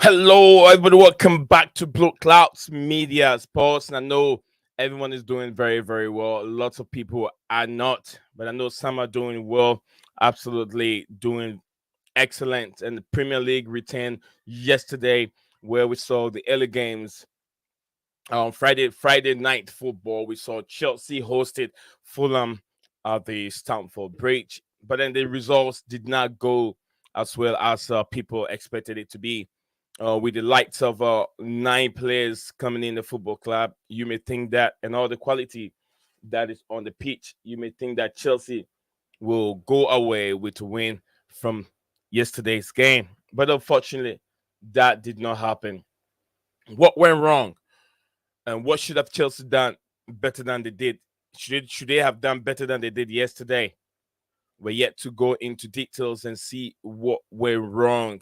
Hello, everybody. Welcome back to Blue Clouds Media Sports. And I know everyone is doing very, very well. Lots of people are not, but I know some are doing well, absolutely doing excellent. And the Premier League returned yesterday, where we saw the early games on Friday night football. We saw Chelsea hosted Fulham at the Stamford Bridge, but then the results did not go as well as people expected it to be. With the likes of 9 players coming in the football club, you may think that, and all the quality that is on the pitch, you may think that Chelsea will go away with a win from yesterday's game. But unfortunately, that did not happen. What went wrong? And what should have Chelsea done better than they did? Should they have done better than they did yesterday? We're yet to go into details and see what went wrong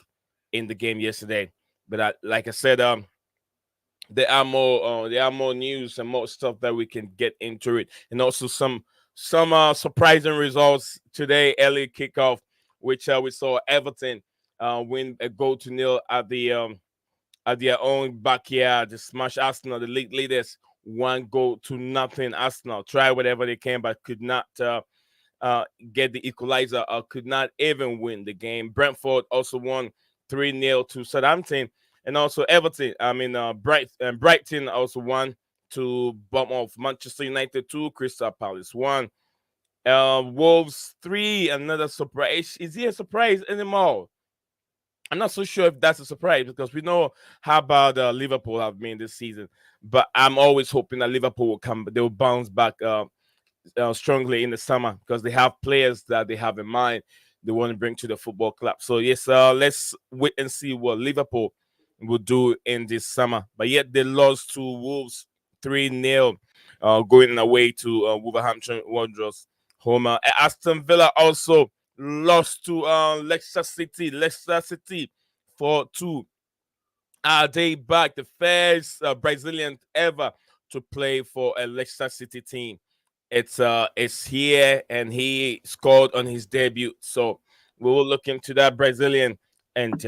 in the game yesterday. But like I said, there are more news and more stuff that we can get into it, and also some surprising results today. Early kickoff, which we saw Everton win a goal to nil at their own backyard. They smash Arsenal, the league leaders, 1-0. Arsenal tried whatever they can, but could not get the equalizer or could not even win the game. Brentford also won 3-0 to Southampton, and also Everton. Brighton also won to Bournemouth. Manchester United 2, Crystal Palace 1. Wolves 3, another surprise. Is he a surprise anymore? I'm not so sure if that's a surprise because we know how bad Liverpool have been this season. But I'm always hoping that Liverpool will come, they will bounce back strongly in the summer because they have players that they have in mind they want to bring to the football club. So yes, let's wait and see what Liverpool will do in this summer. But yet they lost to Wolves 3-0, going away to Wolverhampton Wanderers home. Aston Villa also lost to Leicester City. 4-2. Are they back? The first Brazilian ever to play for a Leicester City team. It's here, and he scored on his debut. So we will look into that Brazilian, and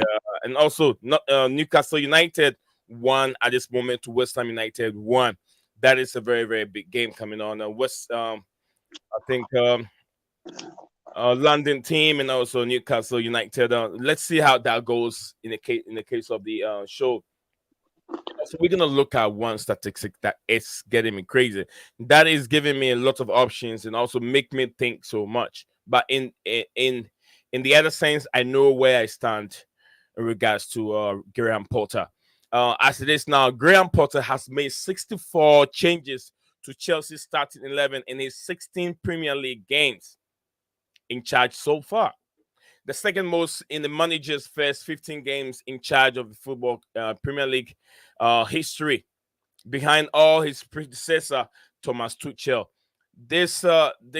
also Newcastle United won at this moment to West Ham United 1. That is a very, very big game coming on. I think London team and also Newcastle United. Let's see how that goes in the case of the show So we're gonna look at one statistic that is getting me crazy. That is giving me a lot of options and also make me think so much. But in the other sense, I know where I stand in regards to Graham Potter. As it is now, Graham Potter has made 64 changes to Chelsea's starting 11 in his 16 Premier League games in charge so far. The second most in the manager's first 15 games in charge of the football Premier League history, behind all his predecessor Thomas Tuchel. This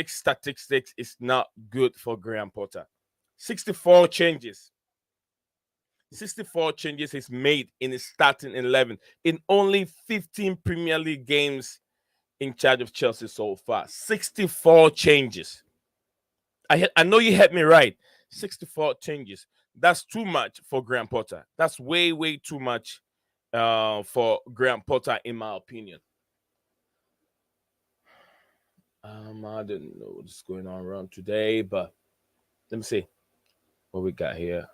statistics is not good for Graham Potter. 64 changes. 64 changes he's made in his starting 11 in only 15 Premier League games in charge of Chelsea so far. 64 changes. I know you heard me right. 64 changes. That's too much for Graham Potter. That's way, way too much for Graham Potter, in my opinion. I don't know what's going on around today, but let me see what we got here.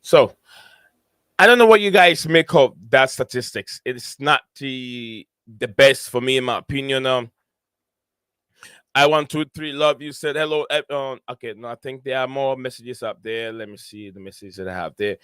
So I don't know what you guys make of that statistics. It's not the best for me, in my opinion. I123 love you said hello. Okay, no, I think there are more messages up there. Let me see the messages that I have there.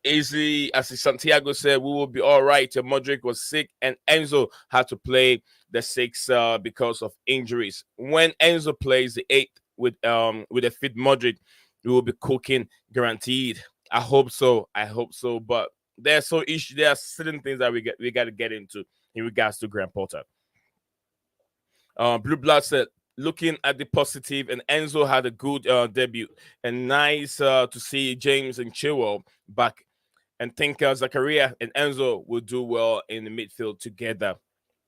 Easy as Santiago said, we will be all right. Modric was sick and Enzo had to play the six because of injuries. When Enzo plays the eighth with a fit Modric, we will be cooking guaranteed. I hope so. I hope so. But there are certain things that we got to get into in regards to Graham Potter. Blue Blood said, looking at the positive, and Enzo had a good debut, and nice to see James and Chilwell back. And think Zakaria and Enzo will do well in the midfield together.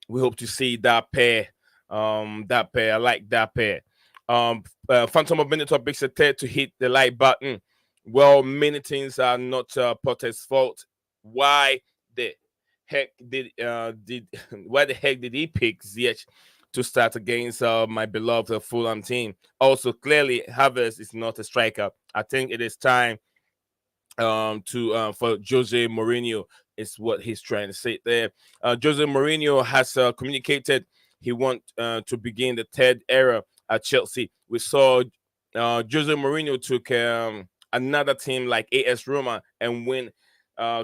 We hope to see that pair. That pair, I like that pair. Phantom of Minotaur Big said to hit the like button. Well, many things are not Potter's fault. Why the heck did why the heck did he pick Ziyech to start against my beloved Fulham team? Also, clearly, Havertz is not a striker. I think it is time for Jose Mourinho, is what he's trying to say there. Jose Mourinho has communicated he wants to begin the third era at Chelsea. We saw Jose Mourinho took another team like AS Roma and win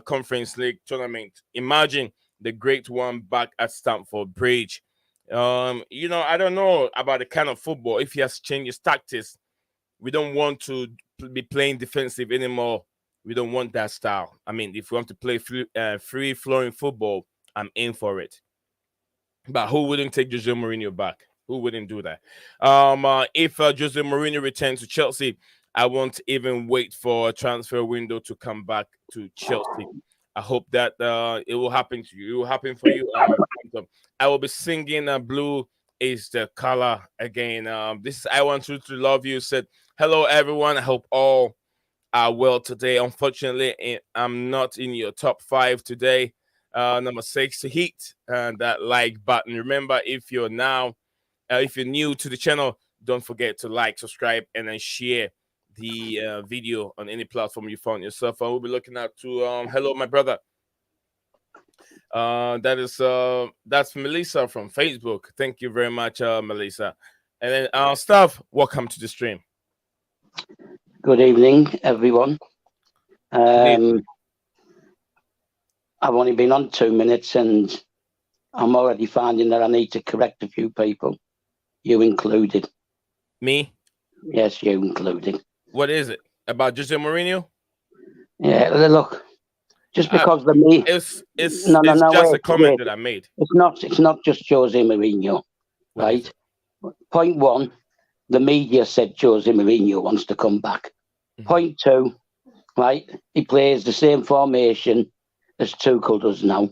Conference League tournament. Imagine the great one back at Stamford Bridge. I don't know about the kind of football. If he has changed his tactics, we don't want to be playing defensive anymore. We don't want that style. I mean, if we want to play free flowing football, I'm in for it. But who wouldn't take Jose Mourinho back? Who wouldn't do that? If Jose Mourinho returns to Chelsea, I won't even wait for a transfer window to come back to Chelsea. I hope that it will happen to you. It will happen for you. I will be singing Blue is the color again. This is I Want You to Love You said, hello, everyone. I hope all are well today. Unfortunately, I'm not in your top 5 today. Number 6, to hit that like button. Remember, if you're new to the channel, don't forget to like, subscribe, and then share the video on any platform you found yourself. I will be looking out to hello, my brother. That's Melissa from Facebook. Thank you very much, Melissa. And then Stav, welcome to the stream. Good evening, everyone. I've only been on 2 minutes and I'm already finding that I need to correct a few people, you included. Me? Yes, you included. What is it? About Jose Mourinho? Yeah, look, just because the me, it's just a comment that I made. It's not just Jose Mourinho, right? Point 1, the media said Jose Mourinho wants to come back. Mm-hmm. Point 2, right? He plays the same formation as Tuchel does now.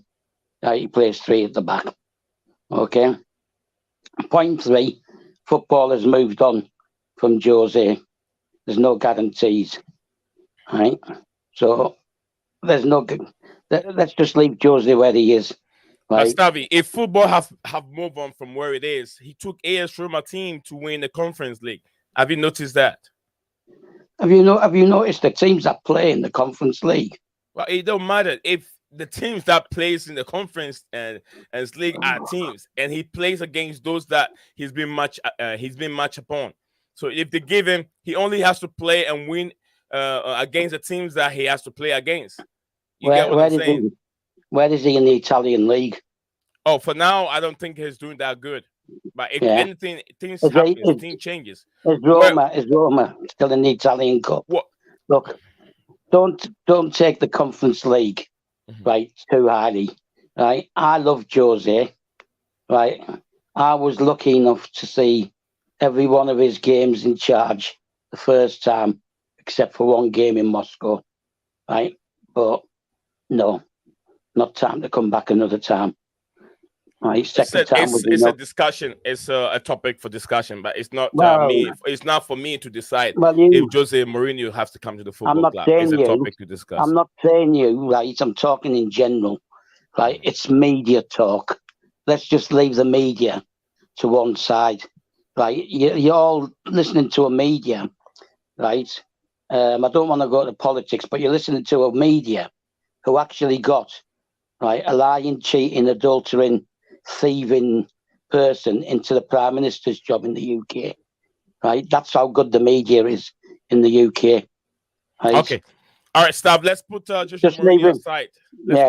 Right? He plays 3 at the back. Okay. Point 3, football has moved on from Jose. There's no guarantees, right? So there's no. Let's just leave Jose where he is. Right? Stavi, if football have moved on from where it is, he took AS Roma team to win the Conference League. Have you noticed that? Have you noticed the teams that play in the Conference League? Well, it don't matter if the teams that plays in the conference and league are teams, and he plays against those that he's been matched upon. So if they give him, he only has to play and win against the teams that he has to play against. You get what I'm saying? Where is he in the Italian league? Oh, for now, I don't think he's doing that good. But if Yeah. anything, things happen, things changes. Is Roma still in the Italian Cup? What? Look, don't take the Conference League right too highly. Right, I love Jose. Right, I was lucky enough to see every one of his games in charge the first time, except for one game in Moscow. Right, but no, not time to come back another time. Right, second time was it's a enough. discussion. It's a topic for discussion, but it's not Well, me. It's not for me to decide Well, if Jose Mourinho has to come to the I'm football not club. It's saying a you. topic to discuss. I'm not saying you, right? I'm talking in general, right? It's media talk. Let's just leave the media to one side, right? You're all listening to a media, right? I don't want to go to politics, but you're listening to a media who actually got, right, a lying, cheating, adultering, thieving person into the Prime Minister's job in the UK, right? That's how good the media is in the UK. Right? Okay. All right, stop. Let's put Jose Just leave Mourinho him. aside.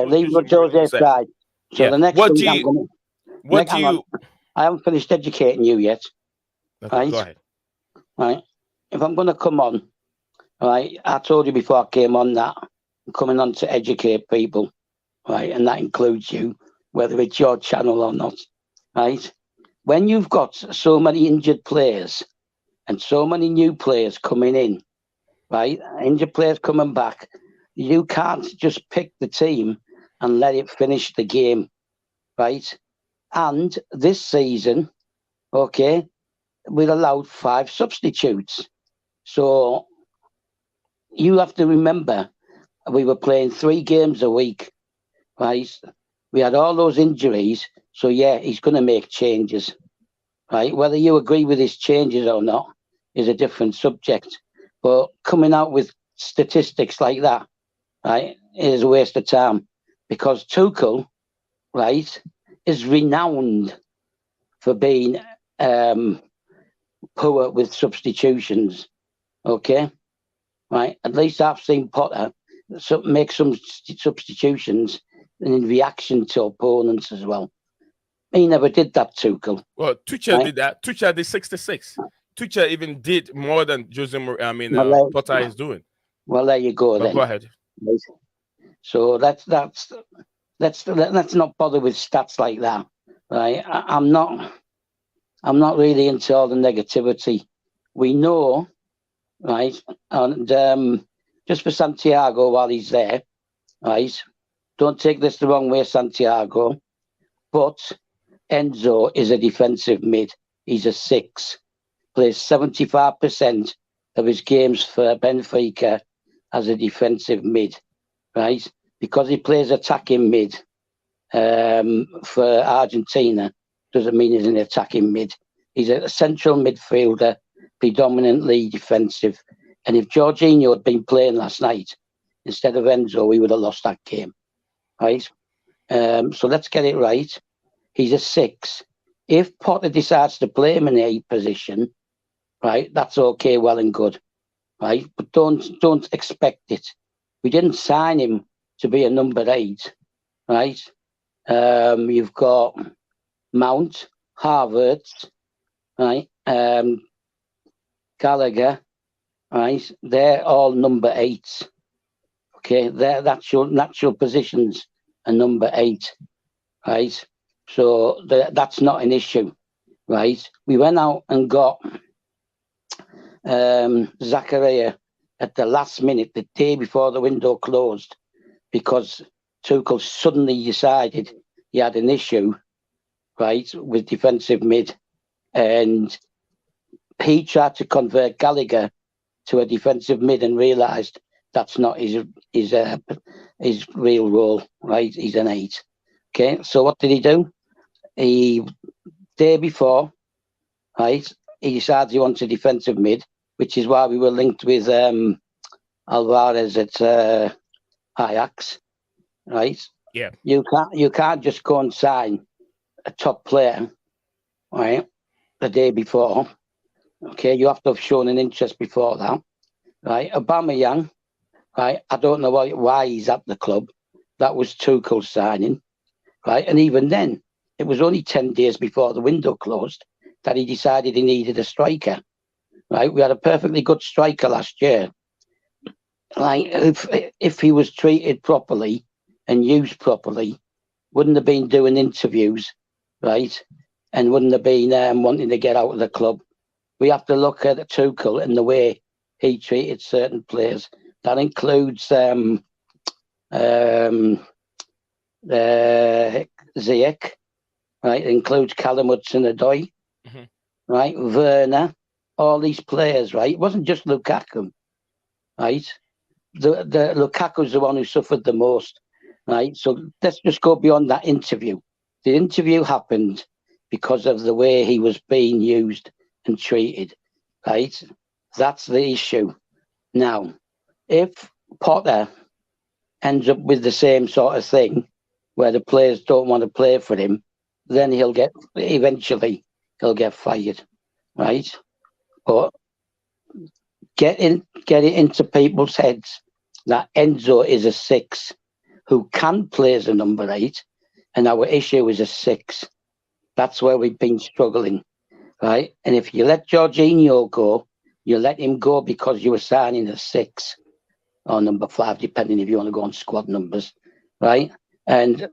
Leave Jose aside. So Yeah. the next What thing do I'm you? going to... What do you? I haven't finished educating you yet. Okay, right? go ahead. Right. If I'm going to come on, right, I told you before I came on that I'm coming on to educate people, right, and that includes you, whether it's your channel or not, right? When you've got so many injured players and so many new players coming in, right, injured players coming back, you can't just pick the team and let it finish the game, right? And this season, okay, we're allowed 5 substitutes. So you have to remember we were playing 3 games a week, right? We had all those injuries. So yeah, he's going to make changes, right? Whether you agree with his changes or not is a different subject. But coming out with statistics like that, right, is a waste of time because Tuchel, right, is renowned for being poor with substitutions. Okay, right. At least I've seen Potter make some substitutions in reaction to opponents as well. He never did that, Tuchel. Well, Tuchel did that. Tuchel did 66. Tuchel even did more than Potter is doing. Well, there you go. Then go ahead. So let's not bother with stats like that, right? I'm not really into all the negativity. We know, right? And just for Santiago while he's there, right? Don't take this the wrong way, Santiago, but Enzo is a defensive mid. He's a 6. Plays 75% of his games for Benfica as a defensive mid, right? Because he plays attacking mid for Argentina doesn't mean he's an attacking mid. He's a central midfielder, predominantly defensive. And if Jorginho had been playing last night instead of Enzo, we would have lost that game, right? So let's get it right. He's a 6. If Potter decides to play him in a position, right, that's okay, well and good, right? But don't expect it. We didn't sign him to be a number 8, right? You've got Mount, Havertz, right? Gallagher, right? They're all number 8s. Okay, that's your natural positions are number 8, right? So that's not an issue, right? We went out and got Zakaria at the last minute, the day before the window closed, because Tuchel suddenly decided he had an issue, right, with defensive mid, and he tried to convert Gallagher to a defensive mid and realised that's not his real role, right? He's an 8. Okay, so what did he do? Day before, right, he decided he wanted a defensive mid, which is why we were linked with Alvarez at Ajax. right? Yeah. You can't just go and sign a top player, right, the day before. Okay, you have to have shown an interest before that, right? Aubameyang, right? I don't know why he's at the club. That was Tuchel's signing, right? And even then, it was only 10 days before the window closed that he decided he needed a striker, right? We had a perfectly good striker last year. Like, if he was treated properly and used properly, wouldn't have been doing interviews, right? And wouldn't have been wanting to get out of the club. We have to look at Tuchel and the way he treated certain players. That includes Ziyech, right? It includes Callum Hudson-Odoi, Hmm. right? Werner, all these players, right? It wasn't just Lukaku, right? The Lukaku's the one who suffered the most, right? So let's just go beyond that interview. The interview happened because of the way he was being used and treated, right? That's the issue. Now, if Potter ends up with the same sort of thing, where the players don't want to play for him, then he'll get fired, right? But get it into people's heads that Enzo is a 6 who can play as a number 8, and our issue is a 6. That's where we've been struggling, right? And if you let Jorginho go, you let him go because you were signing a 6 or number 5, depending if you want to go on squad numbers, right? And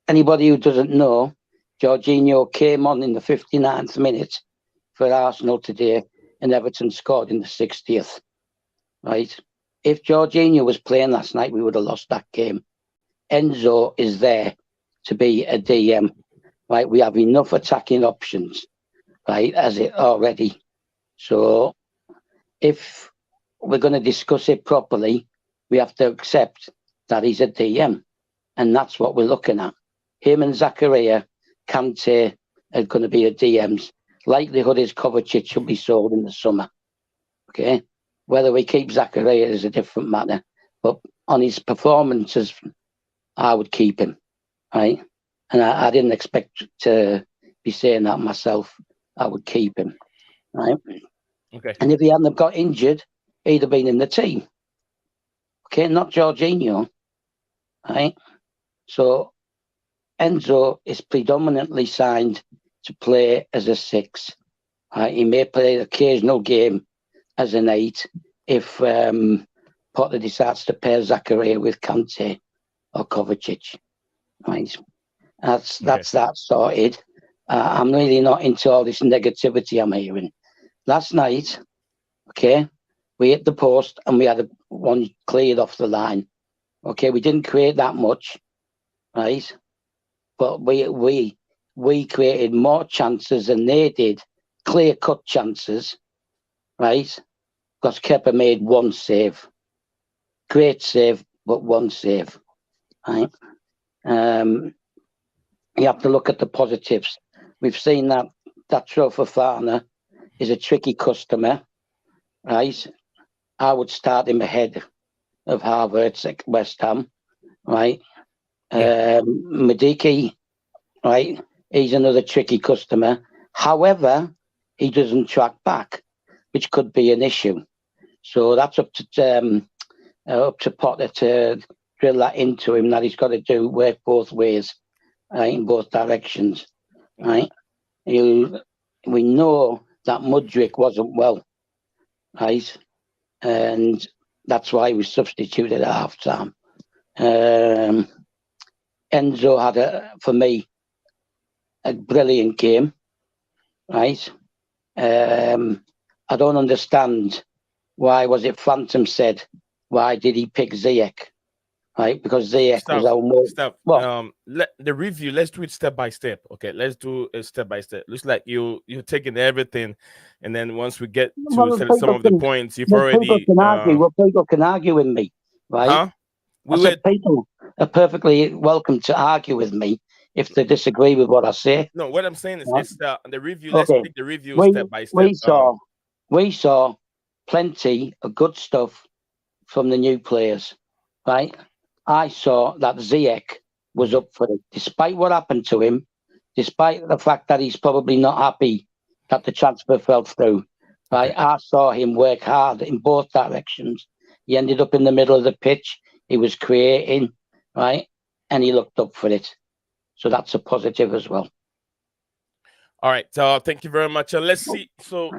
anybody who doesn't know, Jorginho came on in the 59th minute for Arsenal today, and Everton scored in the 60th, right? If Jorginho was playing last night, we would have lost that game. Enzo is there to be a DM, right? We have enough attacking options, right, as it already. So if we're going to discuss it properly, we have to accept that he's a DM, and that's what we're looking at. Him and Zakaria, Kante are going to be a DMs. Likelihood is Kovacic should be sold in the summer. Okay, whether we keep Zakaria is a different matter, but on his performances, I would keep him, right? And I didn't expect to be saying that myself. I would keep him, right? Okay. And if he hadn't have got injured, he'd have been in the team. Okay, not Jorginho, right? So Enzo is predominantly signed to play as a 6. Right? He may play the occasional game as an 8 if Potter decides to pair Zakaria with Kante or Kovacic. Right? That's that sorted. I'm really not into all this negativity I'm hearing. Last night, okay, we hit the post and we had one cleared off the line. Okay, we didn't create that much, right? But we created more chances than they did, clear cut chances, right? Because Kepa made one save, great save, but one save, right? You have to look at the positives. We've seen that Fofana is a tricky customer, right? I would start him ahead of Havertz at West Ham, right? Madiki, right? He's another tricky customer. However, he doesn't track back, which could be an issue. So that's up to Potter to drill that into him, that he's got to work both ways, right, in both directions, right? We know that Mudryk wasn't well, right? And that's why we substituted at half time. Enzo had, for me, a brilliant game, right? I don't understand why was it Phantom said, why did he pick Ziyech, right? Because Ziyech was our most... Let's do it step by step. Okay, let's do it step by step. Looks like you're taking everything, and then once we get to some of the points, you've already people can argue with me, right? People are perfectly welcome to argue with me if they disagree with what I say. No, what I'm saying is it's the review. Let's take the review step by step. We saw plenty of good stuff from the new players, right? I saw that Ziyech was up for it, despite what happened to him, despite the fact that he's probably not happy that the transfer fell through. Right, I saw him work hard in both directions. He ended up in the middle of the pitch. He was creating, right, and he looked up for it. So that's a positive as well. All right. Thank you very much. Let's see. So,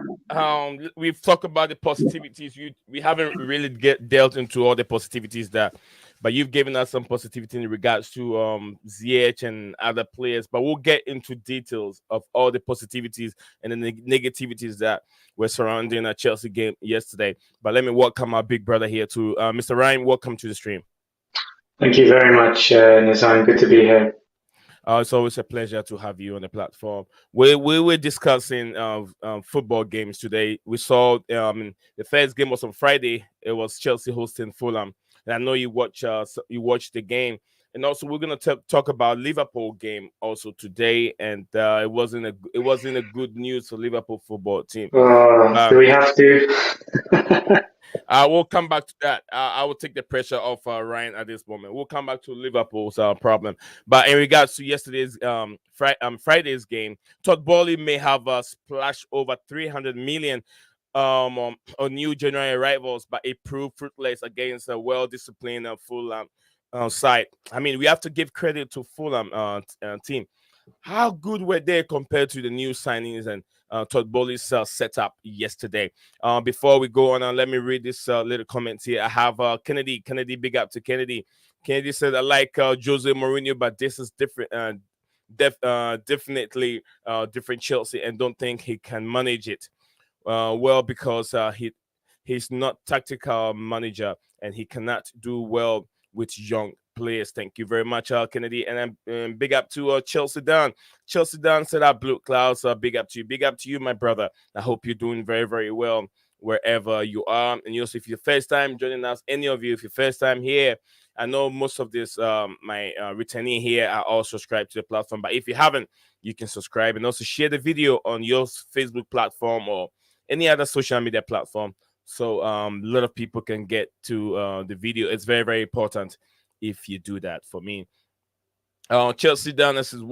we've talked about the positivities. We haven't really dealt into all the positivities but you've given us some positivity in regards to Ziyech and other players. But we'll get into details of all the positivities and the negativities that were surrounding a Chelsea game yesterday. But let me welcome our big brother here to Mr. Ryan. Welcome to the stream. Thank you very much, Nizam. Good to be here. It's always a pleasure to have you on the platform. We were discussing football games today. We saw the first game was on Friday. It was Chelsea hosting Fulham, and I know you watched the game. And also, we're gonna talk about Liverpool game also today. And it wasn't a good news for Liverpool football team. Do we have to? I will come back to that. I will take the pressure off Ryan at this moment. We'll come back to Liverpool's problem. But in regards to yesterday's Friday's game, Todd Bowley may have splashed over 300 million on new January arrivals, but it proved fruitless against a well-disciplined Fulham side. I mean, we have to give credit to Fulham team. How good were they compared to the new signings and Todd Bowley's setup yesterday? Before we go on, let me read this little comment here. I have Kennedy. Kennedy, big up to Kennedy. Kennedy said, I like Jose Mourinho, but this is different. Definitely different Chelsea, and don't think he can manage it well because he's not tactical manager and he cannot do well with young players. Thank you very much, Kennedy. And then big up to Chelsea Dan. Chelsea Dan said, Blue Clouds, big up to you. Big up to you, my brother. I hope you're doing very, very well wherever you are. And also, if you're first time joining us, any of you, if you're first time here, I know most of this, my returnee here are all subscribed to the platform. But if you haven't, you can subscribe and also share the video on your Facebook platform or any other social media platform. So a lot of people can get to the video. It's very, very important if you do that for me. Chelsea Dan says,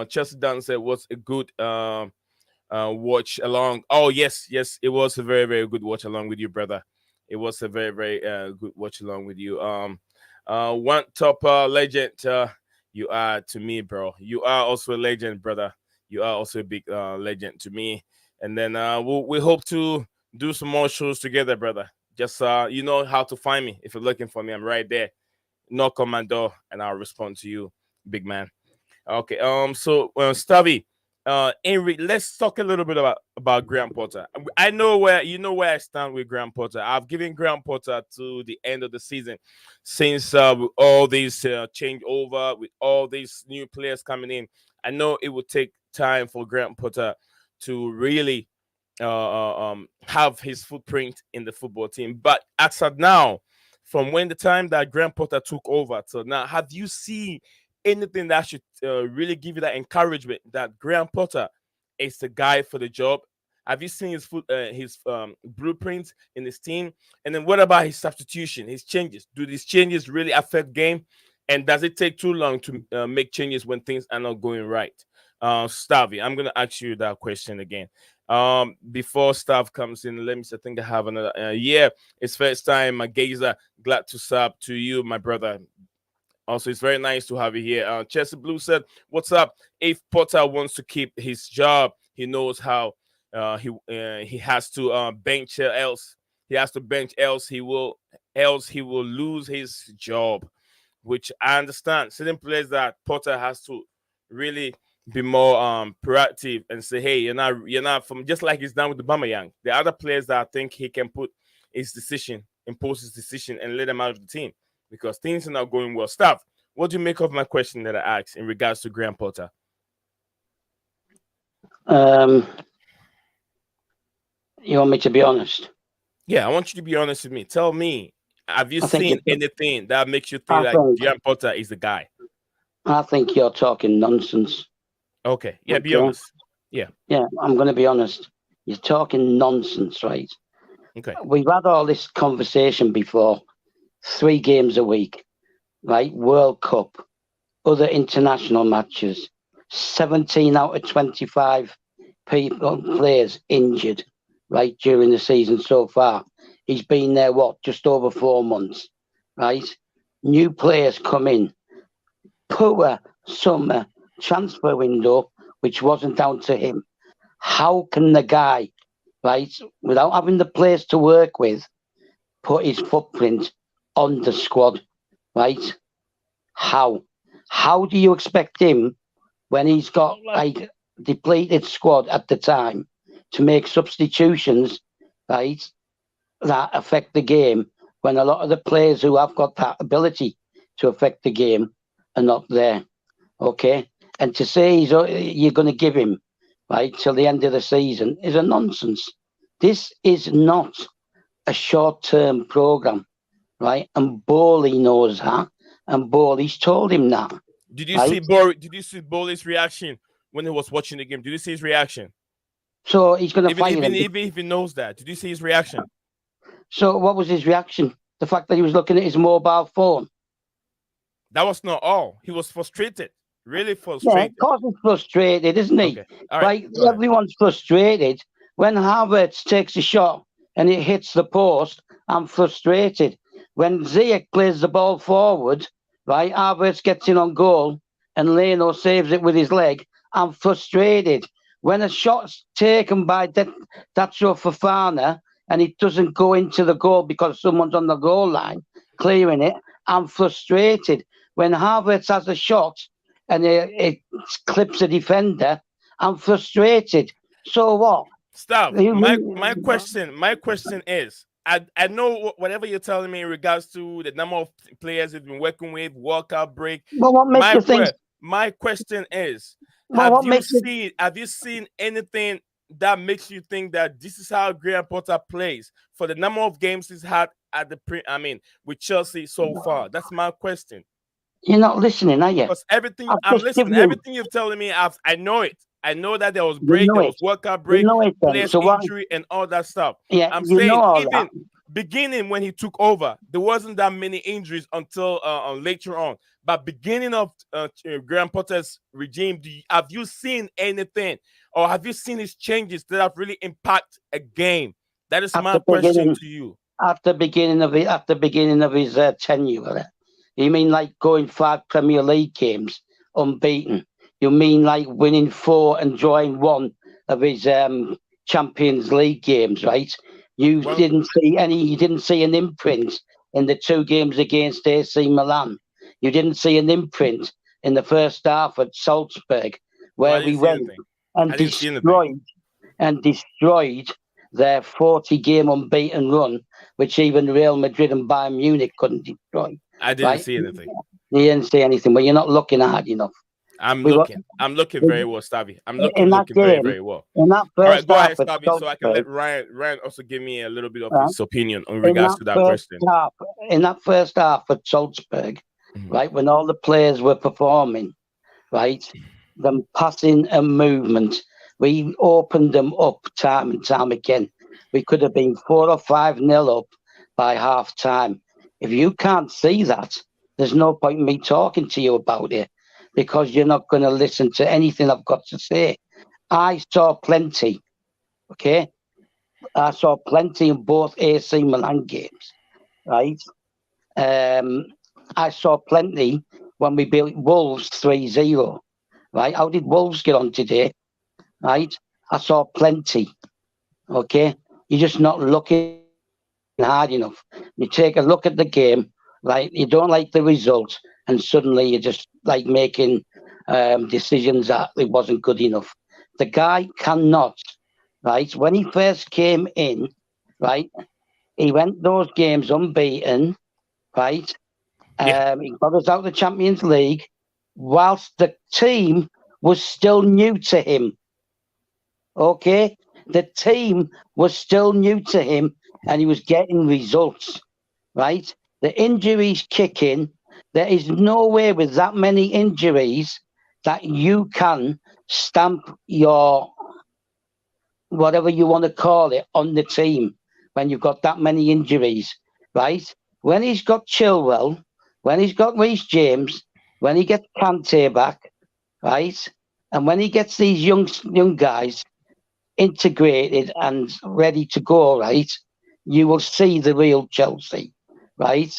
Chelsea Dan said, what's a good watch along? Oh, yes, it was a very, very good watch along with you, brother. It was a very, very good watch along with you. One top legend you are to me, bro. You are also a legend, brother. You are also a big legend to me. And then we hope to do some more shows together, brother. Just you know how to find me. If you're looking for me, I'm right there. Knock on my door and I'll respond to you, big man. Okay. So Stavi, let's talk a little bit about Graham Potter. I know where I stand with Graham Potter. I've given Graham Potter to the end of the season, since with all these changeover, with all these new players coming in. I know it would take time for Graham Potter to really have his footprint in the football team. But as of now, from when the time that Graham Potter took over to now, have you seen anything that should really give you that encouragement that Graham Potter is the guy for the job? Have you seen his blueprint in his team? And then what about his substitution, his changes? Do these changes really affect game? And does it take too long to make changes when things are not going right? Stavi, I'm going to ask you that question again. Before Stav comes in, let me see. I think I have another. It's first time. Gazer, glad to sub to you, my brother. Also, it's very nice to have you here. Chelsea Blue said, "What's up? If Potter wants to keep his job, he knows how. He has to bench, else he has to bench, else he will lose his job." Which I understand. Certain players that Potter has to really be more proactive and say, hey, you're not from, just like he's done with the Aubameyang. The other players that I think he can impose his decision and let them out of the team because things are not going well. Staff, what do you make of my question that I asked in regards to Graham Potter? You want me to be honest? Yeah, I want you to be honest with me. Tell me, have you seen anything that makes you think Graham Potter is the guy? I think you're talking nonsense. Okay. Yeah, be honest. Yeah, I'm going to be honest. You're talking nonsense, right? Okay. We've had all this conversation before. 3 games a week. right? World Cup, other international matches, 17 out of 25 players injured, right, during the season so far. He's been there, just over 4 months, right? New players come in. Poor summer transfer window, which wasn't down to him. How can the guy, right, without having the players to work with, put his footprint on the squad, right? How? How do you expect him when he's got like depleted squad at the time to make substitutions, right, that affect the game when a lot of the players who have got that ability to affect the game are not there? Okay, and to say you're going to give him right till the end of the season is a nonsense. This is not a short-term program, right? And Bowley knows that, and Bowley's told him that. Did you right? see Did you see Bowley's reaction when he was watching the game? Did you see his reaction? So he's going to Even fire him. even if he knows that, did you see his reaction? So what was his reaction? The fact that he was looking at his mobile phone. That was not all. He was frustrated, really Yeah, frustrated. of course he's frustrated, isn't he? Okay, all right. Like everyone's frustrated. When Havertz takes a shot and it hits the post, I'm frustrated. When Ziyech plays the ball forward, right, Havertz gets in on goal and Leno saves it with his leg, I'm frustrated. When a shot's taken by Dacio Fofana and it doesn't go into the goal because someone's on the goal line clearing it, I'm frustrated. When Havertz has a shot and it clips a defender, I'm frustrated. So what? Stop. My question is, I know whatever you're telling me in regards to the number of players you've been working with, walkout break. Well, what makes you think? My question is, Well, have you seen anything that makes you think that this is how Graham Potter plays for the number of games he's had at with Chelsea so far? That's my question. You're not listening, are you? Because everything I'm listening, everything you're telling me, I know it. I know that there was break, there was workout break, players injury, and all that stuff. Yeah, I'm saying even that. Beginning when he took over, there wasn't that many injuries until later on. But beginning of Graham Potter's regime, have you seen anything, or have you seen his changes that have really impacted a game? That is my question to you. At the beginning of his tenure, you mean like going 5 Premier League games unbeaten? You mean like winning 4 and drawing 1 of his Champions League games, right? You didn't see an imprint in the 2 games against AC Milan. You didn't see an imprint in the first half at Salzburg, where we went and destroyed their 40-game unbeaten run, which even Real Madrid and Bayern Munich couldn't destroy. I didn't see anything. You didn't see anything, but you're not looking hard enough. I'm looking very well, Stavi. I'm looking very, very well. In that first all right, go ahead, half, Stavi, so I can let Ryan also give me a little bit of his opinion in regards to that question. In that first half at Salzburg, right, when all the players were performing, right, them passing and movement, we opened them up time and time again. We could have been 4 or 5-0 up by half time. If you can't see that, there's no point in me talking to you about it, because you're not going to listen to anything I've got to say. I saw plenty, okay? I saw plenty in both AC Milan games, right? I saw plenty when we beat Wolves 3-0, right? How did Wolves get on today, right? I saw plenty, okay? You're just not looking hard enough. You take a look at the game, right? You don't like the result, and suddenly you're just like making decisions that it wasn't good enough. The guy cannot, right? When he first came in, right, he went those games unbeaten, right? He got us out of the Champions League whilst the team was still new to him. Okay? The team was still new to him and he was getting results, right? The injuries kick in. There is no way with that many injuries that you can stamp your whatever you want to call it on the team when you've got that many injuries, right? When he's got Chilwell, when he's got Reece James, when he gets Kante back, right, and when he gets these young guys integrated and ready to go, right, you will see the real Chelsea, right?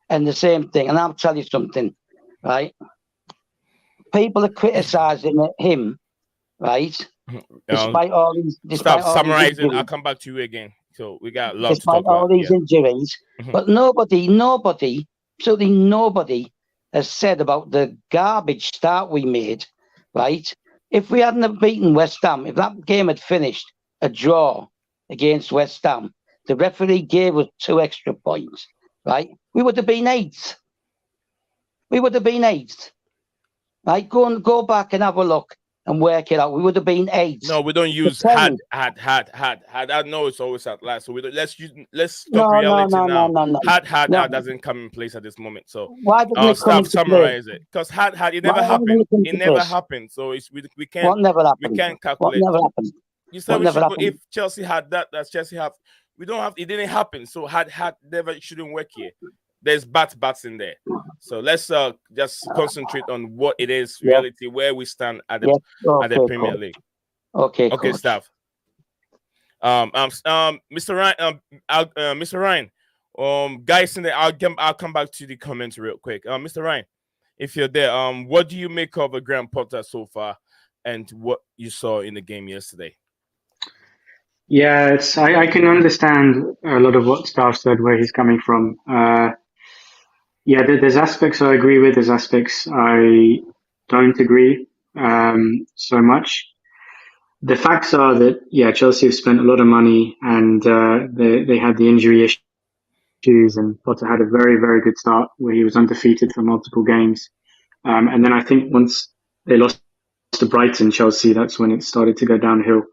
And the same thing, and I'll tell you something, right? People are criticising him, right? Despite all these, Stop summarizing. injuries, I'll come back to you again. So we got a lot to despite talk all about. these injuries, Mhm. but nobody, absolutely nobody has said about the garbage start we made, right? If we hadn't have beaten West Ham, if that game had finished a draw against West Ham, the referee gave us 2 extra points, right? We would have been eighth. We would have been eighth. Right? Go back and have a look and work it out. We would have been eighth. No, we don't use had. I know it's always at last. So we don't, let's talk reality now. No. Had doesn't come in place at this moment. So Why doesn't it come stop into play? summarize it, because had it Why never doesn't happened. it come It into never place? happened. So we can't What never happened? What calculate. never happened? You said What we never should go, happened? if Chelsea had that, that's Chelsea have. We don't have. It didn't happen. So had never shouldn't work here. There's bats in there. So let's just concentrate on what it is, reality, where we stand at the Premier League. Okay, staff. Mr. Ryan, Mr. Ryan, guys in there, I'll come back to the comments real quick. Mr. Ryan, if you're there, what do you make of Graham Potter so far, and what you saw in the game yesterday? Yeah, I can understand a lot of what Staff said, where he's coming from. Yeah, there's aspects I agree with, there's aspects I don't agree so much. The facts are that, yeah, Chelsea have spent a lot of money, and they had the injury issues, and Potter had a very, very good start where he was undefeated for multiple games. And then I think once they lost to Brighton, Chelsea, that's when it started to go downhill.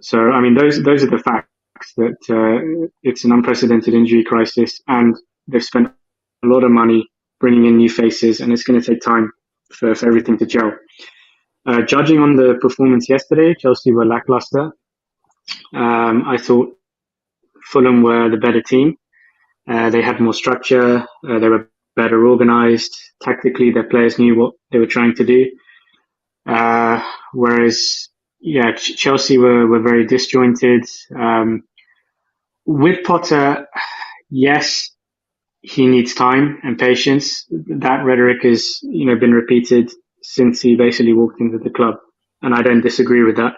So, I mean, those are the facts, that it's an unprecedented injury crisis, and they've spent a lot of money bringing in new faces, and it's going to take time for everything to gel. Judging on the performance yesterday, Chelsea were lackluster. I thought Fulham were the better team. They had more structure. They were better organised. Tactically, their players knew what they were trying to do. Whereas, yeah, Chelsea were very disjointed. With Potter, yes, he needs time and patience. That rhetoric has, been repeated since he basically walked into the club, and I don't disagree with that.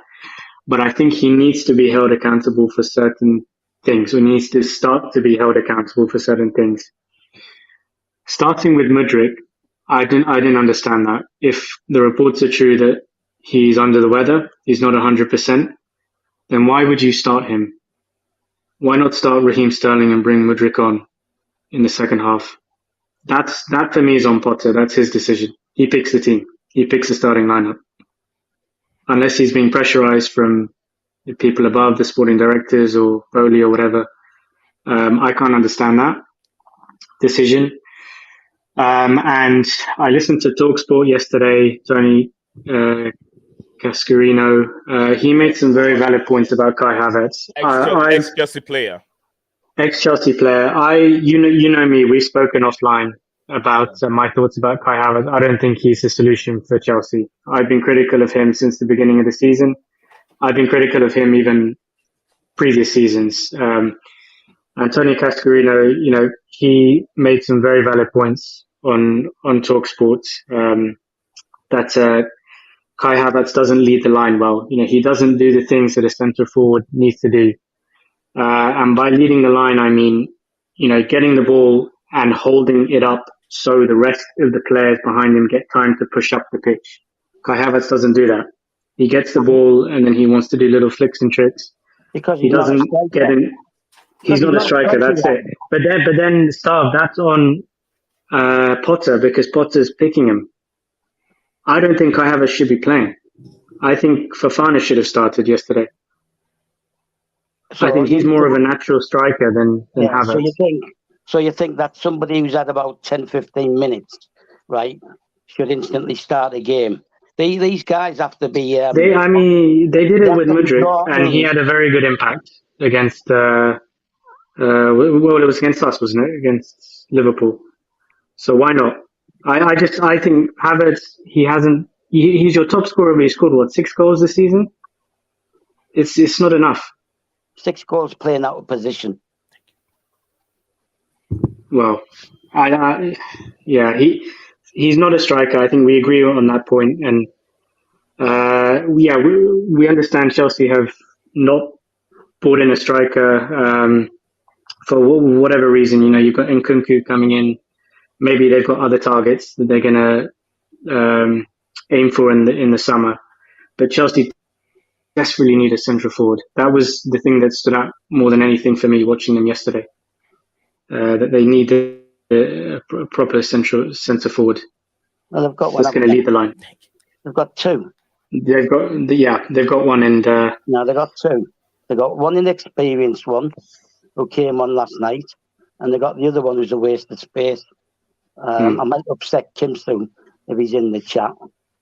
But I think he needs to be held accountable for certain things, or needs to start to be held accountable for certain things. Starting with Mudryk, I didn't understand that. If the reports are true that he's under the weather, he's not 100%, then why would you start him? Why not start Raheem Sterling and bring Mudryk on in the second half? That for me is on Potter. That's his decision. He picks the team. He picks the starting lineup. Unless he's being pressurized from the people above, the sporting directors or Bowley or whatever. I can't understand that decision. And I listened to TalkSport yesterday, Tony Cascarino. He made some very valid points about Kai Havertz. Ex-Chelsea player. Ex-Chelsea player. You know me, we've spoken offline about my thoughts about Kai Havertz. I don't think he's the solution for Chelsea. I've been critical of him since the beginning of the season. I've been critical of him even previous seasons. Antonio Cascarino, he made some very valid points on TalkSport, that Kai Havertz doesn't lead the line well. He doesn't do the things that a centre forward needs to do. And by leading the line, I mean, getting the ball and holding it up so the rest of the players behind him get time to push up the pitch. Kai Havertz doesn't do that. He gets the ball and then he wants to do little flicks and tricks. Because he doesn't get in. He's not a striker. That's it. But then Stav, that's on Potter, because Potter's picking him. I don't think Kai Havertz should be playing. I think Fofana should have started yesterday. So I think he's more of a natural striker than Havertz. So you think that somebody who's had about 10, 15 minutes, right, should instantly start a game? These guys have to be. They did it with Mudryk, and he had a very good impact against. Well, it was against us, wasn't it? Against against Liverpool. So why not? I think Havertz, he's your top scorer, but he scored what, 6 goals this season? It's not enough. 6 goals playing out of position. Well, he's not a striker. I think we agree on that point. And we understand Chelsea have not brought in a striker for whatever reason. You've got Nkunku coming in. Maybe they've got other targets that they're going to aim for in the summer. But Chelsea desperately need a central forward. That was the thing that stood out more than anything for me watching them yesterday. That they need a proper centre forward. Well, they've got one. That's going to lead the line. They've got 2. They've got one, and no, they got 2. They got one inexperienced one who came on last night, and they got the other one who's a waste of space. I might upset Kim soon if he's in the chat,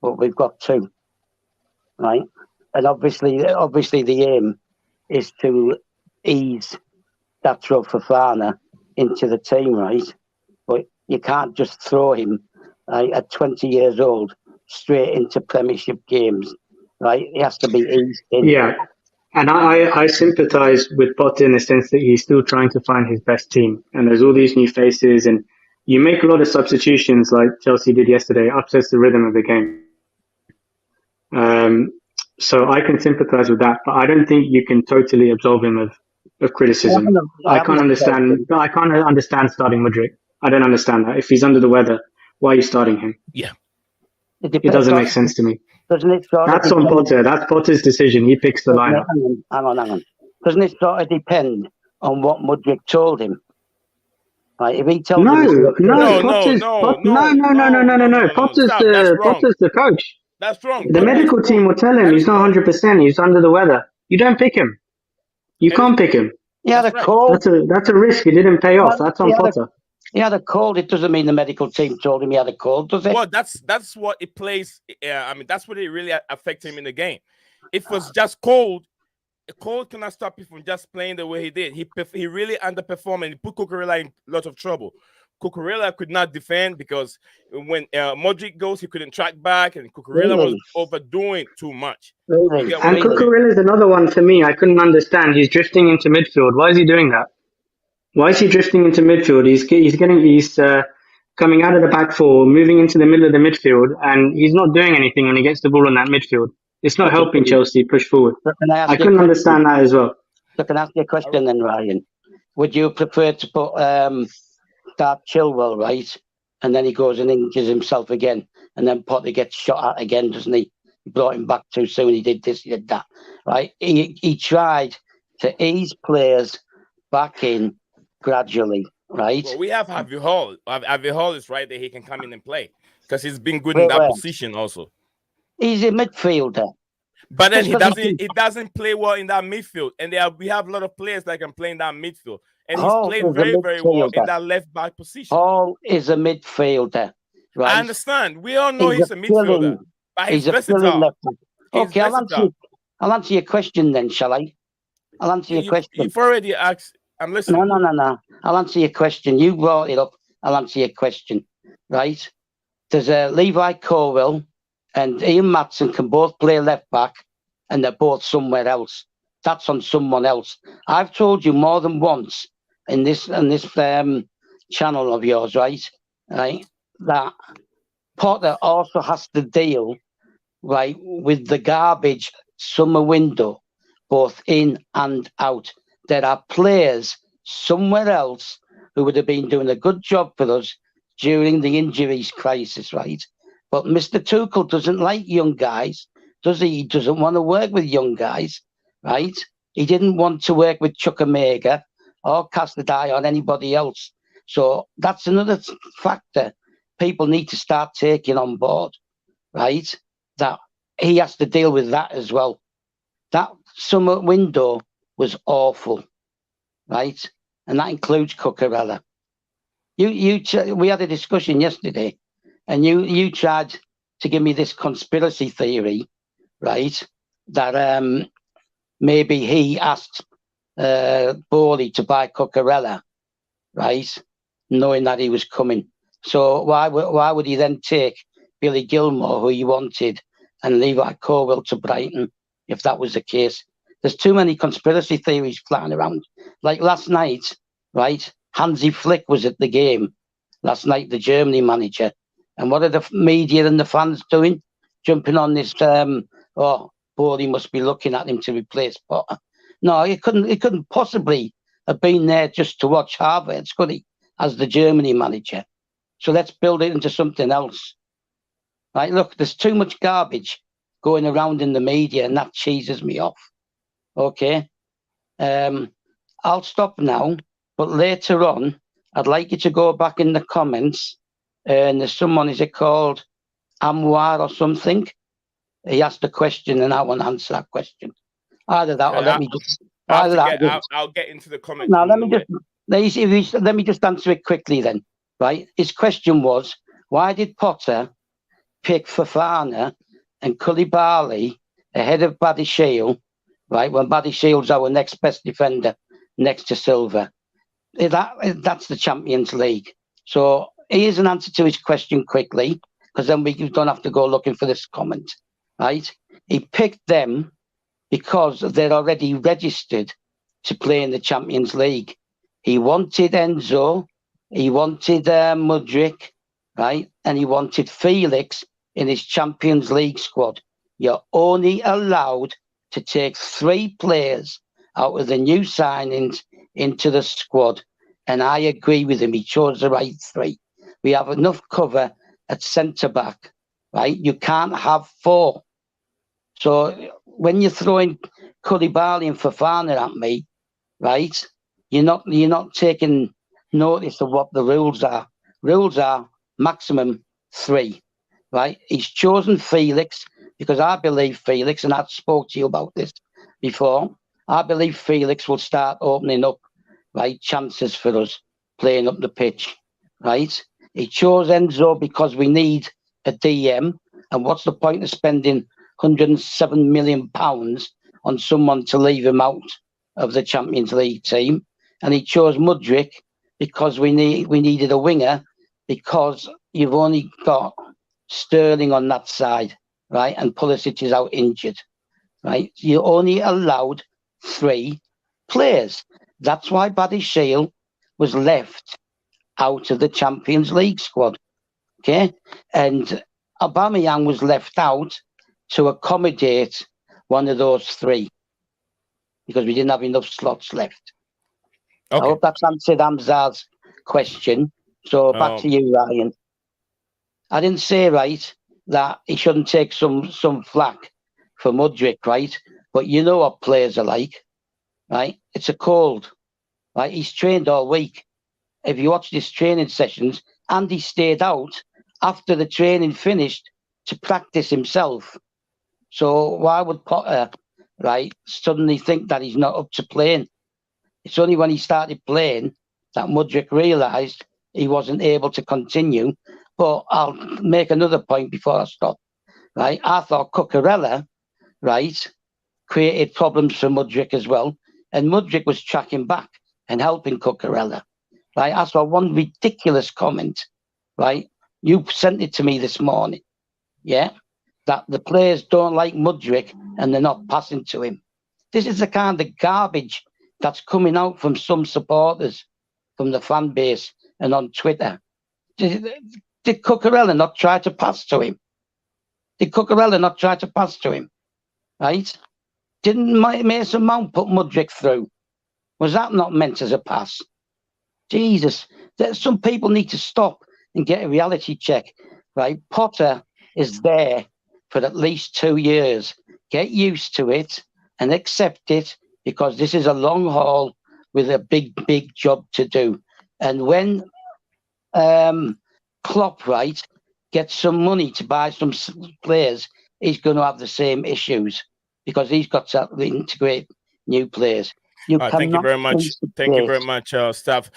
but we've got 2, right? And obviously the aim is to ease Datro Fofana into the team, right? But you can't just throw him at 20 years old straight into Premiership games, right? He has to be eased in. Yeah, and I sympathise with Potter in the sense that he's still trying to find his best team, and there's all these new faces, and you make a lot of substitutions like Chelsea did yesterday, upsets the rhythm of the game. So I can sympathise with that, but I don't think you can totally absolve him of criticism. I can't understand starting Mudryk. I don't understand that. If he's under the weather, why are you starting him? Yeah. It doesn't make sense to me. Doesn't it That's on Potter. That's Potter's decision. He picks the lineup. Hang on. Doesn't it sort of depend on what Mudryk told him? Right, if he tells him... No. Potter's the coach. That's wrong. The medical team will tell him he's not 100%. He's under the weather. You don't pick him. You can't pick him. He had a cold. That's a risk. It didn't pay off. That's on Potter. He had a cold. It doesn't mean the medical team told him he had a cold, does it? Well, that's what it plays. That's what it really affected him in the game. If it was just cold, a cold cannot stop you from just playing the way he did. He really underperformed and he put Cucurella in a lot of trouble. Cucurella could not defend because when Modric goes, he couldn't track back, and Cucurella was overdoing too much. Really? And Cucurella is another one for me. I couldn't understand. He's drifting into midfield. Why is he doing that? Why is he drifting into midfield? He's coming out of the back four, moving into the middle of the midfield, and he's not doing anything when he gets the ball in that midfield. It's not helping Chelsea push forward. I couldn't understand that as well. So can I ask you a question then, Ryan? Would you prefer to put start Chilwell, right? And then he goes and injures himself again, and then Potter gets shot at again, doesn't he? He brought him back too soon. He did this, he did that, right? He tried to ease players back in gradually, right? Well, we have Harvey Hall. Harvey Hall is right there. He can come in and play because he's been good in that position also. He's a midfielder. But then he doesn't play well in that midfield. And we have a lot of players that can play in that midfield. And he's played very, very well in that left back position. Hall is a midfielder. Right? I understand. We all know he's a midfielder. But he's versatile. Okay, I'll answer your question then, shall I? I'll answer your question. You've already asked. I'm listening. No. I'll answer your question. You brought it up. I'll answer your question. Right? There's Levi Colwill and Ian Matson can both play left back, and they're both somewhere else. That's on someone else. I've told you more than once in this channel of yours, right, that Potter also has to deal, right, with the garbage summer window, both in and out. There are players somewhere else who would have been doing a good job for us during the injuries crisis, right? But Mr. Tuchel doesn't like young guys, does he? He doesn't want to work with young guys, right? He didn't want to work with Chukwuemeka or Castadai or anybody else. So that's another factor people need to start taking on board, right? That he has to deal with that as well. That summer window was right? And that includes Cucurella. We had a discussion yesterday, and you tried to give me this conspiracy theory, right? That maybe he asked Bowley to buy Cucurella, right? knowing that he was coming. So why would he then take Billy Gilmore, who he wanted, and Levi Colwill to Brighton if that was the case? There's too many conspiracy theories flying around. Like last night, right? Hansi Flick was at the game last night, the Germany manager. And what are the media and the fans doing? Jumping on this, Bowley must be looking at him to replace Potter. No, he couldn't possibly have been there just to watch Havertz, could he, as the Germany manager? So let's build it into something else. Right, look, there's too much garbage going around in the media, and that cheeses me off. Okay. I'll stop now, but later on, I'd like you to go back in the comments, and there's someone, is it called Amwar or something? He asked a question, and I want to answer that question. Either that, or let me just. I'll get into the comments. Now, let me just answer it quickly then. Right? His question was, why did Potter pick Fofana and Koulibaly ahead of Badiashile, right, when Badiashile's our next best defender next to Silva? That's the Champions League. So here's an answer to his question quickly, because then we don't have to go looking for this comment, right? He picked them because they're already registered to play in the Champions League. He wanted Enzo, he wanted Mudryk, right, and he wanted Felix in his Champions League squad. You're only allowed to take 3 players out of the new signings into the squad. And I agree with him. He chose the right 3. We have enough cover at centre-back, right? You can't have 4. So when you're throwing Koulibaly and Fofana at me, right, you're not taking notice of what the rules are. Rules are maximum 3. Right, he's chosen Felix because I believe Felix, and I've spoke to you about this before, I believe Felix will start opening up, right, chances for us playing up the pitch, right? He chose Enzo because we need a DM, and what's the point of spending £107 million on someone to leave him out of the Champions League team? And he chose Mudryk because we needed a winger, because you've only got Sterling on that side, right? And Pulisic is out injured, right? You're only allowed 3 players. That's why Badiashile was left out of the Champions League squad, okay? And Aubameyang was left out to accommodate one of those 3 because we didn't have enough slots left. Okay. I hope that's answered Hamza's question. So back to you, Ryan. I didn't say, right, that he shouldn't take some flack for Mudryk, right? But you know what players are like, right? It's a cold, right? He's trained all week. If you watch his training sessions, Andy stayed out after the training finished to practice himself. So why would Potter, right, suddenly think that he's not up to playing? It's only when he started playing that Mudryk realised he wasn't able to continue. But I'll make another point before I stop, right? I thought Cucurella, right, created problems for Mudryk as well. And Mudryk was tracking back and helping Cucurella, right? I saw one ridiculous comment, right? You sent it to me this morning, yeah? That the players don't like Mudryk and they're not passing to him. This is the kind of garbage that's coming out from some supporters, from the fan base and on Twitter. Did Cucurella not try to pass to him? Right? Didn't Mason Mount put Mudryk through? Was that not meant as a pass? Jesus, some people need to stop and get a reality check, right? Potter is there for at least 2 years. Get used to it and accept it, because this is a long haul with a big, big job to do. And when Klopp, right, gets some money to buy some players, he's going to have the same issues because he's got to integrate new players. Thank you very much. Thank you very much, staff.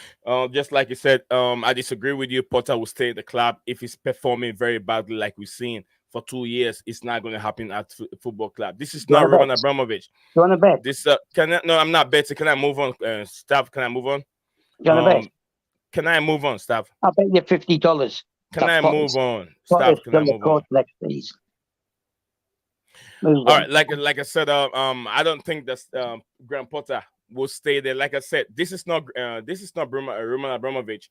Just like you said, I disagree with you. Potter will stay at the club if he's performing very badly, like we've seen for 2 years. It's not going to happen at football club. This is not Roman Abramovich. You want to bet? No, I'm not betting. Can I move on, staff? Can I move on? You want to bet? Can I move on, Stav? I bet you $50 Can that I move on, Potter's Stav? Can I going to move on? coach next season. Move All on. right, like I said, I don't think that Graham Potter will stay there. Like I said, this is not Roman Abramovich.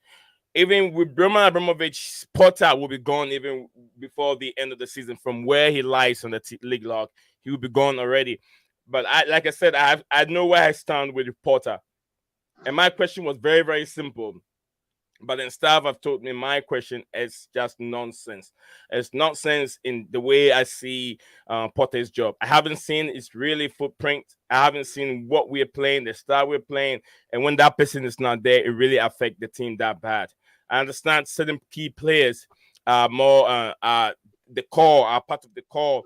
Even with Roman Abramovich, Potter will be gone even before the end of the season. From where he lies on the league log, he will be gone already. But like I said, I know where I stand with Potter, and my question was very very simple. But then staff have told me my question is just nonsense. It's nonsense in the way I see Potter's job. I haven't seen his really footprint. I haven't seen what we're playing, the style we're playing. And when that person is not there, it really affects the team that bad. I understand certain key players are more the core, are part of the core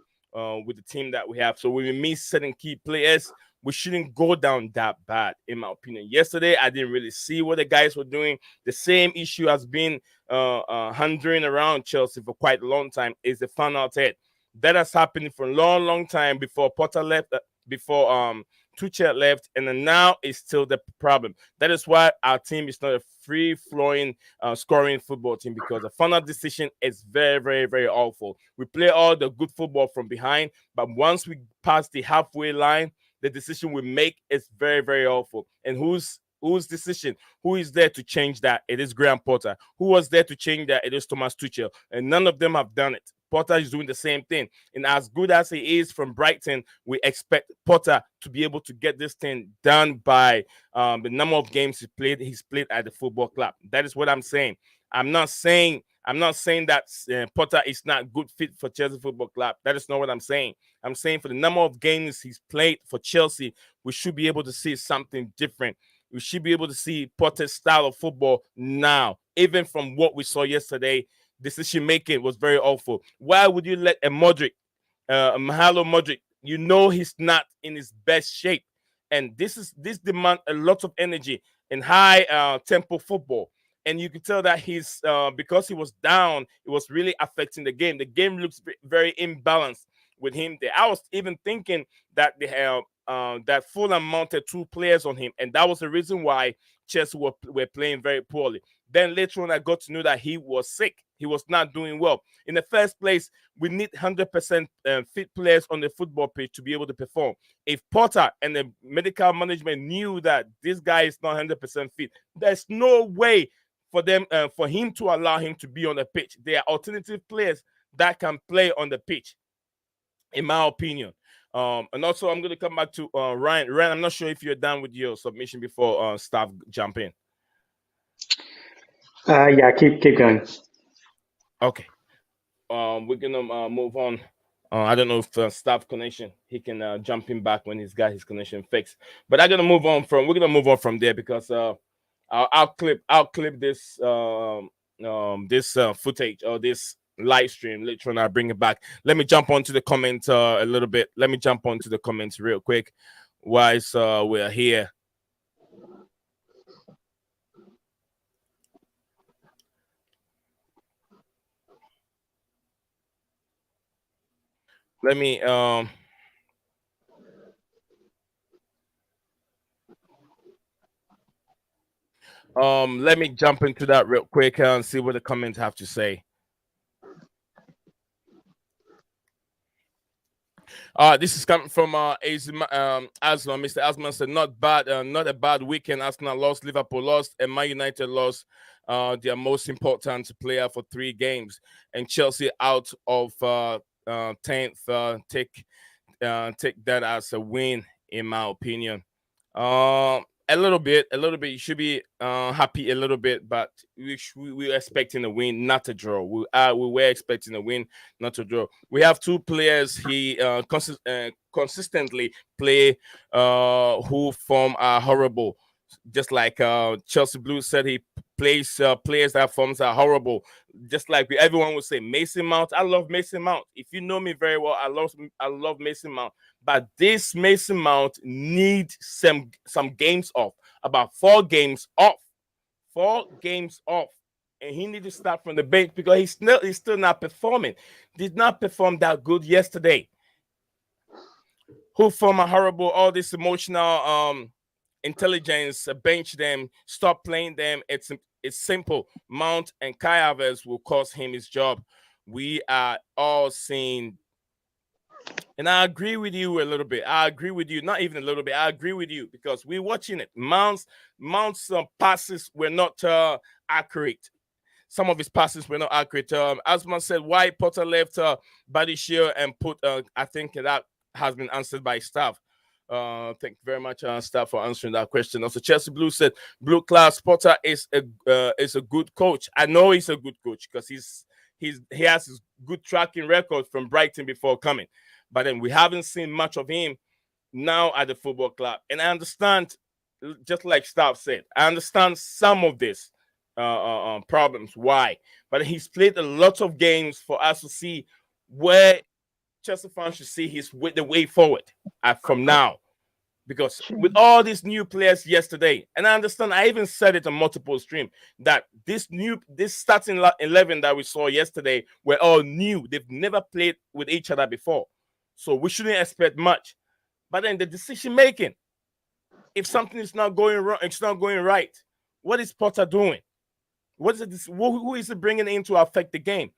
with the team that we have. So when we miss certain key players, we shouldn't go down that bad, in my opinion. Yesterday, I didn't really see what the guys were doing. The same issue has been handling around Chelsea for quite a long time. Is the fan out head that has happened for a long, long time before Potter left, before Tuchel left, and then now it's still the problem. That is why our team is not a free-flowing, scoring football team, because the final decision is very, very, very awful. We play all the good football from behind, but once we pass the halfway line, the decision we make is very, very awful. And whose decision? Who is there to change that? It is Graham Potter. Who was there to change that? It is Thomas Tuchel. And none of them have done it. Potter is doing the same thing. And as good as he is from Brighton, we expect Potter to be able to get this thing done by the number of games he's played at the football club. That is what I'm saying. I'm not saying that Potter is not good fit for Chelsea Football Club. That is not what I'm saying. I'm saying for the number of games he's played for Chelsea, we should be able to see something different. We should be able to see Potter's style of football now. Even from what we saw yesterday, decision making was very awful. Why would you let a Modric, Mahalo Modric, you know he's not in his best shape, and this demand a lot of energy and high tempo football. And you can tell that he's because he was down, it was really affecting the game. The game looks very imbalanced with him there. I was even thinking that they have that Fulham mounted two players on him, and that was the reason why Chelsea were playing very poorly. Then later on, I got to know that he was sick. He was not doing well. In the first place, we need 100% fit players on the football pitch to be able to perform. If Potter and the medical management knew that this guy is not 100% fit, there's no way for him to allow him to be on the pitch. There are alternative players that can play on the pitch, in my opinion. And also, I'm going to come back to Ryan. Ryan, I'm not sure if you're done with your submission before staff jump in. Yeah, keep going. Okay. We're gonna move on. I don't know if staff connection he can jump in back when he's got his connection fixed. But we're gonna move on from there because I'll clip this footage or this live stream later on. I'll bring it back. Let me jump onto the comments a little bit. Let me jump onto the comments real quick whilst we're here. Let me let me jump into that real quick and see what the comments have to say. This is coming from Asma. Mr. Asman said, not bad, not a bad weekend. Arsenal lost, Liverpool lost, and Man United lost their most important player for 3 games. And Chelsea out of 10th. Take that as a win, in my opinion. A little bit. You should be happy a little bit, but we were expecting a win, not a draw. We were expecting a win, not a draw. We have 2 players he consistently play who form are horrible. Just like Chelsea Blues said, he plays players that forms are horrible. Just like everyone would say, Mason Mount. I love Mason Mount. If you know me very well, I love Mason Mount. But this Mason Mount needs some games off. About 4 games off. 4 games off. And he needs to start from the bench because he's still not performing. Did not perform that good yesterday. Who form a horrible, all this emotional intelligence, bench them, stop playing them. It's simple. Mount and Kai Havertz will cost him his job. We are all seeing, and I agree with you a little bit. I agree with you, not even a little bit. I agree with you because we're watching it. Mount's passes were not accurate. Some of his passes were not accurate. Asman said, why Potter left Body Shield and put, I think that has been answered by staff. Thank you very much, staff, for answering that question. Also, Chelsea Blue said, Blue Class Potter is a good coach. I know he's a good coach because he has his good tracking record from Brighton before coming. But then we haven't seen much of him now at the football club. And I understand, just like staff said, I understand some of this problems. Why? But he's played a lot of games for us to see where Chelsea fans should see the way forward from now. Because with all these new players yesterday, and I understand, I even said it on multiple streams, that this starting 11 that we saw yesterday were all new. They've never played with each other before. So we shouldn't expect much. But then the decision making, if something is not going wrong, it's not going right, what is Potter doing? What is it? Who is it bringing in to affect the game?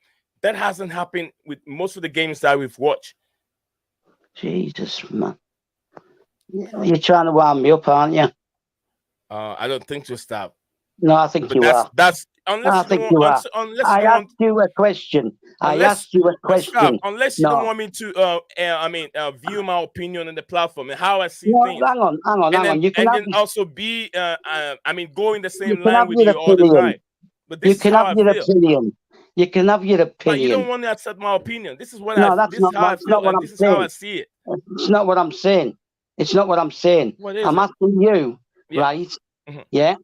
That hasn't happened with most of the games that we've watched. Jesus, man. You're trying to wind me up, aren't you? I don't think so, stop. No, I think you are. That's unless you are. I asked you a question. Unless you don't want me to view my opinion on the platform and how I see things. Hang on. You can also be go in the same line with you all the time. But this you can have your opinion. You can have your opinion. But you don't want to accept my opinion. This is what this is how I see it. It's not what I'm saying. It's not what I'm saying. I'm asking you, right? Mm-hmm. Yeah.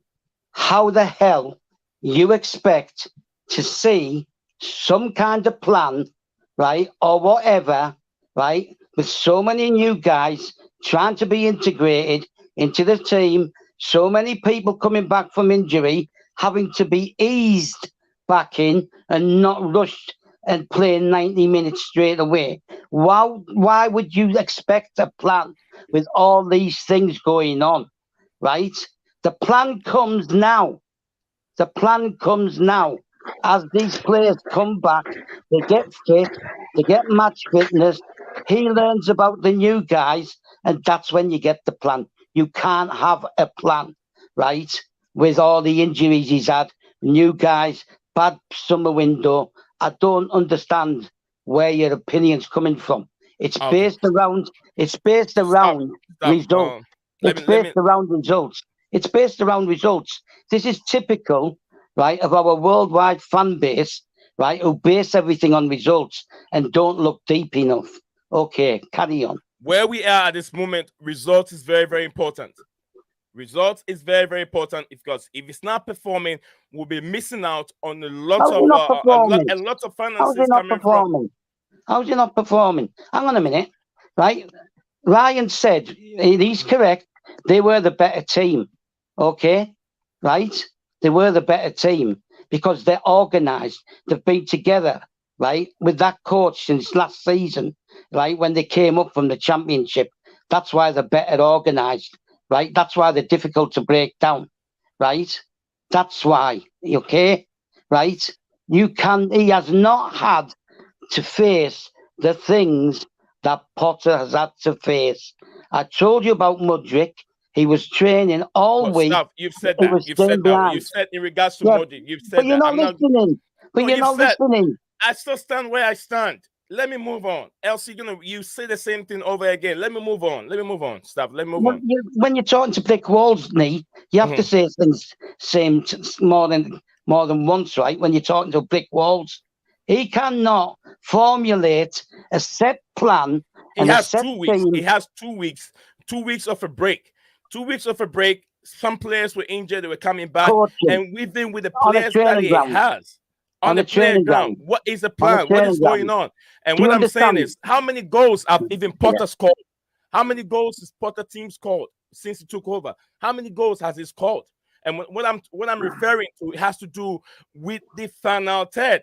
How the hell you expect to see some kind of plan, right, or whatever, right, with so many new guys trying to be integrated into the team, so many people coming back from injury, having to be eased back in and not rushed and playing 90 minutes straight away? Why would you expect a plan with all these things going on, right? The plan comes now. The plan comes now. As these players come back, they get fit, they get match fitness, he learns about the new guys, and that's when you get the plan. You can't have a plan, right, with all the injuries he's had, new guys, bad summer window. I don't understand where your opinion's coming from. It's based around results. It's based around results. This is typical, right, of our worldwide fan base, right, who base everything on results and don't look deep enough. Okay, carry on. Where we are at this moment, results is very, very important. Results is very, very important because if it's not performing, we'll be missing out on a lot of finances coming from. How's he not performing? Hang on a minute, right? Ryan said, he's correct, they were the better team, okay? Right? They were the better team because they're organised. They've been together, right, with that coach since last season, right, when they came up from the Championship. That's why they're better organised, right? That's why they're difficult to break down, right? That's why, okay? Right? He has not had to face the things that Potter has had to face. I told you about Mudryk. He was training all week. You've said that. You've said in regards to Mudryk. You've said but you're not listening. You're not listening. I still stand where I stand. Let me move on. Else you say the same thing over again. Let me move on. Stop. Let me move on. When you're talking to brick walls, you have to say things more than once, right? When you're talking to brick walls. He cannot formulate a set plan. He has 2 weeks. He has 2 weeks. 2 weeks of a break. 2 weeks of a break. Some players were injured. They were coming back. And we've been with the players that he has. On the training ground. What is the plan? What is going on? And what I'm saying is, how many goals have even Potter scored? How many goals has Potter team scored since he took over? How many goals has he scored? And what I'm referring to, it has to do with the final third.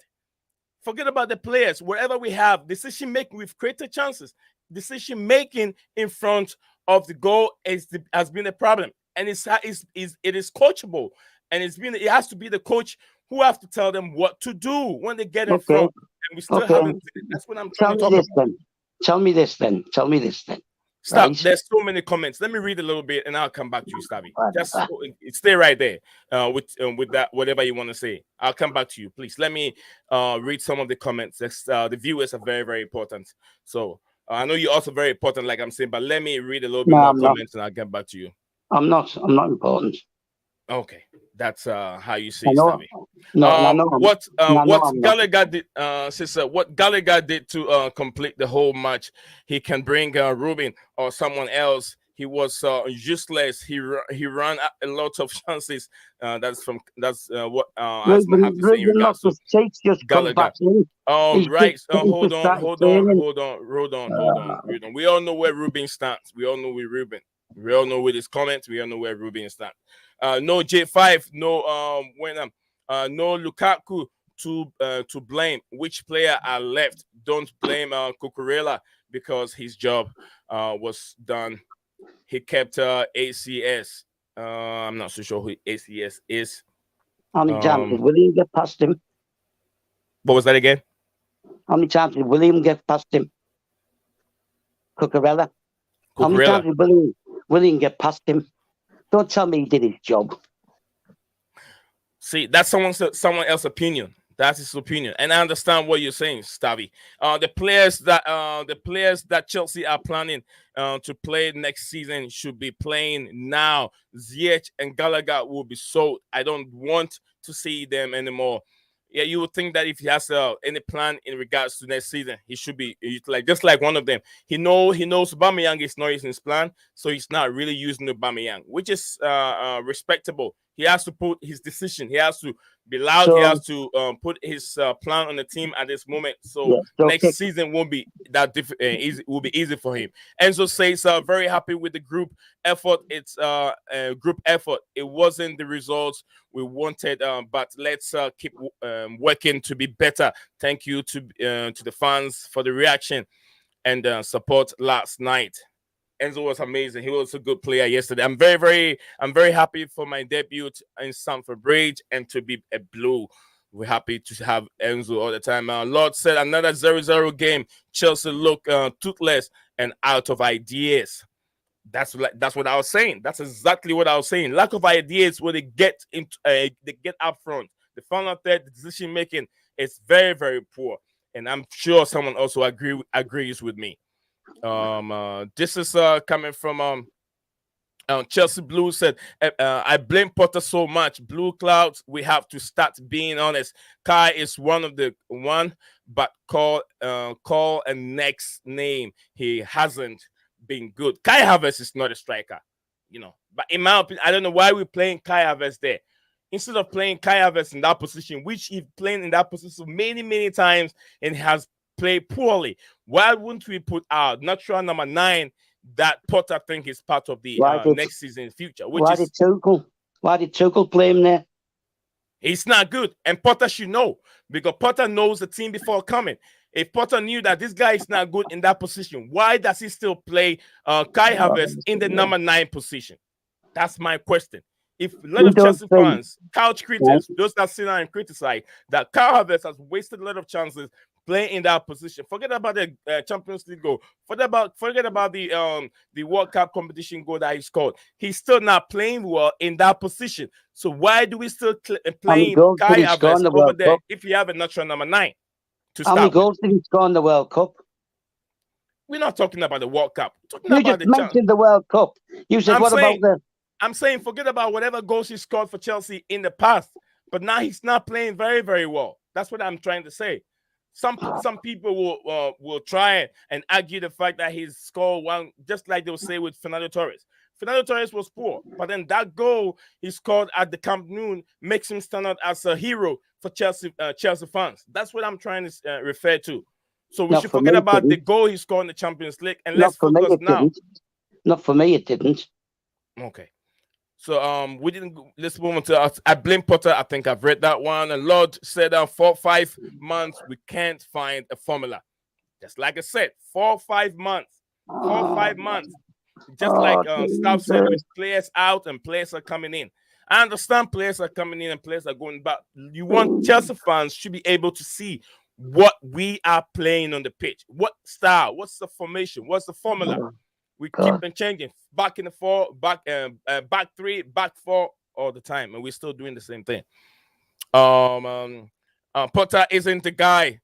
Forget about the players. Wherever we have decision making, we've created chances. Decision making in front of the goal has been a problem. and it is coachable, and it has to be the coach who have to tell them what to do when they get in Okay. front, and we still Okay. haven't. That's what I'm trying to talk about. Tell me this then. Stop. Right? There's so many comments. Let me read a little bit, and I'll come back to you, Stabby. Right. Just stay right there. With that, whatever you want to say, I'll come back to you. Please let me read some of the comments. The viewers are very, very important. So I know you're also very important, like I'm saying, but let me read a little bit more comments, and I'll get back to you. I'm not important. Okay, that's how you say, Stabby. What Gallagher did, sister? What Gallagher did to complete the whole match? He can bring Ruben or someone else. He was useless. He ran a lot of chances. That's what Asma have to say in regards to Gallagher. Right. Hold on. We all know where Ruben stands. We all know where Ruben. We all know with his comments. We all know where Ruben stands. No J5. No no Lukaku to blame. Which player are left? Don't blame Cucurella because his job was done. He kept ACS. I'm not so sure who ACS is. How many times did William get past him? What was that again? How many times did William get past him? Cucurella. How many times did William get past him? Don't tell me he did his job. See, that's someone else's opinion. That's his opinion, and I understand what you're saying, Stavi. The players that Chelsea are planning to play next season should be playing now. Ziyech and Gallagher will be sold. I don't want to see them anymore. Yeah, you would think that if he has any plan in regards to next season, he should be just like one of them. He knows Aubameyang is not in his plan, so he's not really using Aubameyang, which is respectable. He has to put his decision. He has to be loud. He has to put his plan on the team at this moment. So next season won't be that difficult. Easy will be easy for him. Enzo says very happy with the group effort. It's group effort. It wasn't the results we wanted, but let's keep working to be better. Thank you to the fans for the reaction and support last night. Enzo was amazing. He was a good player yesterday. I'm very happy for my debut in Stamford Bridge and to be a Blue. We're happy to have Enzo all the time. Lord said another 0-0 game. Chelsea look toothless and out of ideas. That's what I was saying. That's exactly what I was saying. Lack of ideas when they get into they get up front. The final third, the decision making is very, very poor. And I'm sure someone also agrees with me. This is coming from Chelsea Blue said, I blame Potter so much. Blue Clouds, we have to start being honest. Kai is but call a next name. He hasn't been good. Kai Havertz is not a striker, But in my opinion, I don't know why we're playing Kai Havertz there. Instead of playing Kai Havertz in that position, which he's playing in that position many, many times and has played poorly. Why wouldn't we put our natural number 9 that Potter think is part of the next season's future? Why did Tuchel play him there? He's not good, and Potter should know because Potter knows the team before coming. If Potter knew that this guy is not good in that position, why does he still play Kai Havertz in the number 9 position? That's my question. If a lot of Chelsea fans, couch critics, those that sit down and criticize that Kai Havertz has wasted a lot of chances playing in that position. Forget about the Champions League goal. Forget about the World Cup competition goal that he scored. He's still not playing well in that position. So why do we still playing Kai Havertz over there if you have a natural number 9? How many goals did he score in the World Cup? We're not talking about the World Cup. You just mentioned the World Cup. You said, I'm saying forget about whatever goals he scored for Chelsea in the past. But now he's not playing very, very well. That's what I'm trying to say. Some people will try and argue the fact that he's scored one, just like they'll say with Fernando Torres. Fernando Torres was poor, but then that goal he scored at the Camp Nou makes him stand out as a hero for Chelsea fans. That's what I'm trying to refer to. So we should forget about the goal he scored in the Champions League and let's focus now. Not for me, it didn't. Okay. So let's move on to I blame Potter. I think I've read that one. And Lord said 4-5 months we can't find a formula. Just like I said, 4-5 months. 4-5 months. Just like Staff said, with players out and players are coming in. I understand players are coming in and players are going back. You want Chelsea fans should be able to see what we are playing on the pitch. What style? What's the formation? What's the formula? We keep on changing. Back in the four, back three, back four all the time, and we're still doing the same thing. Potter isn't the guy.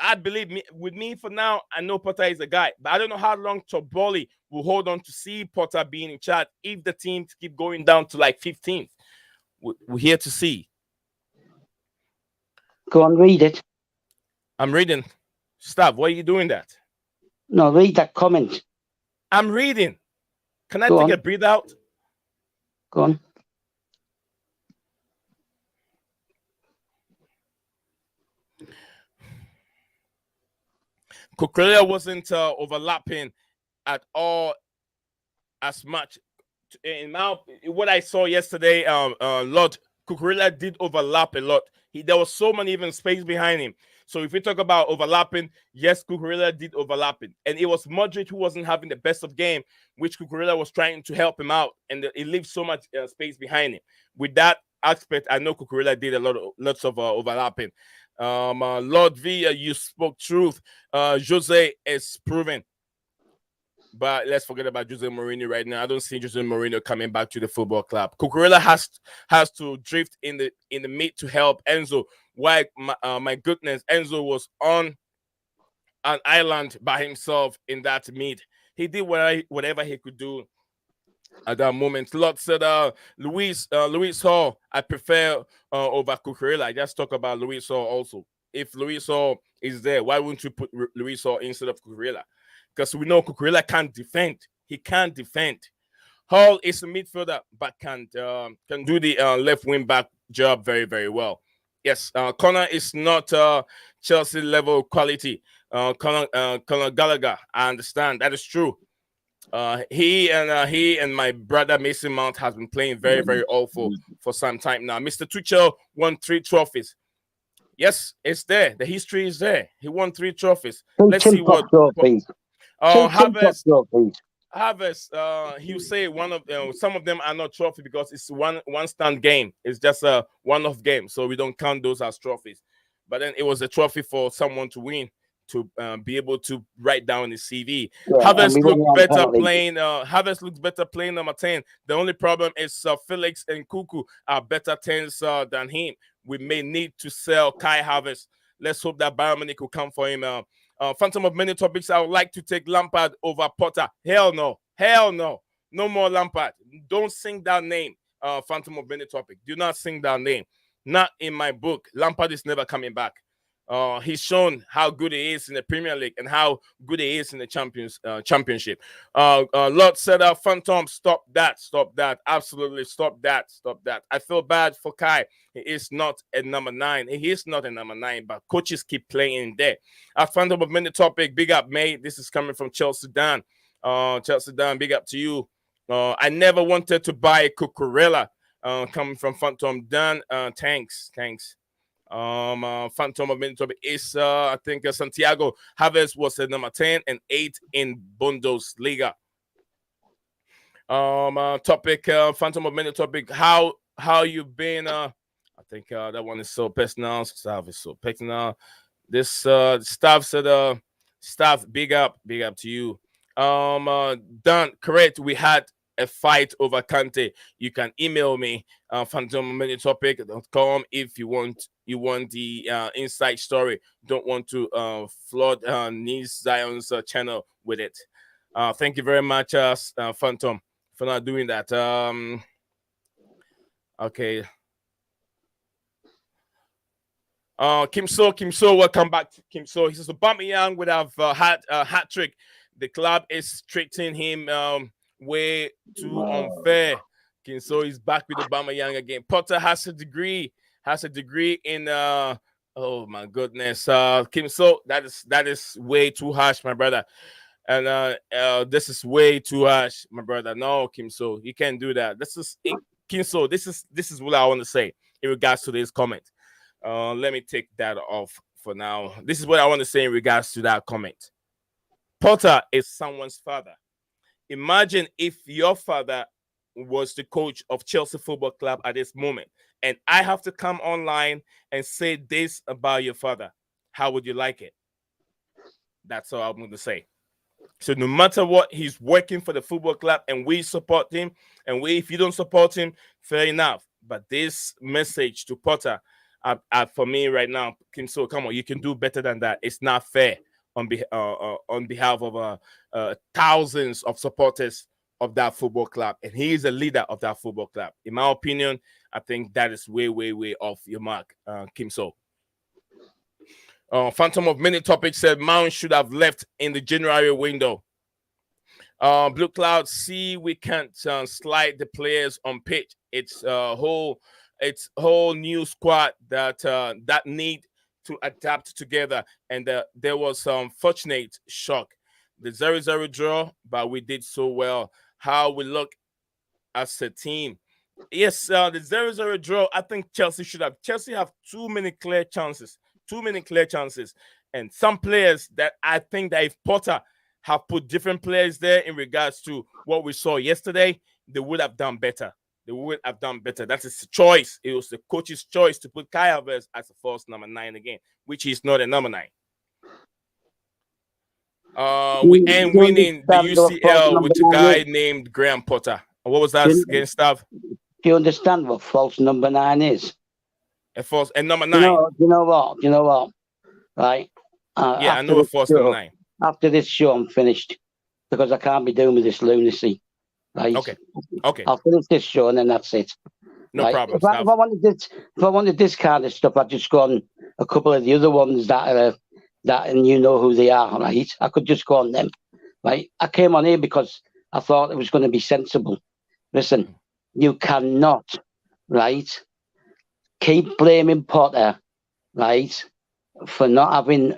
I believe me with me for now. I know Potter is a guy, but I don't know how long Toboli will hold on to see Potter being in charge if the teams keep going down to like 15th. We're here to see. Go on, read it. I'm reading. Stop. Why are you doing that? No, read that comment. I'm reading. Can I Go take on. a breathe out? Go on. Cucurella wasn't overlapping at all as much. In now, what I saw yesterday, Lord Cucurella did overlap a lot. There was so many even space behind him. So if we talk about overlapping, yes, Cucurella did overlapping, and it was Modric who wasn't having the best of game, which Cucurella was trying to help him out, and it leaves so much space behind him. With that aspect, I know Cucurella did lots of overlapping. Lord V, you spoke truth. Jose is proven. But let's forget about Jose Mourinho right now. I don't see Jose Mourinho coming back to the football club. Cucurella has to drift in the mid to help Enzo. Why, my goodness, Enzo was on an island by himself in that mid. He did whatever he could do at that moment. Lot said, Luis Hall, I prefer over Cucurella. I just talk about Luis Hall also. If Luis Hall is there, why wouldn't you put Luis Hall instead of Cucurella? Because we know Cucurella can't defend. He can't defend. Hall is a midfielder, but can do the left wing back job very, very well. Yes, Connor is not Chelsea level quality. Connor Gallagher, I understand that is true. He and my brother Mason Mount has been playing very, very awful for some time now. Mr. Tuchel won 3 trophies. Yes, it's there. The history is there. He won 3 trophies. Let's see what. Harvest, he'll say some of them are not trophy because it's one stand game. It's just a one-off game, so we don't count those as trophies. But then it was a trophy for someone to win, to be able to write down his CV. Havertz looks better playing number 10. The only problem is Felix and Kuku are better 10s than him. We may need to sell Kai Havertz. Let's hope that Bayern Munich will come for him. Phantom of many topics. I would like to take Lampard over Potter. Hell no. No more Lampard. Don't sing that name. Phantom of many topic. Do not sing that name. Not in my book. Lampard is never coming back. He's shown how good he is in the Premier League and how good he is in the Championship. Lord said, Phantom, stop that. Absolutely stop that. I feel bad for Kai. He is not a number 9. He is not a number 9, but coaches keep playing there. Phantom of many topic, big up, mate. This is coming from Chelsea Dan. Chelsea Dan, big up to you. I never wanted to buy Cucurella. Coming from Phantom Dan. Thanks. Phantom of many topic is I think Santiago Havertz was at number 10 and 8 in Bundesliga. Topic Phantom of many topic. How you been? I think that one is so personal. Staff is so personal. This staff said staff, big up to you. Dan, correct. We had a fight over Kante. You can email me phantommanytopic.com if you want the inside story. Don't want to flood Nice Zion's channel with it. Thank you very much, Phantom, for not doing that. Okay. Kim So, welcome back, Kim So. He says Aubameyang would have had a hat trick. The club is treating him way too unfair. Kim So is back with Aubameyang again. Potter has a degree in oh my goodness. Kim So, that is way too harsh, my brother. And this is way too harsh, my brother. No, Kim So, you can't do that. Kim So, this is what I want to say in regards to this comment. Let me take that off for now. This is what I want to say in regards to that comment. Potter is someone's father. Imagine if your father was the coach of Chelsea Football Club at this moment, and I have to come online and say this about your father. How would you like it? That's all I'm going to say. So no matter what, he's working for the football club, and we support him. And if you don't support him, fair enough. But this message to Potter, for me right now, so come on, you can do better than that. It's not fair on behalf of thousands of supporters of that football club, and he is a leader of that football club. In my opinion, I think that is way, way, way off your mark, Kim So. Phantom of Many Topics said Mount should have left in the January window. Blue Cloud, see, we can't slide the players on pitch. It's whole new squad that need to adapt together. And there was some fortunate shock. The 0-0 draw, but we did so well. How we look as a team. Yes, the 0-0 draw, I think Chelsea have too many clear chances. And some players that I think that if Potter have put different players there in regards to what we saw yesterday, they would have done better. That's his choice. It was the coach's choice to put Kai Havertz as a false number 9 again, which is not a number 9. We end winning the UCL with a guy named Graham Potter. What was that again, Stav? Do you understand what false number 9 is? And number 9. Do you know what? Right. I know a false number 9. After this show, I'm finished because I can't be doing with this lunacy. Right. Okay. I'll finish this show and then that's it. No problem. If I wanted this kind of stuff, I'd just go on a couple of the other ones that and you know who they are, right? I could just go on them. Right. I came on here because I thought it was going to be sensible. Listen, you cannot, right, keep blaming Potter, right, for not having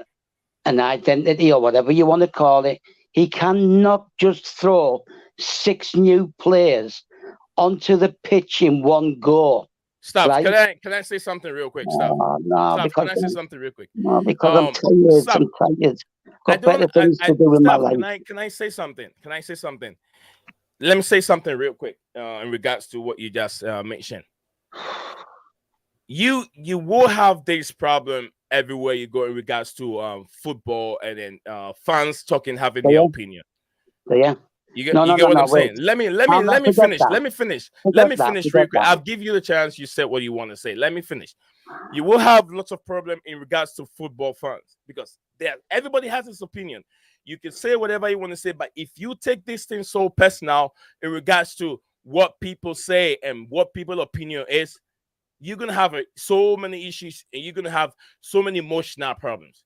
an identity or whatever you want to call it. He cannot just throw 6 new players onto the pitch in one go. Stop. Right? Can I say something real quick? Stop. No, Stop. Can I say something real quick? No, because I'm tired. Stop. I'm tired. Got better things to do with my life. Can I say something? Let me say something real quick in regards to what you just mentioned. You will have this problem everywhere you go in regards to football, and then fans having their opinion. Yeah. You get what I'm saying? Let me finish. Let me finish real quick. I'll give you the chance. You said what you want to say. Let me finish. You will have lots of problem in regards to football fans because everybody has his opinion. You can say whatever you want to say, but if you take this thing so personal in regards to what people say and what people's opinion is, you're going to have so many issues and you're going to have so many emotional problems.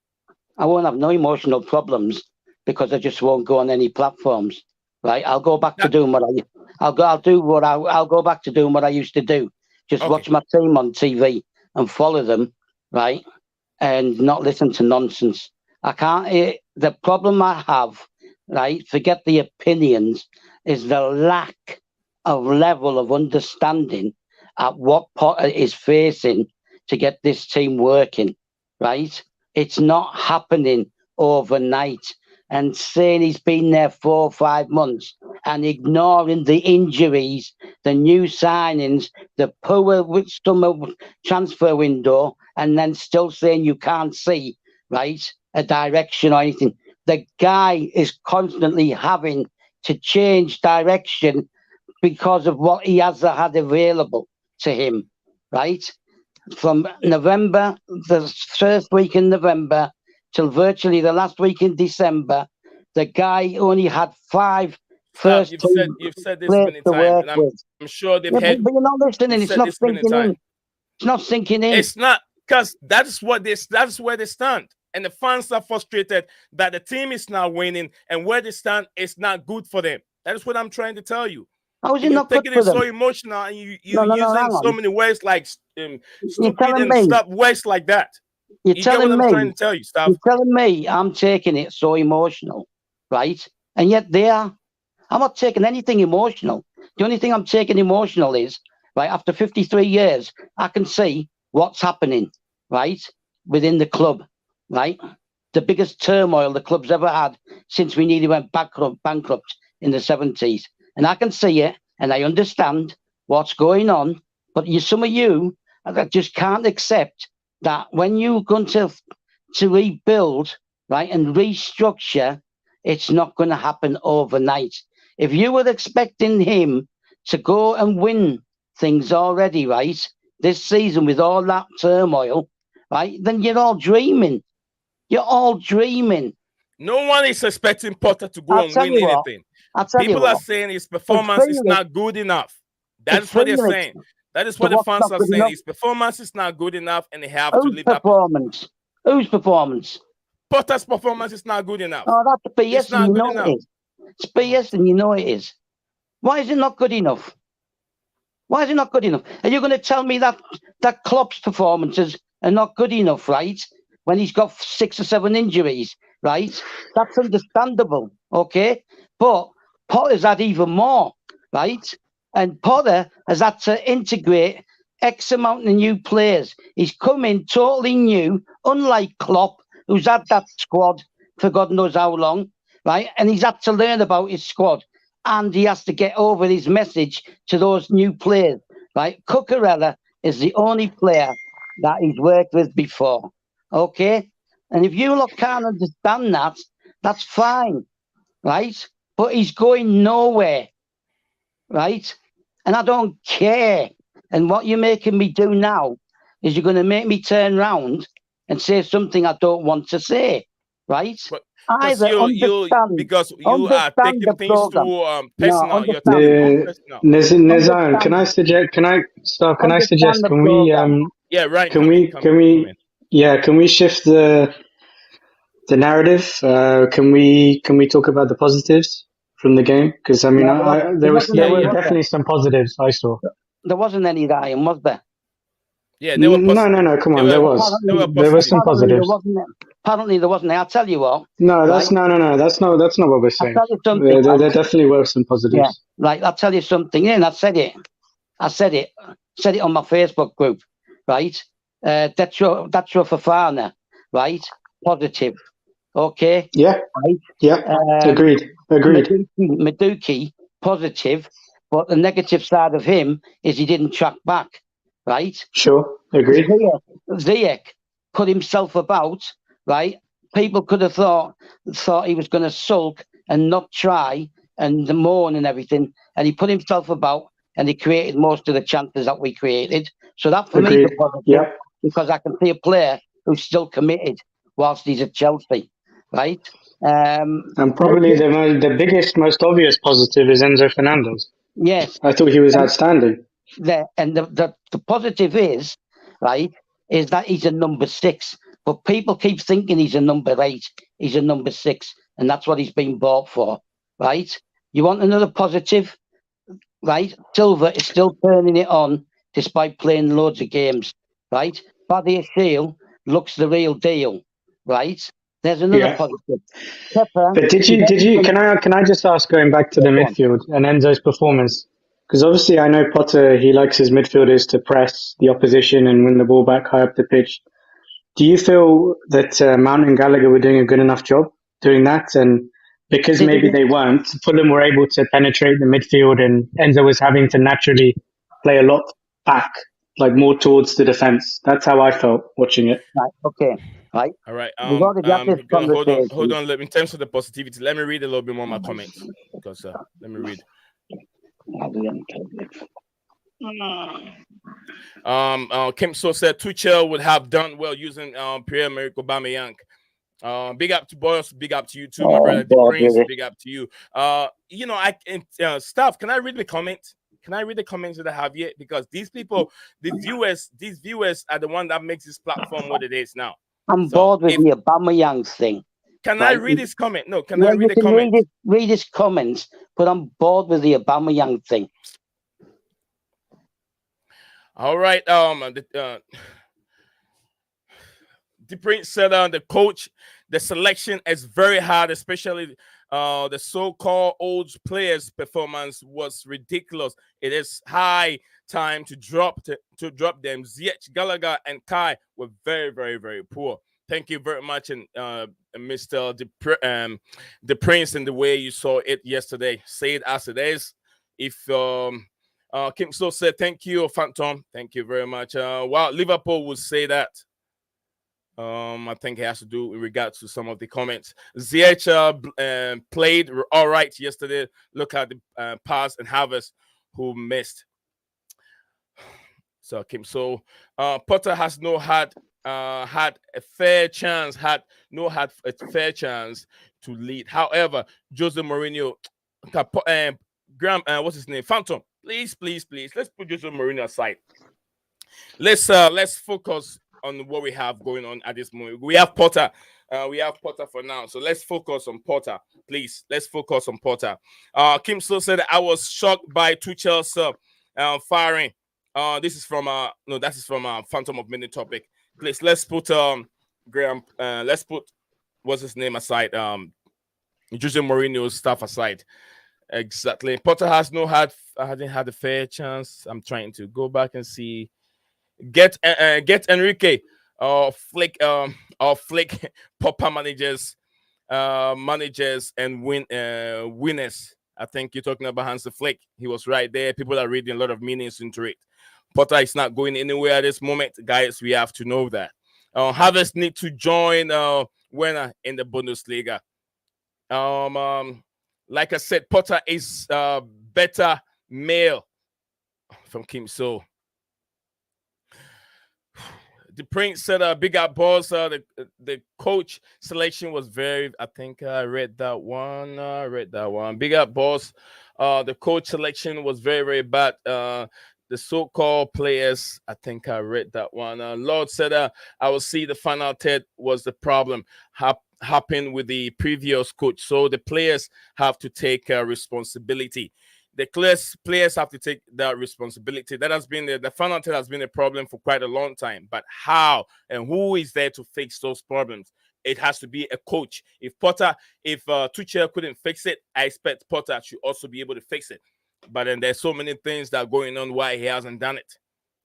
I won't have no emotional problems because I just won't go on any platforms. Right, I'll go back to doing what I'll go back to doing what I used to do. Just watch my team on TV and follow them, right, and not listen to nonsense. I can't. The problem I have, right, forget the opinions, is the lack of level of understanding at what Potter is facing to get this team working. Right, it's not happening overnight. And saying he's been there 4 or 5 months and ignoring the injuries, the new signings, the poor summer transfer window, and then still saying you can't see, right, a direction or anything. The guy is constantly having to change direction because of what he has had available to him, right? From November, the first week in November, till virtually the last week in December, the guy only had 5 first team. You've said this many times, and I'm sure they've had. But you're not listening. It's not sinking in. It's not sinking in. It's not, because that's where they stand, and the fans are frustrated that the team is not winning, and where they stand is not good for them. That is what I'm trying to tell you. How is it not good for them? You're taking it so emotional, and you're using so many words like stupid and stuff, words like that. You're telling me, I'm trying to tell you, Stop. You're telling me I'm taking it so emotional, right? And yet they are. I'm not taking anything emotional. The only thing I'm taking emotional is, right, after 53 years, I can see what's happening, right, within the club, right? The biggest turmoil the club's ever had since we nearly went bankrupt in the 70s. And I can see it, and I understand what's going on. But some of you that just can't accept that when you're going to rebuild, right, and restructure, it's not going to happen overnight. If you were expecting him to go and win things already, right, this season with all that turmoil, right, then you're all dreaming. You're all dreaming. No one is expecting Potter to go I'll and tell win you what. anything. I'll tell you People are what. saying his performance is not good enough. That is what they're Felix. saying. That is So what the what's fans not are good saying. enough? His performance is not good enough, and they have to Whose live up. performance? Whose performance? Potter's performance is not good enough. Oh, that's BS, It's not and you good know enough. it is. It's BS, and you know it is. Why is it not good enough? Why is it not good enough? Are you going to tell me that Klopp's performances are not good enough, right? When he's got 6 or 7 injuries, right? That's understandable, okay? But Potter's had even more, right? And Potter has had to integrate X amount of new players. He's come in totally new, unlike Klopp, who's had that squad for God knows how long, right? And he's had to learn about his squad. And he has to get over his message to those new players, right? Cucurella is the only player that he's worked with before, okay? And if you lot can't understand that, that's fine, right? But he's going nowhere, right? And I don't care. And what you're making me do now is you're going to make me turn round and say something I don't want to say, right? But Either understand you are taking the things program. too No, personal. You're understand. taking things personal. Nizam, can I suggest? Can I suggest? Understand the Can we program. Yeah, right. Can Come in. can we shift the narrative? Can we talk about the positives from the game? Because I mean, No, there were was definitely some positives I saw. there wasn't any Ryan, was there? Yeah, they were positive. No. Come on, They were some positives. Apparently there wasn't. I'll tell you what. No, right? no. That's not what we're saying. I'll tell you something. There definitely were some positives. Yeah, like I'll tell you something. Yeah, and I said it on my Facebook group, right? That's your Fafana, right? Positive, okay? Yeah. Right? Yeah. Agreed. Maduki, positive, but the negative side of him is he didn't track back, right? Sure. Agreed. Ziyech put himself about, right? People could have thought he was going to sulk and not try and mourn and everything, and he put himself about and he created most of the chances that we created. So that for me is a positive, because I can see a player who's still committed whilst he's at Chelsea, right? And probably the biggest, most obvious positive is Enzo Fernandez. Yes, I thought he was outstanding. The positive is, right, is that he's a number 6. But people keep thinking he's a number 8. He's a number 6, and that's what he's been bought for, right? You want another positive, right? Silva is still turning it on despite playing loads of games, right? Badia Shield looks the real deal, right? There's another positive. Pepper, but did you? Can I just ask, going back to the midfield and Enzo's performance? Because obviously I know Potter, he likes his midfielders to press the opposition and win the ball back high up the pitch. Do you feel that Mount and Gallagher were doing a good enough job doing that? And because maybe they weren't, Fulham were able to penetrate the midfield, and Enzo was having to naturally play a lot back, like more towards the defense. That's how I felt watching it. Right. Okay. Right. All right. We've already had this conversation. Hold on. In terms of the positivity, let me read a little bit more of my comments, because let me read. Kim So said Tuchel would have done well using Pierre-Emerick Aubameyang. Big up to Boyos, big up to you too, my brother. Prince, big up to you. You know, Staff, can I read the comments? Can I read the comments that I have yet? Because these people, these viewers are the one that makes this platform what it is now. I'm bored with the Aubameyang thing. Can I read his comment? No, can I read the comments? Read his comments, but I'm bored with the Aubameyang thing. All right. The Prince said the coach, the selection is very hard, especially the so-called old players' performance was ridiculous. It is high time to drop them. Ziyech, Gallagher, and Kai were very, very, very poor. Thank you very much, and Mr. The Prince, in the way you saw it yesterday. Say it as it is. If Kim So said thank you, Phantom. Thank you very much. Wow, Liverpool would say that. I think it has to do in regards to some of the comments. Ziyech played all right yesterday. Look at the pass and Harvest who missed. So Kim, so Potter has had a fair chance, had a fair chance to lead. However, Jose Mourinho, Graham, what's his name, Phantom. Please, let's put Jose Mourinho aside. Let's focus on what we have going on at this moment. We have Potter. We have Potter for now. So let's focus on Potter. Please, let's focus on Potter. Kim So said I was shocked by Tuchel's firing. This is from that is from Phantom of Mini topic. Please, let's put Graham. Let's put what's his name aside. Jose Mourinho's stuff aside. Exactly. Potter hasn't had a fair chance. I'm trying to go back and see. Get Enrique Flick Popper managers and winners. I think you're talking about Hansi Flick. He was right there. People are reading a lot of meanings into it. Potter is not going anywhere at this moment, guys. We have to know that. Harvest need to join Werner in the Bundesliga. Like I said, Potter is better male from Kim So. The Prince said, "Big up, boss. The coach selection was very. I think I read that one. Big up, boss. The coach selection was very, very bad. The so-called players. I think I read that one. Lord said, I will see the final third was the problem happened with the previous coach. So the players have to take responsibility." The players have to take that responsibility. That has been the final third has been a problem for quite a long time. But how and who is there to fix those problems? It has to be a coach. If Tuchel couldn't fix it, I expect Potter should also be able to fix it. But then there's so many things that are going on why he hasn't done it.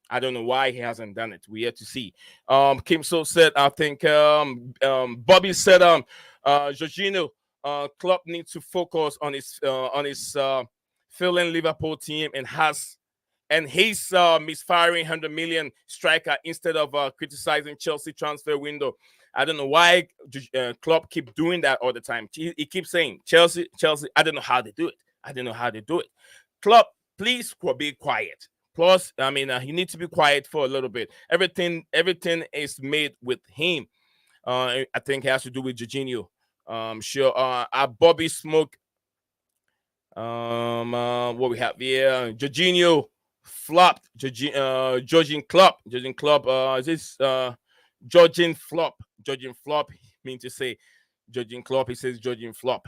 I don't know why he hasn't done it. We have to see. Kim So said, I think Bobby said Jorginho Klopp needs to focus on his filling Liverpool team and his misfiring 100 million striker instead of criticizing Chelsea transfer window. I don't know why Klopp keep doing that all the time. He keeps saying Chelsea. I don't know how they do it. Klopp, please be quiet. Plus, I mean, he needs to be quiet for a little bit. Everything is made with him. I think it has to do with Jorginho. Sure. Bobby Smoke. What we have here, Jorginho flopped. Jurgen Klopp. Is this Jurgen Flop? Jurgen Flop mean to say Jurgen Klopp. He says Jurgen Flop.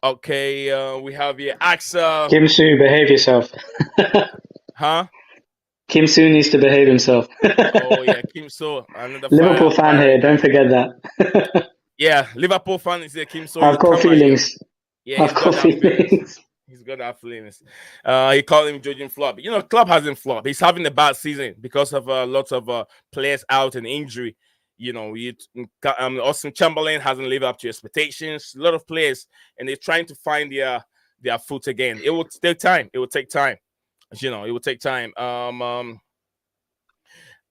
Okay, we have here Axa. Kim Soo, behave yourself. Huh? Kim Soo needs to behave himself. Oh yeah, Kim So, another Liverpool fan here. Don't forget that. Yeah, Liverpool fan is here. Kim So. I've got feelings. Yeah, he's got feelings. He's got that feelings. He called him Jurgen Flop. You know, Klopp hasn't flopped. He's having a bad season because of lots of players out and injury. You know, Austin Chamberlain hasn't lived up to expectations. A lot of players, and they're trying to find their foot again. It will take time. It will take time. You know, it will take time.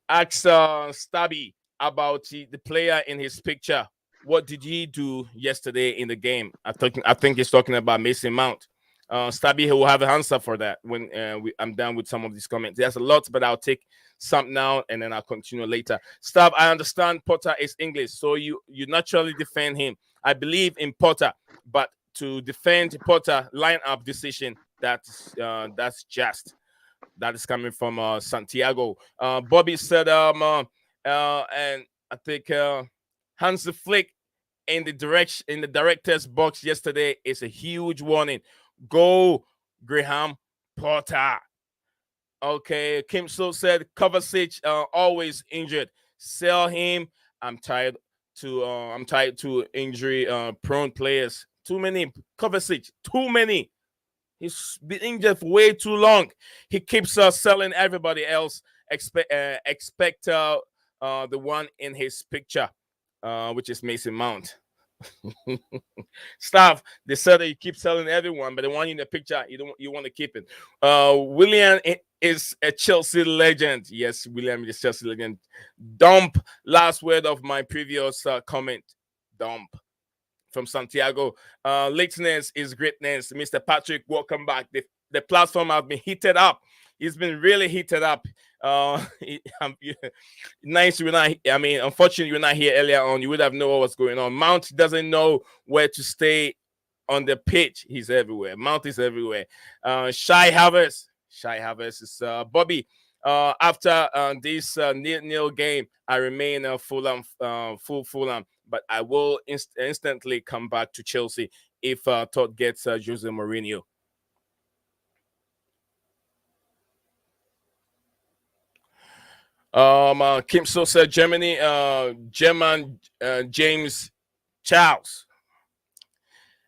Ask Stabby about the player in his picture. What did he do yesterday in the game? I think he's talking about Mason Mount. Stabby will have an answer for that when I'm done with some of these comments. There's a lot, but I'll take some now and then I'll continue later. Stab, I understand Potter is English, so you naturally defend him. I believe in Potter, but to defend Potter lineup decision, that's just. That is coming from Santiago. Bobby said, and I think Hansi Flick in the director's box yesterday is a huge warning. Go, Graham Potter. Okay, Kim So said Kovacic always injured. Sell him. I'm tired to injury prone players. Too many Kovacic. Too many. He's been injured for way too long. He keeps selling everybody else. Expect the one in his picture. which is Mason Mount. Staff, they said that you keep telling everyone, but the one in the picture, you want to keep it. William is a Chelsea legend. Yes, William is a Chelsea legend. Dump. Last word of my previous comment. Dump. From Santiago. Lateness is greatness. Mr. Patrick, welcome back. The platform has been heated up. It's been really heated up. Nice you're not. I mean, unfortunately, you're not here earlier on. You would have known what's going on. Mount doesn't know where to stay on the pitch. He's everywhere. Mount is everywhere. Shy Harvest. Shy Harvest is Bobby. After this nil game, I remain Fulham, full Fulham, but I will instantly come back to Chelsea if Todd gets Jose Mourinho. Kim Sosa, Germany, German, James Charles.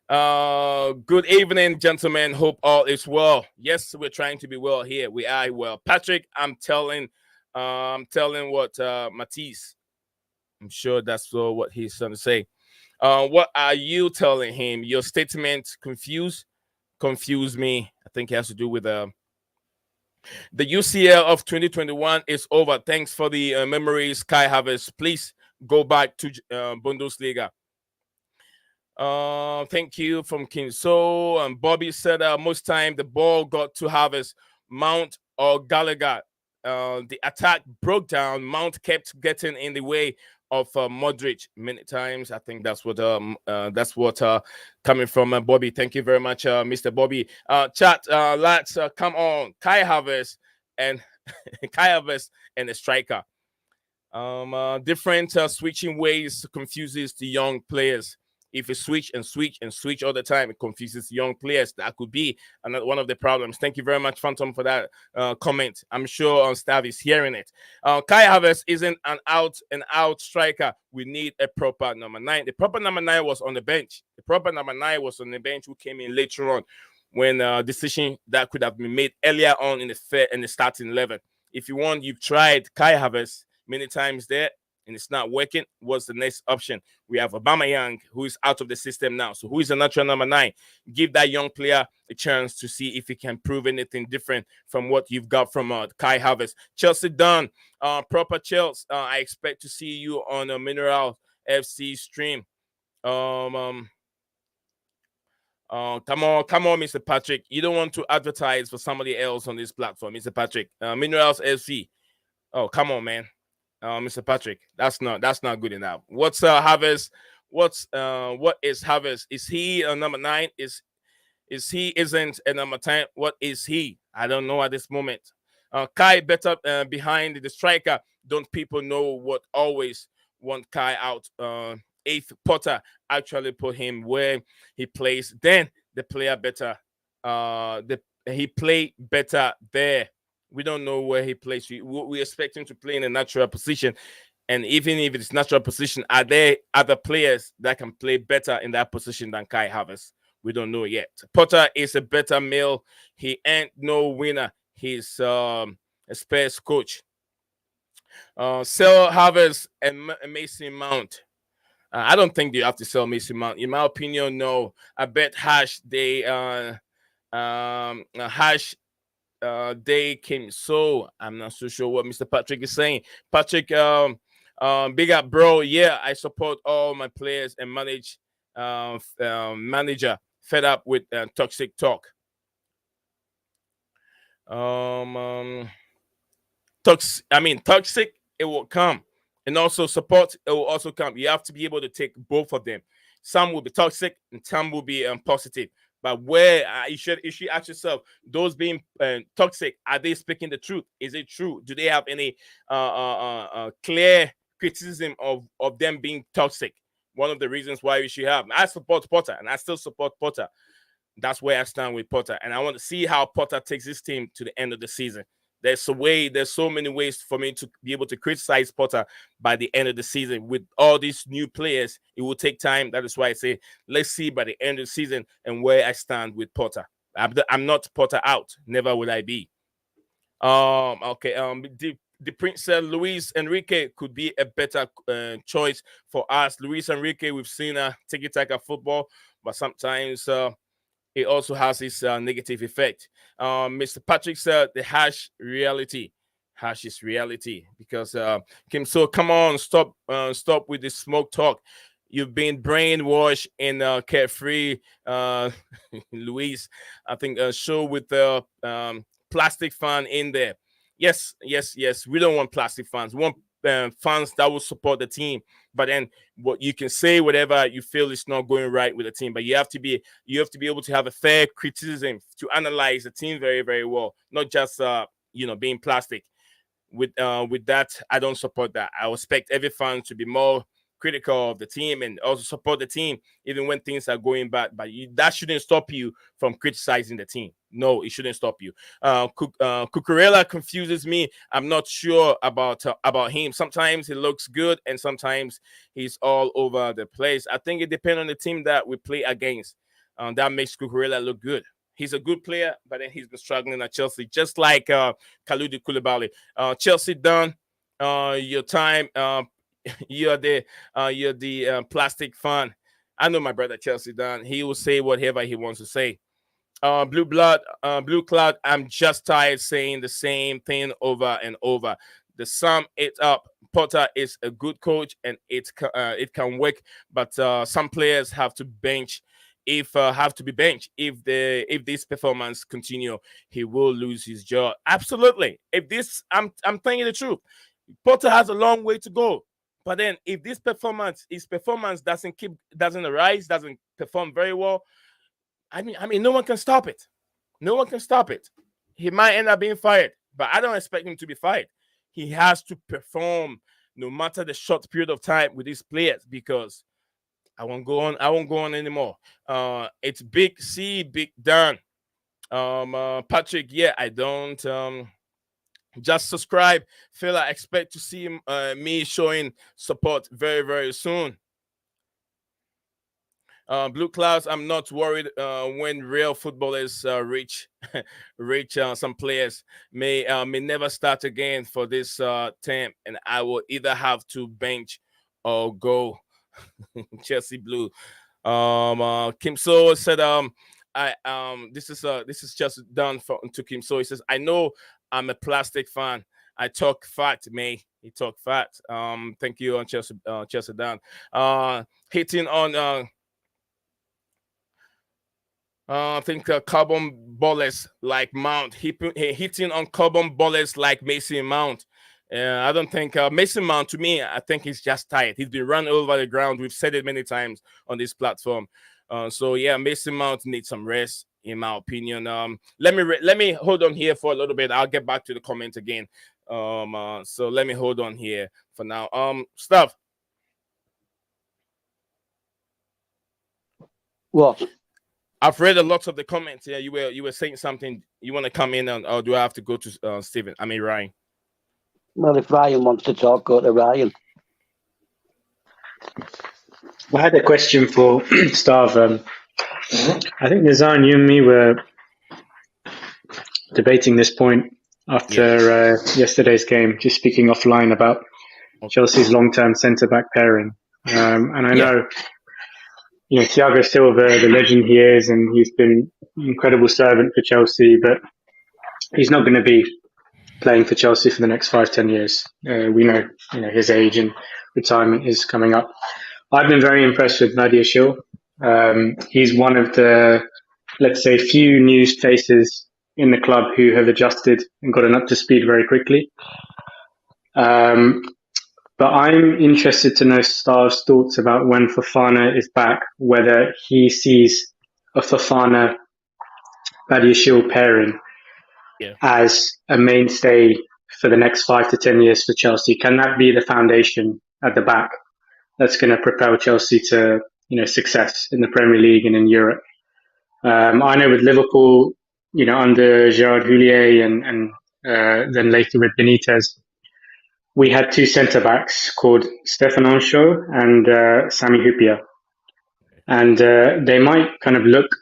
Good evening, gentlemen. Hope all is well. Yes, we're trying to be well here. We are well. Patrick, I'm telling what Matisse. I'm sure that's what he's trying to say. What are you telling him? Your statement confused me. I think it has to do with the UCL of 2021 is over. Thanks for the memories, Kai Harvest. Please go back to Bundesliga. Thank you from King So. And Bobby said most time the ball got to Harvest, Mount or Gallagher. The attack broke down. Mount kept getting in the way of Modric many times. I think that's what coming from Bobby. Thank you very much, Mr. Bobby. Chat, lads, come on, Kai Havertz and Kai Havertz and the striker. Different switching ways confuses the young players. If you switch and switch and switch all the time, it confuses young players. That could be one of the problems. Thank you very much, Phantom, for that comment. I'm sure staff is hearing it. Kai Havertz isn't an out-and-out striker. We need a proper number 9. The proper number 9 was on the bench. The proper number 9 was on the bench who came in later on when decision that could have been made earlier on in the starting 11. If you want, you've tried Kai Havertz many times there, and it's not working. What's the next option? We have Aubameyang, who is out of the system now. So who is a natural number 9? Give that young player a chance to see if he can prove anything different from what you've got from Kai Havertz. Chelsea done. Proper Chelsea. I expect to see you on a Mineral FC stream. Come on, Mr. Patrick. You don't want to advertise for somebody else on this platform, Mr. Patrick. Minerals FC. Oh, come on, man. Mr. Patrick, that's not good enough. What's Havertz? What is Havertz? Is he a number 9? Is he isn't a number 10? What is he? I don't know at this moment. Kai better behind the striker. Don't people know what always want Kai out? 8th Potter actually put him where he plays. Then the player better. He play better there. We don't know where he plays. We expect him to play in a natural position. And even if it's natural position, are there other players that can play better in that position than Kai Havertz? We don't know yet. Potter is a better male. He ain't no winner. He's a Spurs coach. Sell Havertz and Mason Mount. I don't think you have to sell Mason Mount. In my opinion, no. I bet they came. So I'm not so sure what Mr. Patrick is saying. Patrick, big up, bro. Yeah, I support all my players and manager fed up with toxic talk. Toxic, it will come, and also support, it will also come. You have to be able to take both of them. Some will be toxic and some will be positive. But where you should ask yourself, those being toxic, are they speaking the truth? Is it true? Do they have any clear criticism of them being toxic? One of the reasons why we should have. I support Potter, and I still support Potter. That's where I stand with Potter, and I want to see how Potter takes his team to the end of the season. There's so many ways for me to be able to criticize Potter by the end of the season. With all these new players, it will take time. That is why I say, let's see by the end of the season and where I stand with Potter. I'm not Potter out. Never will I be. Okay. the Prince said Luis Enrique could be a better choice for us. Luis Enrique, we've seen tiki-taka football, but sometimes it also has its negative effect. Mr. Patrick said the harsh reality. Harsh is reality because Kim. So come on, stop with the smoke talk. You've been brainwashed in carefree, Luis. I think a show with the plastic fan in there. Yes, yes, yes. We don't want plastic fans. We want fans that will support the team. But then, what you can say whatever you feel is not going right with the team, but you have to be able to have a fair criticism to analyze the team very very well, not just being plastic. With that, I don't support that. I expect every fan to be more critical of the team and also support the team even when things are going bad. But that shouldn't stop you from criticizing the team. No, it shouldn't stop you. Cucurella confuses me. I'm not sure about him. Sometimes he looks good and sometimes he's all over the place. I think it depends on the team that we play against. That makes Cucurella look good. He's a good player, but then he's been struggling at Chelsea, just like Kalidou Koulibaly. Chelsea done your time. You're the plastic fan. I know my brother Chelsea done. He will say whatever he wants to say. Blue cloud. I'm just tired saying the same thing over and over. The sum it up. Potter is a good coach and it can work, but some players have to bench. If have to be benched if this performance continue, he will lose his job. Absolutely. If this, I'm telling you the truth. Potter has a long way to go. But then, if his performance doesn't arise, doesn't perform very well, I mean, no one can stop it. No one can stop it. He might end up being fired, but I don't expect him to be fired. He has to perform no matter the short period of time with these players because I won't go on. I won't go on anymore. It's Big C, Big Dan. Patrick, yeah, I don't. Just subscribe. Phil, I expect to see me showing support very, very soon. Blue Clouds, I'm not worried when real footballers reach some players may never start again for this term, and I will either have to bench or go. Chelsea Blue. Kim So said, this is just done for to Kim So. He says, I know I'm a plastic fan. I talk fat, May. He talk fat. Thank you on Chelsea Dan. Hitting on I think carbon bullets like Mount. Hitting on carbon bullets like Mason Mount. I don't think Mason Mount, to me, I think he's just tired. He's been run over the ground. We've said it many times on this platform. So yeah, Mason Mount needs some rest, in my opinion. Let me hold on here for a little bit. I'll get back to the comment again. So let me hold on here for now. Stuff. What? I've read a lot of the comments. Yeah, you were saying something. You want to come in, or do I have to go to Stephen? I mean Ryan. Well, if Ryan wants to talk, go to Ryan. I had a question for Stav. I think Nizan, you and me were debating this point after yesterday's game, just speaking offline about Chelsea's long-term centre-back pairing. And I know, Thiago Silva, the legend he is, and he's been an incredible servant for Chelsea, but he's not going to be playing for Chelsea for the next 5-10 years. We know, his age and retirement is coming up. I've been very impressed with Nadia Shil. He's one of the, let's say, few new faces in the club who have adjusted and gotten up to speed very quickly. But I'm interested to know Stav's thoughts about when Fofana is back, whether he sees a Fofana-Badiashile pairing as a mainstay for the next 5 to 10 years for Chelsea. Can that be the foundation at the back that's going to propel Chelsea to, success in the Premier League and in Europe? I know with Liverpool, under Gerard Houllier and then later with Benitez, we had two centre-backs called Stefan Ancho and Sami Hyypiä. And they might kind of look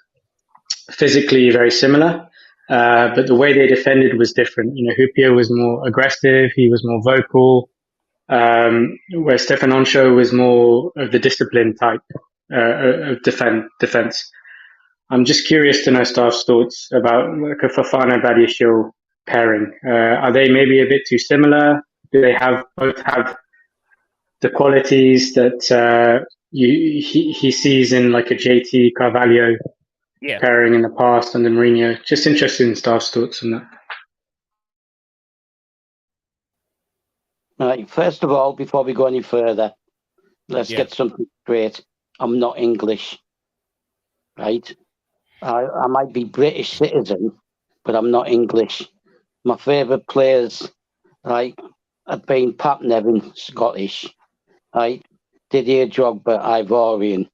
physically very similar, but the way they defended was different. Hupia was more aggressive. He was more vocal. Where Stefan Onsho was more of the discipline type of defense. I'm just curious to know staff's thoughts about like a Fofana Badiashile pairing. Are they maybe a bit too similar? Do they both have the qualities that he sees in like a JT Carvalho pairing in the past under Mourinho? Just interested in staff's thoughts on that. Right, first of all, before we go any further, let's get something straight. I'm not English, right? I might be British citizen, but I'm not English. My favourite players, right, have been Pat Nevin, Scottish, right? Didier Drogba, Ivorian,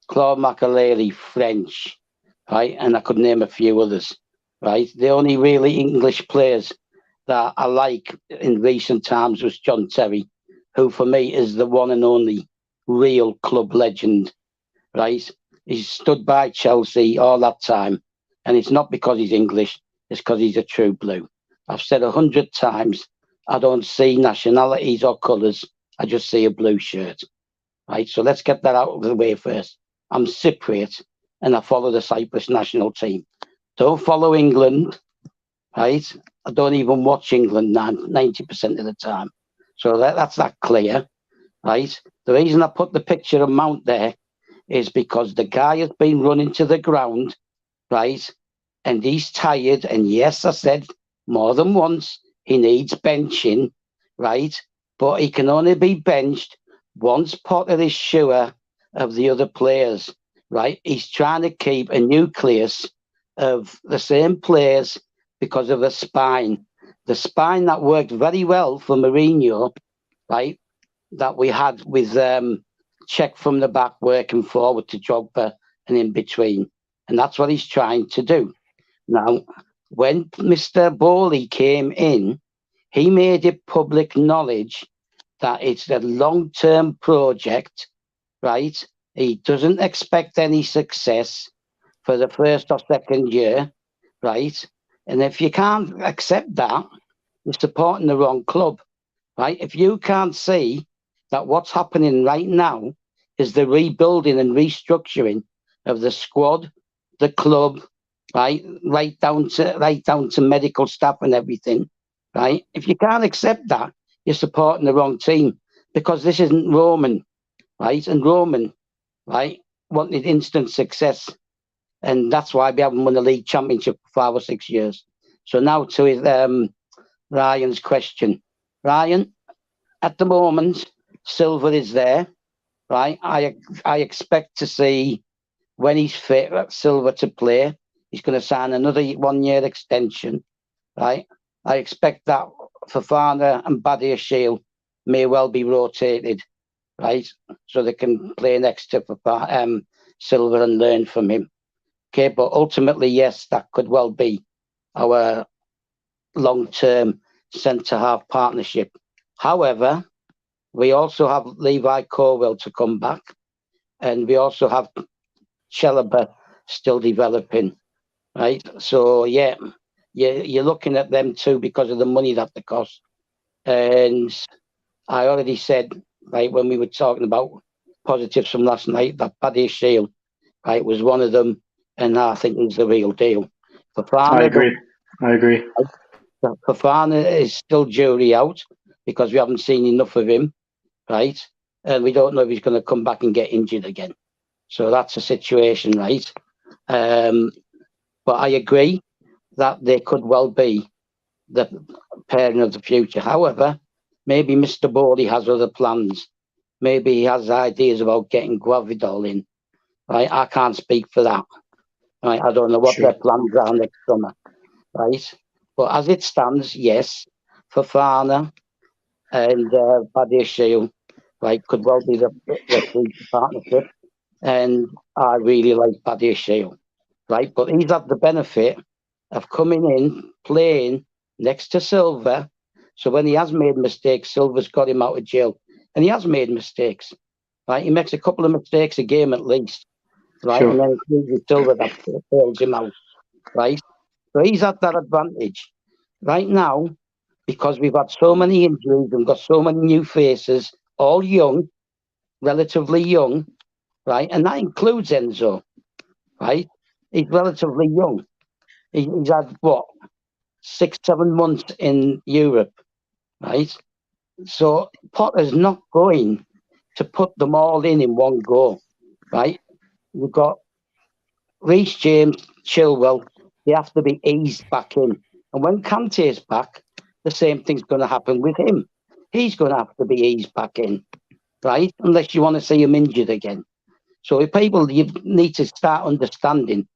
Claude Makélélé, French, right? And I could name a few others, right? The only really English players that I like in recent times was John Terry, who for me is the one and only real club legend, right? He's stood by Chelsea all that time, and it's not because he's English, it's because he's a true blue. I've said 100 times, I don't see nationalities or colours, I just see a blue shirt, right? So let's get that out of the way first. I'm Cypriot, and I follow the Cyprus national team. Don't follow England, right? I don't even watch England 90% of the time. So that's that clear, right? The reason I put the picture of Mount there is because the guy has been running to the ground, right? And he's tired. And yes, I said more than once, he needs benching, right? But he can only be benched once Potter is sure of the other players, right? He's trying to keep a nucleus of the same players because of the spine that worked very well for Mourinho, right? That we had with check from the back, working forward to Drogba and in between. And that's what he's trying to do. Now, when Mr. Bowley came in, he made it public knowledge that it's a long-term project, right? He doesn't expect any success for the first or second year, right? And if you can't accept that, you're supporting the wrong club, right? If you can't see that what's happening right now is the rebuilding and restructuring of the squad, the club, right down to medical staff and everything, right? If you can't accept that, you're supporting the wrong team, because this isn't Roman, right? And Roman, right, wanted instant success, and that's why we haven't won the league championship for 5 or 6 years. So now to his, Ryan's question, Ryan. At the moment, Silva is there, right? I expect to see, when he's fit, Silva to play. He's going to sign another 1-year extension, right? I expect that Fofana and Badiashile may well be rotated, right? So they can play next to Silva and learn from him. Okay, but ultimately, yes, that could well be our long-term centre-half partnership. However, we also have Levi Colwill to come back, and we also have Chalobah still developing, right? So, yeah, you're looking at them too because of the money that they cost. And I already said, right, when we were talking about positives from last night, that Badiashile, right, was one of them, and I think he's the real deal. I agree. Fofana is still jury out because we haven't seen enough of him, right? And we don't know if he's going to come back and get injured again. So that's a situation, right? But I agree that they could well be the pairing of the future. However, maybe Mr. Bowley has other plans. Maybe he has ideas about getting Guavidol in, right? I can't speak for that. Right? I don't know what their plans are next summer, right? But as it stands, yes, Fofana and Badiashile, right, could well be the partnership. And I really like Badiashile, right? But he's had the benefit of coming in, playing next to Silva. So when he has made mistakes, Silva's got him out of jail. And he has made mistakes, right? He makes a couple of mistakes a game at least, right? Sure. And then it's Silva that fails him out, right? So he's at that advantage. Right now, because we've had so many injuries and got so many new faces, all young, relatively young, right? And that includes Enzo, right? He's relatively young. He's had, what, 6-7 months in Europe, right? So Potter's not going to put them all in one go, right? We've got Reece James, Chilwell, they have to be eased back in. And when Kante's back, the same thing's going to happen with him. He's going to have to be eased back in, right? Unless you want to see him injured again. So people, you need to start understanding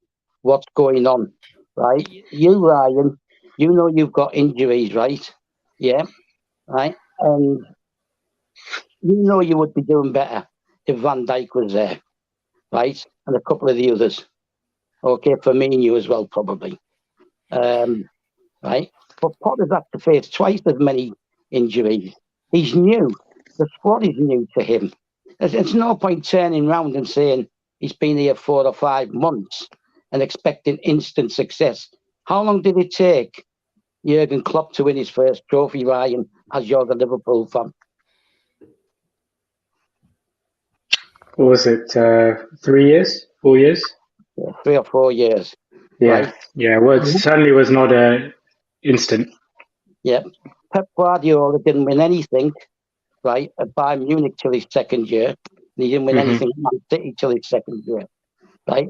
what's going on, right? You, Ryan, you know you've got injuries, right? Yeah, right? And you know you would be doing better if Van Dijk was there, right? And a couple of the others. Okay, Firmino as well, probably. Right? But Potter's had to face twice as many injuries. He's new. The squad is new to him. There's no point turning round and saying he's been here 4 or 5 months and expecting instant success. How long did it take Jurgen Klopp to win his first trophy, Ryan, as you're the Liverpool fan? What was it? 3 years? 4 years? Yeah, 3 or 4 years. Yeah, Right? yeah. Well, it certainly was not instant. Yeah. Pep Guardiola didn't win anything, right, at Bayern Munich till his second year. He didn't win anything at Man City till his second year, right?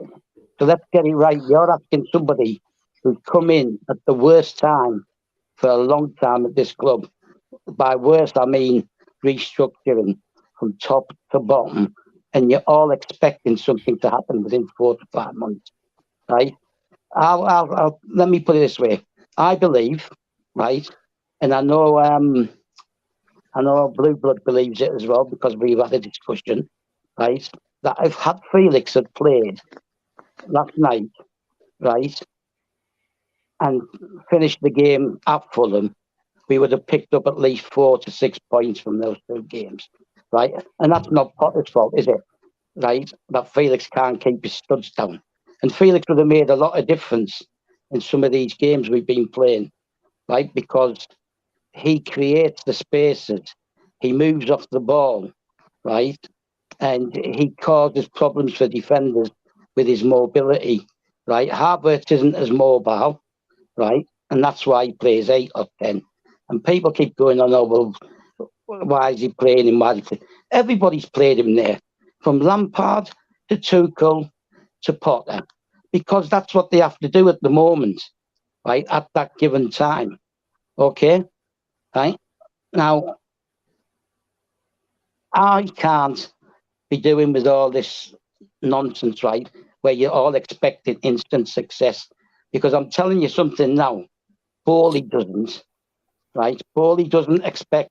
So let's get it right. You're asking somebody who's come in at the worst time for a long time at this club. By worst, I mean restructuring from top to bottom, and you're all expecting something to happen within 4 to 5 months, right? I'll let me put it this way. I believe, right, and I know Blue Blood believes it as well because we've had a discussion, right, that if had Felix had played last night, right, and finished the game at Fulham, we would have picked up at least 4 to 6 points from those 2 games, right? And that's not Potter's fault, is it? Right? That Felix can't keep his studs down. And Felix would have made a lot of difference in some of these games we've been playing, right? Because he creates the spaces, he moves off the ball, right? And he causes problems for defenders with his mobility, right? Havertz isn't as mobile, right? And that's why he plays 8 or 10. And people keep going on, oh, well, why is he playing him? Everybody's played him there, from Lampard to Tuchel to Potter, because that's what they have to do at the moment, right? At that given time. Okay? Right? Now, I can't be doing with all this nonsense, right? Where you're all expecting instant success. Because I'm telling you something now, Bowley doesn't, right? Bowley doesn't expect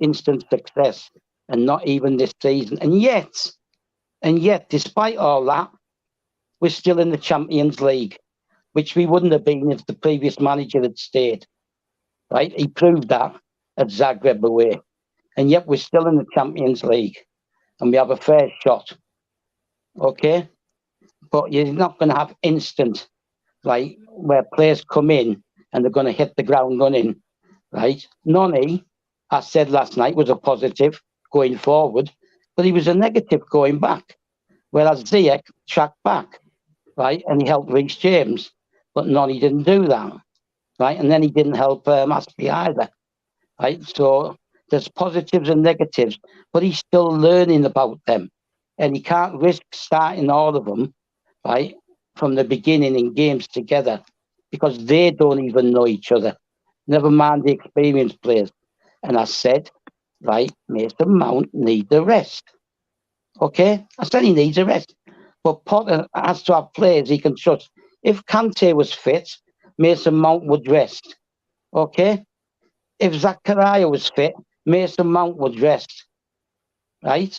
instant success, and not even this season. And yet, despite all that, we're still in the Champions League, which we wouldn't have been if the previous manager had stayed, right? He proved that at Zagreb away. And yet we're still in the Champions League, and we have a fair shot, okay? But you're not going to have instant, right, where players come in and they're going to hit the ground running, right? Noni, I said last night, was a positive going forward, but he was a negative going back. Whereas Ziyech tracked back, right, and he helped Reece James, but Noni didn't do that, right? And then he didn't help Aspi either, right? So there's positives and negatives, but he's still learning about them, and he can't risk starting all of them, right, from the beginning in games together, because they don't even know each other. Never mind the experienced players. And I said, right, Mason Mount needs a rest. Okay? I said he needs a rest. But Potter has to have players he can trust. If Kante was fit, Mason Mount would rest. Okay? If Zakaria was fit, Mason Mount would rest. Right?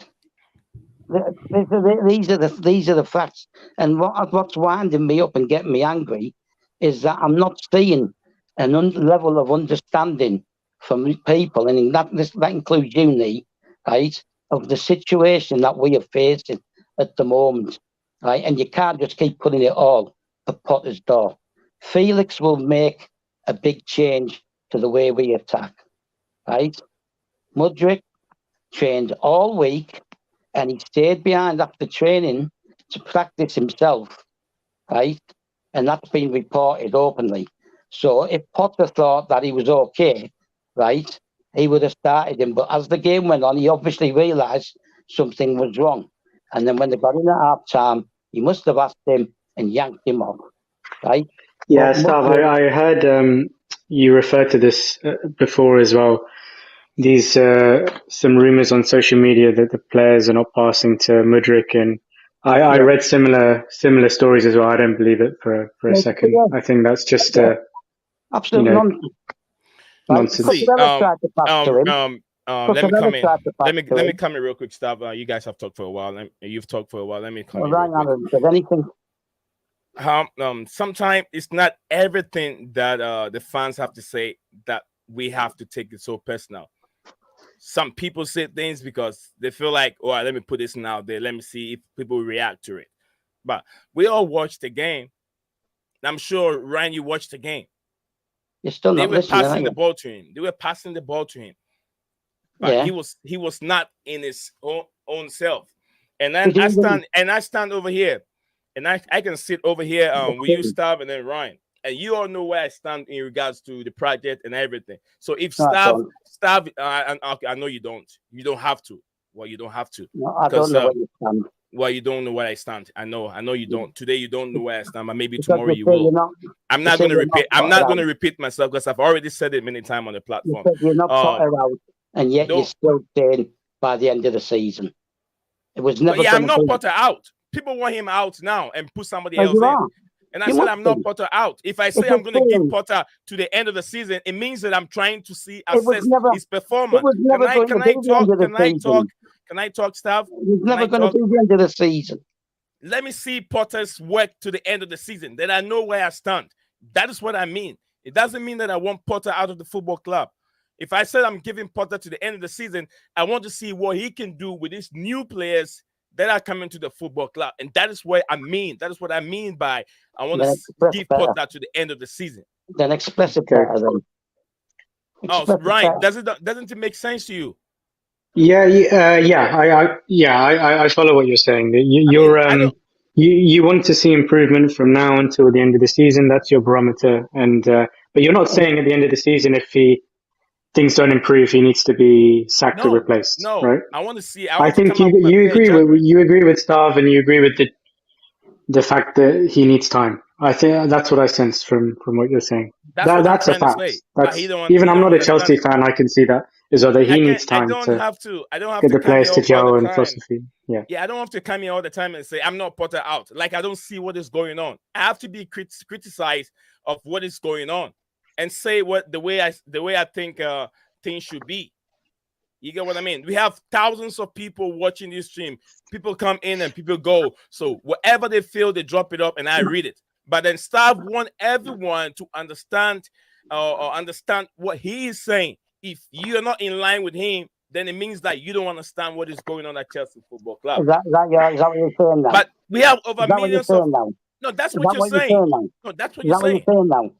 These are the facts. And what's winding me up and getting me angry is that I'm not seeing a level of understanding from people, and that includes uni, right, of the situation that we are facing at the moment, right? And you can't just keep putting it all at Potter's door. Felix will make a big change to the way we attack, right? Mudryk trained all week and he stayed behind after training to practice himself, right? And that's been reported openly. So if Potter thought that he was okay, right, he would have started him. But as the game went on, he obviously realised something was wrong. And then when they got in at half time, he must have asked him and yanked him off, right? Yeah, But Stav, Mudryk, I heard you refer to this before as well. These some rumors on social media that the players are not passing to Mudryk, and I yeah, read similar stories as well. I don't believe it for a second. yeah, I think that's just yeah, you absolute know nonsense, right? nonsense. See, Cucurella tried to pass to him. let me Cucurella come in. tried to pass to Let me him. come in real quick, Stav. You guys have talked for a while. You've talked for a while. Let me come Well, in real Ryan quick. Allen said anything. Sometimes it's not everything that the fans have to say that we have to take it so personal. Some people say things because they feel like, oh, let me put this out there. Let me see if people react to it. But we all watched the game. I'm sure, Ryan, you watched the game. You're still They not were listening, are passing the you? ball to him. They were passing the ball to him. But Yeah. he was not in his own self. And then Did he I stand over here. And I can sit over here with you, even? Stav, and then Ryan. And you all know where I stand in regards to the project and everything. So if No, I don't. I know you don't. You don't have to. Well, you don't have to. No, I don't Because know where you stand. well, you don't know where I stand. I know you don't. Today you don't know where I stand, but maybe Because tomorrow you you say you're will. not. I'm You not say gonna you're not repeat. I'm Potter not out. gonna repeat myself because I've already said it many times on the You platform. said you're not Potter out, and yet you're Don't still saying by the end of the season. It was But never yeah, going I'm to not be. Potter out. People want him out now and put somebody Well, else you in. are. And I You said must I'm be. not Potter out. If I If say I'm it's going to give Fulham, Potter to the end of the season, it means that I'm trying to it was assess never. his It performance. was never going to Can be I the end talk? of the season. Can I talk, Stav? It was Can never I going to talk? be the end of the season. Let me see Potter's work to the end of the season. Then I know where I stand. That is what I mean. It doesn't mean that I want Potter out of the football club. If I said I'm giving Potter to the end of the season, I want to see what he can do with these new players that are coming to the football club. And that is what I mean. That is what I mean by I want Then to express give better. Potter to the end of the season. Then express it Okay. better. Then Oh, express it right. better. Doesn't it make sense to you? I follow what you're saying. I mean, I don't. You want to see improvement from now until the end of the season. That's your barometer, and but you're not saying at the end of the season if things don't improve, he needs to be sacked or replaced, No. right? I want to see. I I want to think come up with a you fair agree judgment. with Stav, and you agree with the fact that he needs time. I think that's what I sense from what you're saying. That's what I'm That's a trying to fact. say. But That's even he I'm don't not a understand Chelsea it. fan. I can see that is that he needs time to I don't have get to the come players here to all the gel and time. philosophy. Yeah. Yeah, I don't have to come here all the time and say I'm not Potter out. Like I don't see what is going on. I have to be criticized of what is going on and say what the way I think things should be. You get what I mean? We have thousands of people watching this stream. People come in and people go. So whatever they feel, they drop it up and I read it. But then staff want everyone to understand or understand what he is saying. If you're not in line with him, then it means that you don't understand what is going on at Chelsea Football Club. Is that what you're saying now? But we have over Is that what you're millions of. saying now? No, that's Is what that you're what you're saying. saying now? No, that's what Is you're that what saying. you're saying now?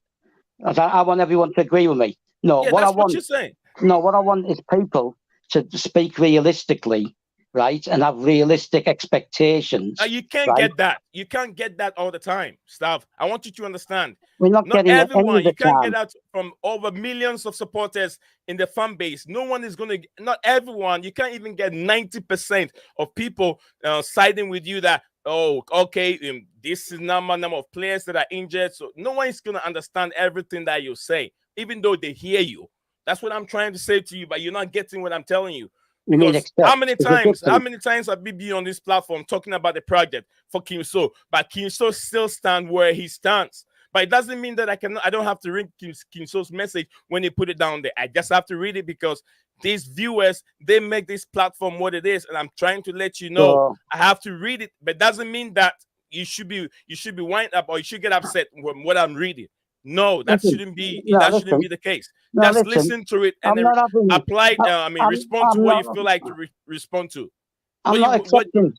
I want everyone to agree with me. No, Yeah, what I that's what want. you're saying. No, what I want is people to speak realistically, right, and have realistic expectations. You can't right? get that. You can't get that all the time, Stav. I want you to understand. We're not getting it any Everyone. of the You can't time. get that from over millions of supporters in the fan base. No one is going to. Not everyone. You can't even get 90% of people siding with you that. Oh, okay. This is number of players that are injured. So no one is going to understand everything that you say, even though they hear you. That's what I'm trying to say to you, but you're not getting what I'm telling you. You mean Because accept? how many There's a times difference. have we been on this platform talking about the project for Kim So, but Kim So still stands where he stands. But it doesn't mean that I don't have to read Kim So's message when he put it down there. I just have to read it because these viewers, they make this platform what it is, and I'm trying to let you know So, I have to read it, but it doesn't mean that you should be wind up or you should get upset with what I'm reading. No, that listen, shouldn't be listen, the case. no, Just listen. listen to it and I'm then not having. apply. I, Respond to I'm what not. you feel like to respond to. I'm not accepting.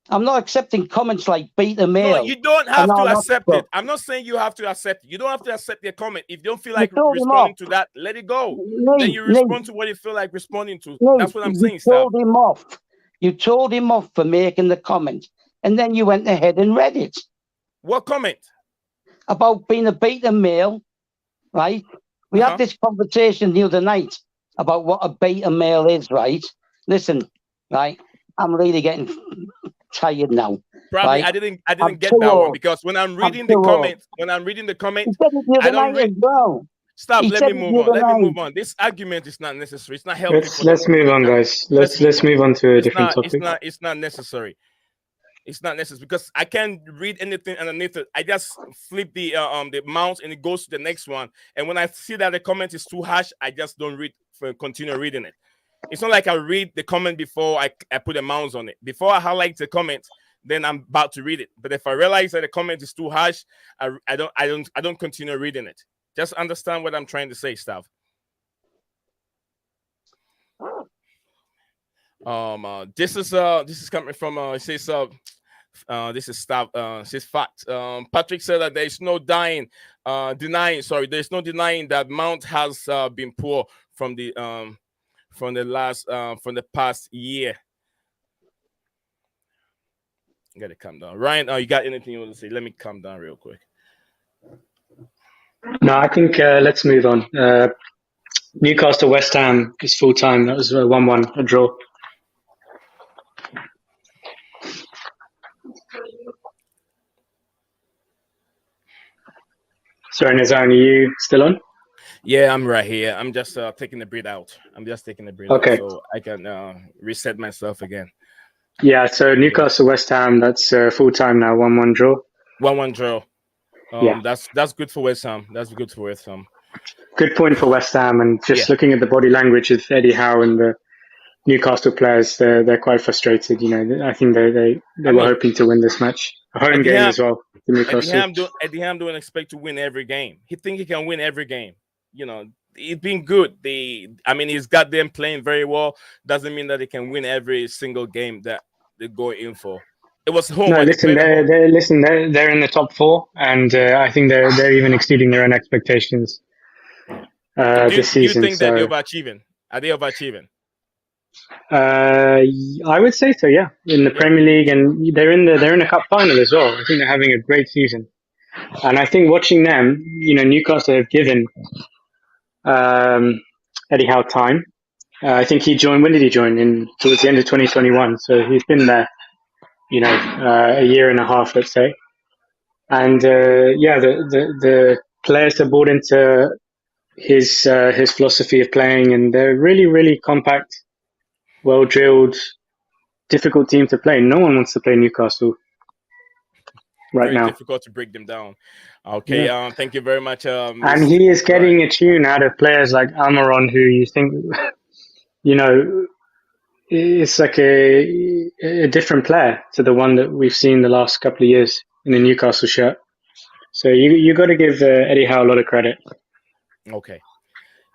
I'm not accepting comments like beta No, male you don't and have to all that accept stuff. it. I'm not saying you have to accept it. You don't have to accept their comment. If you don't feel You like told him off. responding to that, let it go. Then Nate, you Nate, respond to what you feel like responding to. Nate, That's what I'm you saying, Stav. told him off. You told him off for making the comment. And then you went ahead and read it. What comment? About being a beta male, right? We had this conversation the other night about what a beta male is, right? Listen, right? I'm really getting tired now. Probably Right? I didn't I'm get too that one old. because when I'm I'm reading the too old. comment, He said it the I other don't night read. as well. Stop. He Let said me it move the on. other Let me night. move on. This argument is not necessary. It's not healthy Let's for the let's move on, channel. guys. Let's move Let's on. move on to a It's different not. topic. It's not necessary. It's not necessary because I can't read anything underneath it. I just flip the mouse and it goes to the next one. And when I see that the comment is too harsh, I just don't read for continue reading it. It's not like I read the comment before I put a mouse on it. Before I highlight the comment, then I'm about to read it. But if I realize that the comment is too harsh, I don't continue reading it. Just understand what I'm trying to say, Stav. This is coming from it says this is stuff says fact. Patrick said that there's no there's no denying that Mount has been poor from the from the past year. I gotta calm down. Ryan, you got anything you want to say? Let me calm down real quick. No, I think let's move on. Newcastle West Ham is full time. That was a 1-1, a draw. Sorry, Nazan, are you still on? Yeah, I'm right here. I'm just taking the breath out. I'm just taking the breath out Okay. so I can reset myself again. Yeah, so Newcastle West Ham, that's full time now, 1-1 draw. 1-1 draw. Yeah. That's good for West Ham. That's good for West Ham. Good point for West Ham, and just looking at the body language of Eddie Howe and the Newcastle players, they're quite frustrated. You know, I think they were hoping to win this match. A home game as well for Newcastle. Eddie Ham don't expect to win every game. He think he can win every game. You know, it's been good. He's got them playing very well. Doesn't mean that they can win every single game that they go in for. It was home. No, They listen, played at home. they're in the top four, and I think they're even exceeding their own expectations this Do you season. think that they're So overachieving? Are they overachieving? I would say so. Yeah, in the Premier League, and they're in a cup final as well. I think they're having a great season, and I think watching them, you know, Newcastle have given Eddie Howe time. I think he joined. When did he join? In towards the end of 2021. So he's been there, you know, a year and a half, let's say. And the players have bought into his philosophy of playing, and they're really compact, well drilled, difficult team to play. No one wants to play Newcastle right Very now. difficult to break them down. Okay, thank you very much, And Miss he is Brian. getting a tune out of players like Almiron, who you think, you know, is like a different player to the one that we've seen the last couple of years in the Newcastle shirt. So you got to give Eddie Howe a lot of credit. Okay.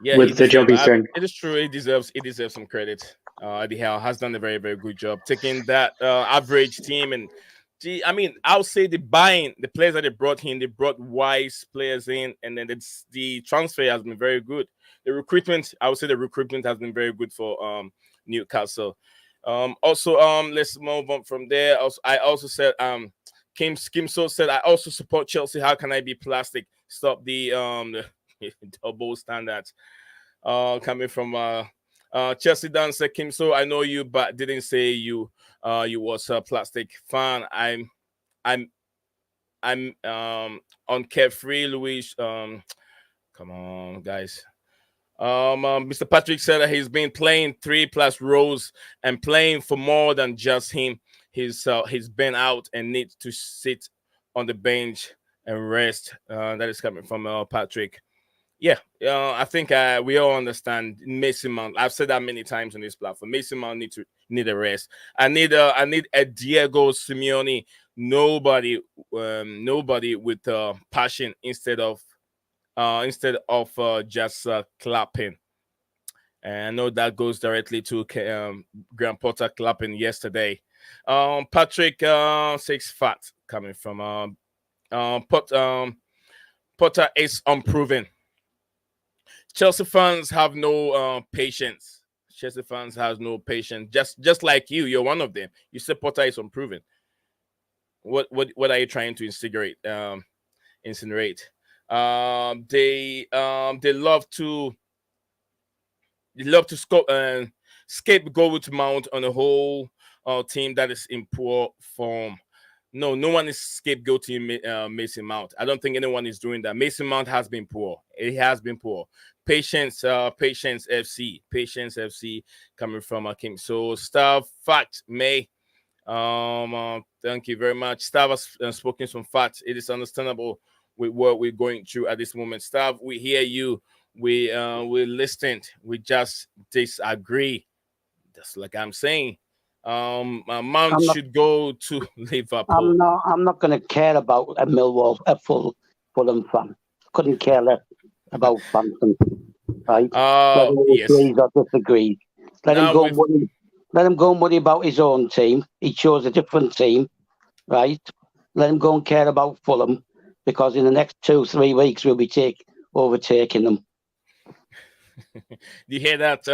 Yeah, he With the job deserves. he's doing. It is true. He deserves. Some credit. Eddie Howe has done a very, very good job taking that average team and. I'll say the players that they brought in, they brought wise players in, and then the transfer has been very good. The recruitment, I would say, the recruitment has been very good for Newcastle. Also, let's move on from there. I also said Kim So said I also support Chelsea. How can I be plastic? Stop the double standards. Coming from Chelsea dancer Kim. So I know you, but didn't say you was a plastic fan. I'm on Carefree Louis. Come on, guys. Mr. Patrick said that he's been playing 3+ roles and playing for more than just him. He's been out and needs to sit on the bench and rest. That is coming from Patrick. Yeah, I think we all understand Mason Mount. I've said that many times on this platform. Mason Mount need a rest. I need a Diego Simeone. Nobody with passion instead of just clapping. And I know that goes directly to Graham Potter clapping yesterday. Patrick six fat coming from Potter is unproven. Chelsea fans have no patience. Chelsea fans has no patience. Just like you're one of them. You say Potter is unproven. What are you trying to incinerate? Incinerate. They love to scapegoat Mount on a whole team that is in poor form. No one is scapegoating Mason Mount. I don't think anyone is doing that. Mason Mount has been poor. It has been poor. Patience FC coming from Kim. So stuff fact May. Thank you very much. Staff has spoken some facts. It is understandable with what we're going through at this moment. Staff, we hear you. We listened. We just disagree. That's like I'm saying. Mount I'm not. should go to Liverpool. I'm not going to care about a Fulham fan. Couldn't care less about Phantom. Right? Whether he Yes. agrees or disagrees. Let him Now go. with Let him go and worry about his own team. He chose a different team, right? Let him go and care about Fulham, because in the next 2-3 weeks we'll be overtaking them. you hear that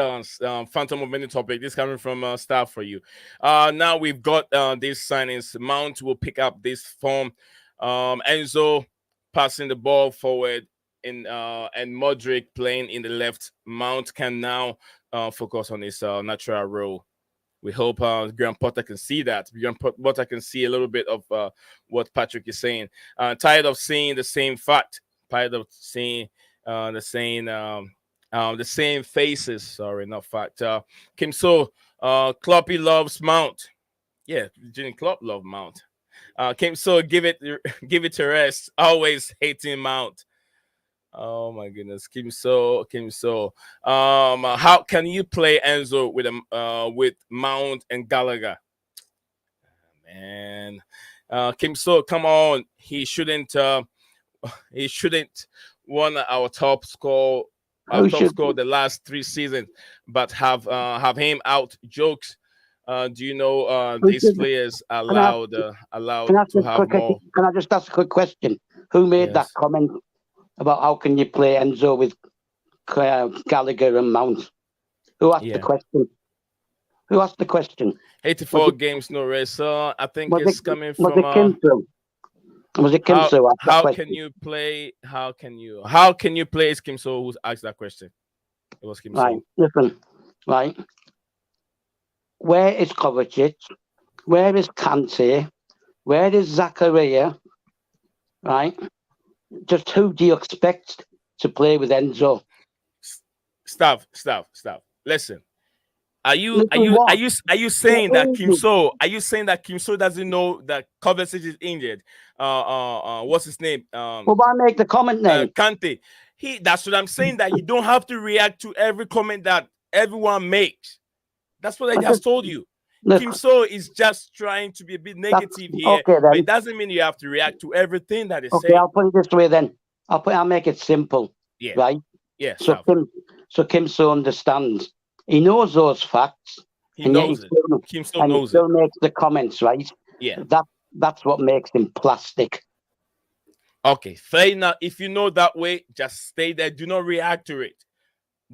Phantom of Many topic? This coming from staff for you. Now we've got these signings. Mount will pick up this form. Enzo passing the ball forward and Modric playing in the left. Mount can now focus on his natural role. We hope Graham Potter can see that. Graham Potter can see a little bit of what Patrick is saying. Tired of seeing the same fact. Tired of seeing the same faces. Sorry, not fact. Kim So, Kloppy loves Mount. Yeah, Jimmy Klopp love Mount. Kim So, give it to rest. Always hating Mount. Oh my goodness, Kim So. How can you play Enzo with Mount and Gallagher? Man, Kim So, come on. He shouldn't won our top score the last 3 seasons, but have him out jokes. Do you know these players allowed to have more? Can I just ask a quick question? Who made that comment about how can you play Enzo with Gallagher and Mount? Who asked the question? Who asked the question? 84 games, no rest. So I think it's coming from. Was it Kim So? How can you play? How can you play? Is Kim So who asked that question? It was Kim So. Right, listen, right. Where is Kovacic? Where is Kante? Where is Zakaria? Right. Just who do you expect to play with Enzo? Stop. Listen. Are you saying that Kim So? Are you saying that Kim So doesn't know that Kovacic is injured? What's his name? Well, why make the comment then? Kante. That's what I'm saying. That you don't have to react to every comment that everyone makes. That's what I just told you. Look, Kim So is just trying to be a bit negative here, but it doesn't mean you have to react to everything that is said. Okay, I'll put it this way then. I'll make it simple. Yeah. Right. Yeah. So Kim So understands. He knows those facts. He knows it. Kim So knows it. He still makes the comments, right? Yeah. That's what makes him plastic. Okay, fair enough. If you know that way, just stay there. Do not react to it.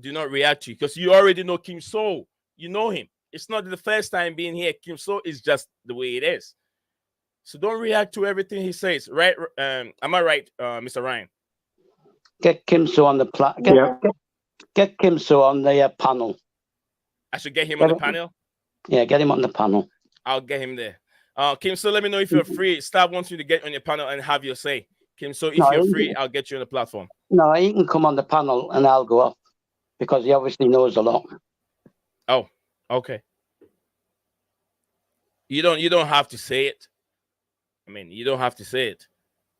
Do not react to it because you already know Kim So. You know him. It's not the first time being here. Kim So is just the way it is. So don't react to everything he says. Right? Am I right, Mr. Ryan? Get Kim So on the Get Kim So on the panel. I should get him on the panel? Yeah, get him on the panel. I'll get him there. Kim So, let me know if you're free. Staff wants you to get on your panel and have your say. Kim So, if you're free, I'll get you on the platform. No, he can come on the panel and I'll go off because he obviously knows a lot. Oh, okay. You don't have to say it. I mean, you don't have to say it.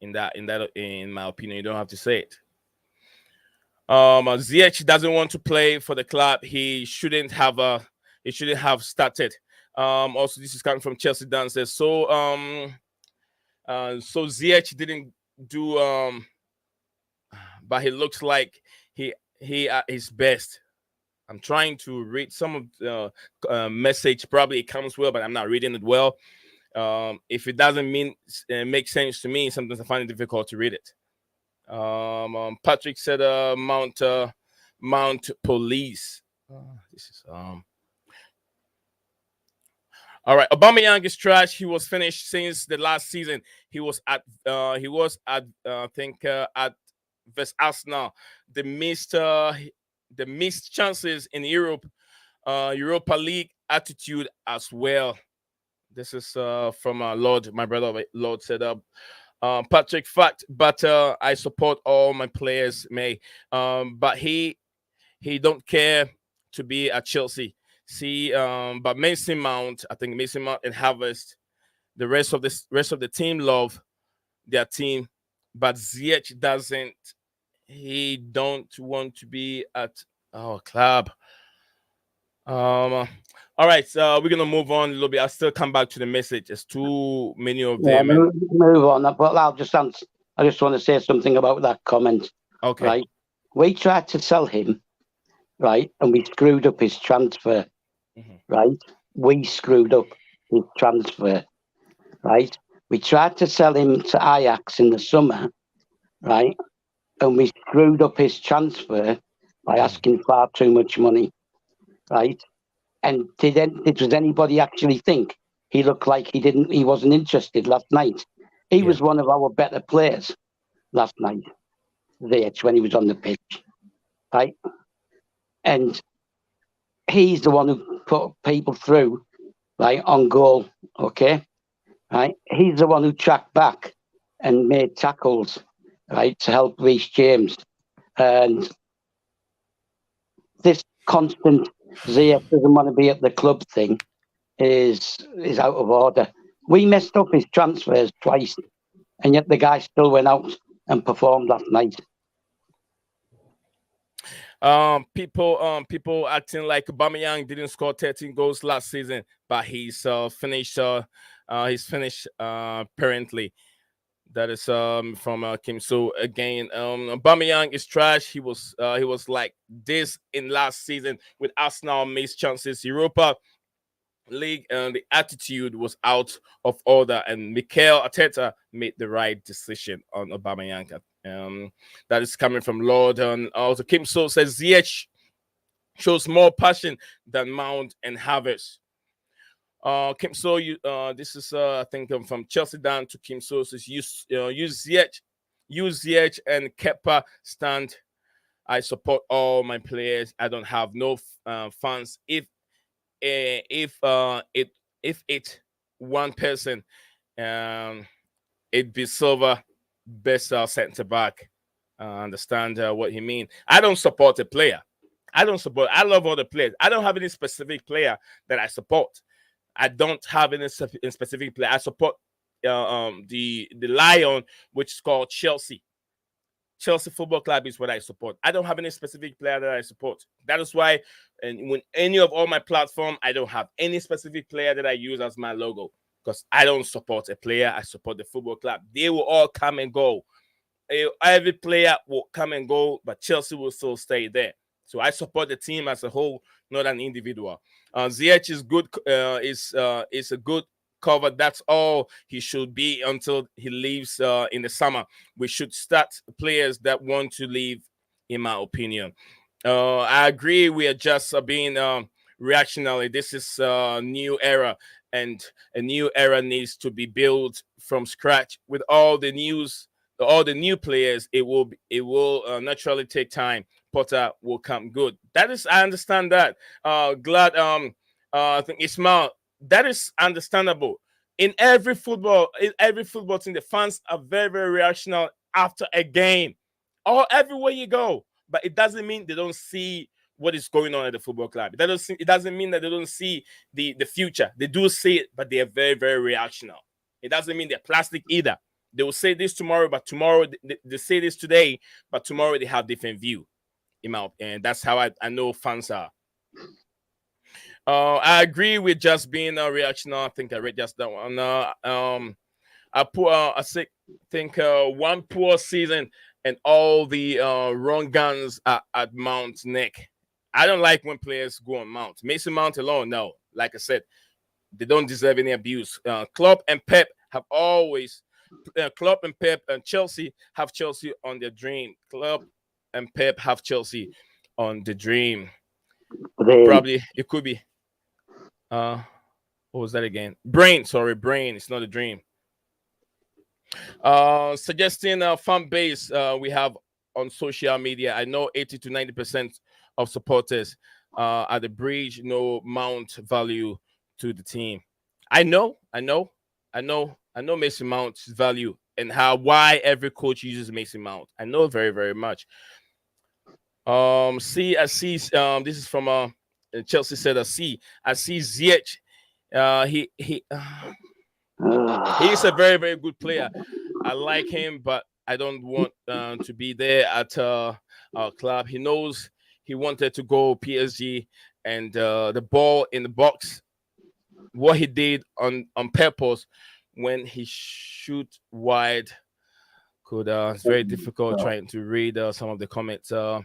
In my opinion, you don't have to say it. Ziyech doesn't want to play for the club. He shouldn't have started. Also, this is coming from Chelsea Dancers. So Ziyech didn't do but he looks like he at his best. I'm trying to read some of the message. Probably it comes well, but I'm not reading it well. If it doesn't mean make sense to me, sometimes I find it difficult to read it. Patrick said, Mount Police. This is All right. Aubameyang is trash. He was finished since the last season. He was at I think at West Arsenal. The missed chances in Europe, Europa League attitude as well. This is from Lord, my brother Lord said up. Patrick fact, but I support all my players, May. But he don't care to be at Chelsea. See, but Mason Mount, I think Mason Mount and Harvest, the rest of the team love their team, but Ziyech doesn't. He don't want to be at our club. All right, so we're gonna move on a little bit. I'll still come back to the message. There's too many of Yeah, them, and move on. But I'll just answer. I just want to say something about that comment. okay, Right, we tried to sell him, right, and we screwed up his transfer. Mhm. Right, we screwed up his transfer. Right, we tried to sell him to Ajax in the summer. Right, and we screwed up his transfer by asking far too much money. Right, and does anybody actually think he looked like he wasn't interested last night? He Yeah. was one of our better players last night, Ziyech, when he was on the pitch, right? And he's the one who put people through, right, on goal, okay? Right? He's the one who tracked back and made tackles, right, to help Reece James. And this constant Ziyech doesn't want to be at the club thing is out of order. We messed up his transfers twice, and yet the guy still went out and performed last night. People acting like Aubameyang didn't score 13 goals last season, but he's finished apparently. That is from Kim. So again, Aubameyang is trash. He was like this in last season with Arsenal missed chances, Europa League, and the attitude was out of order. And Mikel Arteta made the right decision on Aubameyang. That is coming from Lord. And also Kim So says Ziyech shows more passion than Mount and Havertz. Kim So, this is I think from Chelsea down to Kim So says use Ziyech and Kepa stand. I support all my players. I don't have no fans. If one person, um, it'd be Silva, best centre back. Understand what he mean. I don't support a player. I love all the players. I don't have any specific player that I support. I don't have any specific player. I support the Lion, which is called Chelsea. Chelsea Football Club is what I support. I don't have any specific player that I support. That is why, and when any of all my platform, I don't have any specific player that I use as my logo because I don't support a player. I support the football club. They will all come and go. Every player will come and go, but Chelsea will still stay there. So I support the team as a whole, not an individual. Ziyech is good. Is a good cover. That's all he should be until he leaves in the summer. We should start players that want to leave, in my opinion. I agree. We are just being reactionary. This is a new era, and a new era needs to be built from scratch with all the new players. It will naturally take time. Potter will come good. That is, I understand that. Glad I think Ismail, that is understandable. In every football team, the fans are very, very reactional after a game, or everywhere you go. But it doesn't mean they don't see what is going on at the football club. It doesn't mean that they don't see the future. They do see it, but they are very, very reactional. It doesn't mean they're plastic either. They will say this tomorrow, but tomorrow they say this today, but tomorrow they have different view. And that's how I know fans are. I agree with just being a reactional. I think I read just that one. I think one poor season and all the wrong guns at Mount's neck. I don't like when players go on Mount. Mason Mount alone, no. Like I said, they don't deserve any abuse. Klopp and Pep have always, Klopp and Pep and Chelsea have Chelsea on their dream. Klopp and Pep have Chelsea on the dream. Brain. Probably it could be. What was that again? Brain. Sorry, brain. It's not a dream. Suggesting a fan base we have on social media. I know 80 to 90% of supporters at the bridge know Mount value to the team. I know Mason Mount's value and why every coach uses Mason Mount. I know very, very much. I see. This is from Chelsea said. I see Ziyech. He is a very, very good player. I like him, but I don't want to be there at our club. He knows he wanted to go PSG, and the ball in the box, what he did on purpose when he shoot wide, it's very difficult trying to read some of the comments. So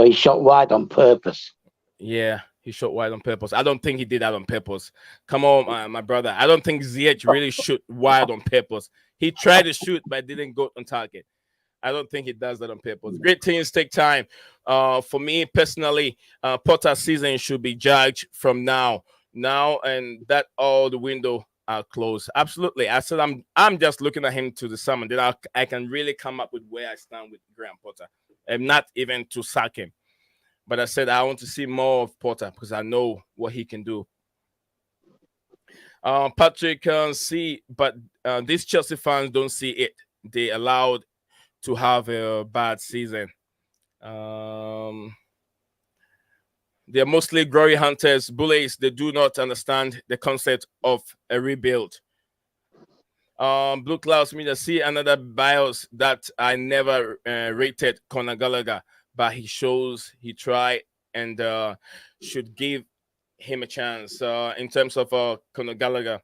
he shot wide on purpose. Yeah, he shot wide on purpose. I don't think he did that on purpose. Come on, my brother. I don't think Ziyech really shoot wide on purpose. He tried to shoot, but didn't go on target. I don't think he does that on purpose. Great things take time. For me personally, Potter's season should be judged from now, and that all the window are closed. Absolutely. I said I'm just looking at him to the summer. Then I can really come up with where I stand with Graham Potter, and not even to sack him. But I said I want to see more of Potter because I know what he can do. Patrick can see, but these Chelsea fans don't see it. They allowed to have a bad season. They're mostly glory hunters, bullies. They do not understand the concept of a rebuild. Blue Clouds Media, see another bios that I never rated Conor Gallagher, but he shows he tried and should give him a chance. In terms of Conor Gallagher,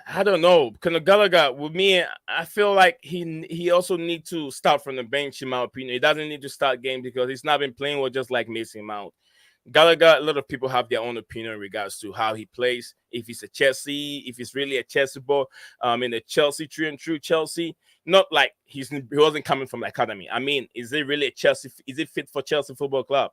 I don't know. Conor Gallagher, with me, I feel like he also need to start from the bench, in my opinion. He doesn't need to start game because he's not been playing well, just like Mason Mount. Gallagher, a lot of people have their own opinion in regards to how he plays. If he's a Chelsea, if he's really a Chelsea ball, in a Chelsea, true and true Chelsea. Not like he wasn't coming from the academy. I mean, is it really a Chelsea? Is it fit for Chelsea Football Club?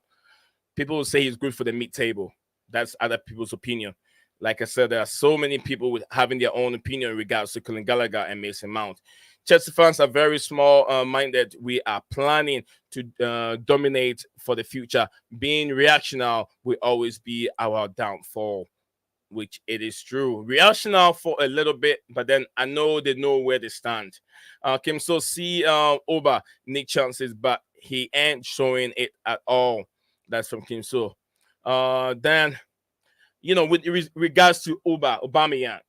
People will say he's good for the mid-table. That's other people's opinion. Like I said, there are so many people with having their own opinion in regards to Conor Gallagher and Mason Mount. Chelsea fans are very small-minded. We are planning to dominate for the future. Being reactionary will always be our downfall, which it is true. Reactionary for a little bit, but then I know they know where they stand. Kim So see Oba need chances, but he ain't showing it at all. That's from Kim So. Then, with regards to Aubameyang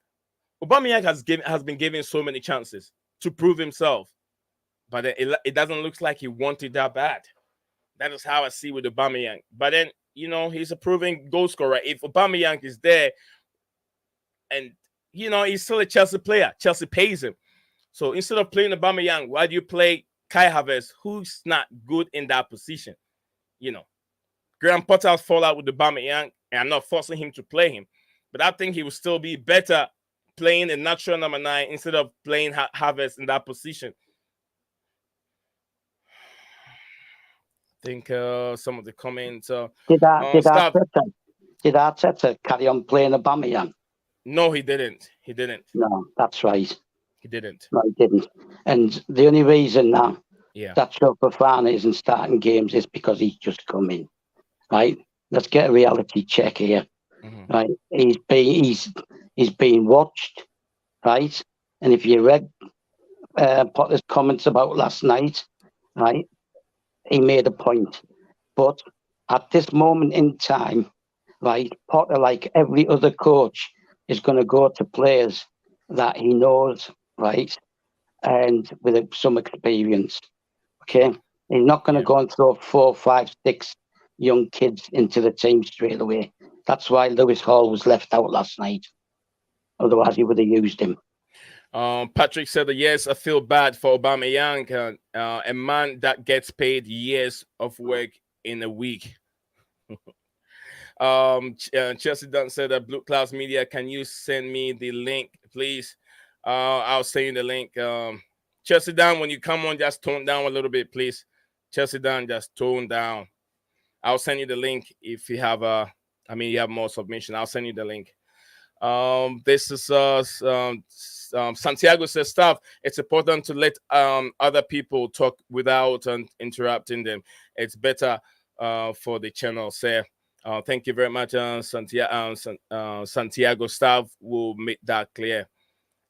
has been given so many chances to prove himself, but it doesn't look like he wanted that bad. That is how I see with Aubameyang. But then, he's a proven goal scorer. If Aubameyang is there, and he's still a Chelsea player, Chelsea pays him. So instead of playing Aubameyang, why do you play Kai Havertz, who's not good in that position? Graham Potter's fallout with Aubameyang, and I'm not forcing him to play him, but I think he will still be better playing a natural number 9 instead of playing Havertz in that position. I think some of the comments. Did Arteta carry on playing Aubameyang? No, he didn't. No, that's right. He didn't. No, he didn't. And the only reason that Fofana isn't starting games is because he's just come in. Right? Let's get a reality check here. Mm-hmm. Right? He's being watched. Right? And if you read Potter's comments about last night, right, he made a point. But at this moment in time, right, Potter, like every other coach, is going to go to players that he knows, right, and with some experience. Okay, he's not going to go and throw 4, 5, 6 young kids into the team straight away. That's why Lewis Hall was left out last night. Otherwise, he would have used him. Patrick said that, yes, I feel bad for Aubameyang, a man that gets paid years of work in a week. Chelsea Dunn said that Blue Clouds Media, can you send me the link, please? I'll send you the link. Chelsea Dunn, when you come on, just tone down a little bit, please. Chelsea Dunn, just tone down. I'll send you the link if you have you have more submission. I'll send you the link. This is Santiago says, stuff. It's important to let other people talk without interrupting them. It's better for the channel. Say, thank you very much, Santiago. Staff will make that clear.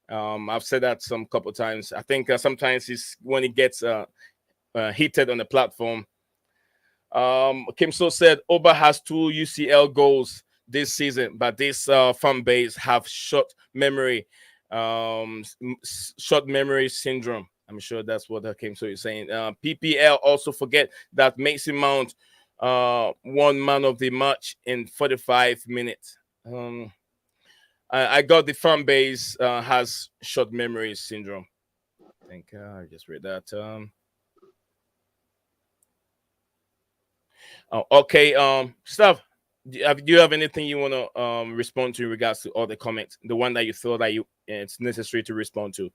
I've said that some couple times. I think sometimes it's when it gets heated on the platform. Kim So said Oba has 2 UCL goals this season, but this fan base have short memory syndrome. I'm sure that's what Kim So is saying. PPL also forget that Mason Mount won man of the match in 45 minutes. I got the fan base has short memory syndrome. I think I just read that. Okay, stuff. Do you have anything you want to respond to in regards to all the comments? The one that you feel that it's necessary to respond to.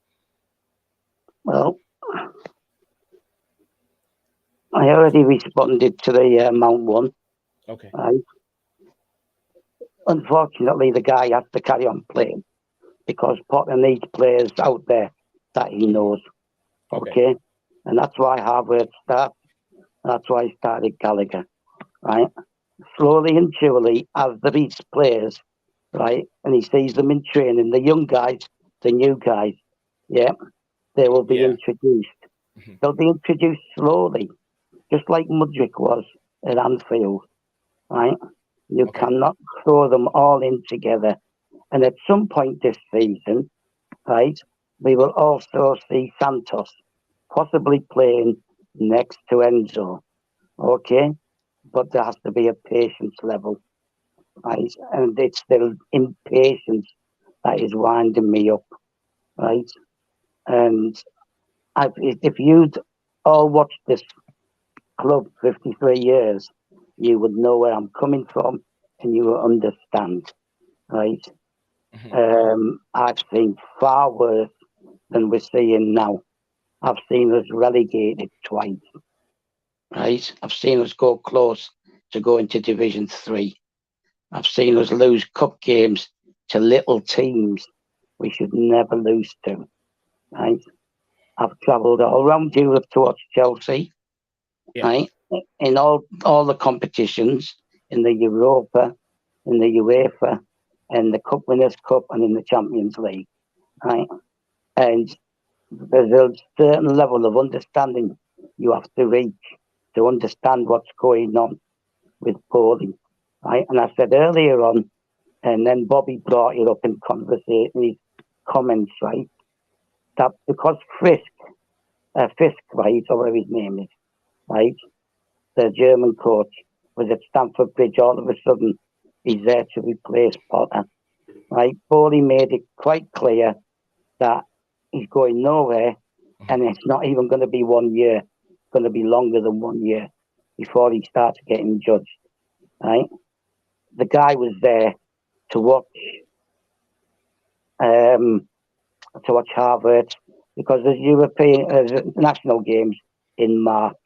Well, I already responded to the Mount one. Okay. Right? Unfortunately, the guy has to carry on playing because Potter needs players out there that he knows. Okay? And that's why Harvard started. That's why he started Gallagher. Right? Slowly and surely, as these players, right, and he sees them in training, the young guys, the new guys, yeah, they will be introduced. Mm-hmm. They'll be introduced slowly, just like Mudryk was at Anfield, right? You cannot throw them all in together. And at some point this season, right, we will also see Santos possibly playing next to Enzo, okay? But there has to be a patience level, right? And it's the impatience that is winding me up, right? And if you'd all watched this club 53 years, you would know where I'm coming from and you will understand, right? Mm-hmm. I've seen far worse than we're seeing now. I've seen us relegated twice, right? I've seen us go close to going to Division 3. I've seen us lose cup games to little teams we should never lose to, right? I've travelled all around Europe to watch Chelsea, right? In all the competitions, in the Europa, in the UEFA, in the Cup Winners' Cup, and in the Champions League, right? And there's a certain level of understanding you have to reach to understand what's going on with Paulie, right? And I said earlier on, and then Bobby brought it up in conversation, his comments, right? That because Fisk, right, or whatever his name is, right, the German coach, was at Stamford Bridge, all of a sudden he's there to replace Potter, right? Paulie made it quite clear that he's going nowhere, and it's not even going to be 1 year. It's going to be longer than 1 year before he starts getting judged, right? The guy was there to watch Harvard because there's national games in March,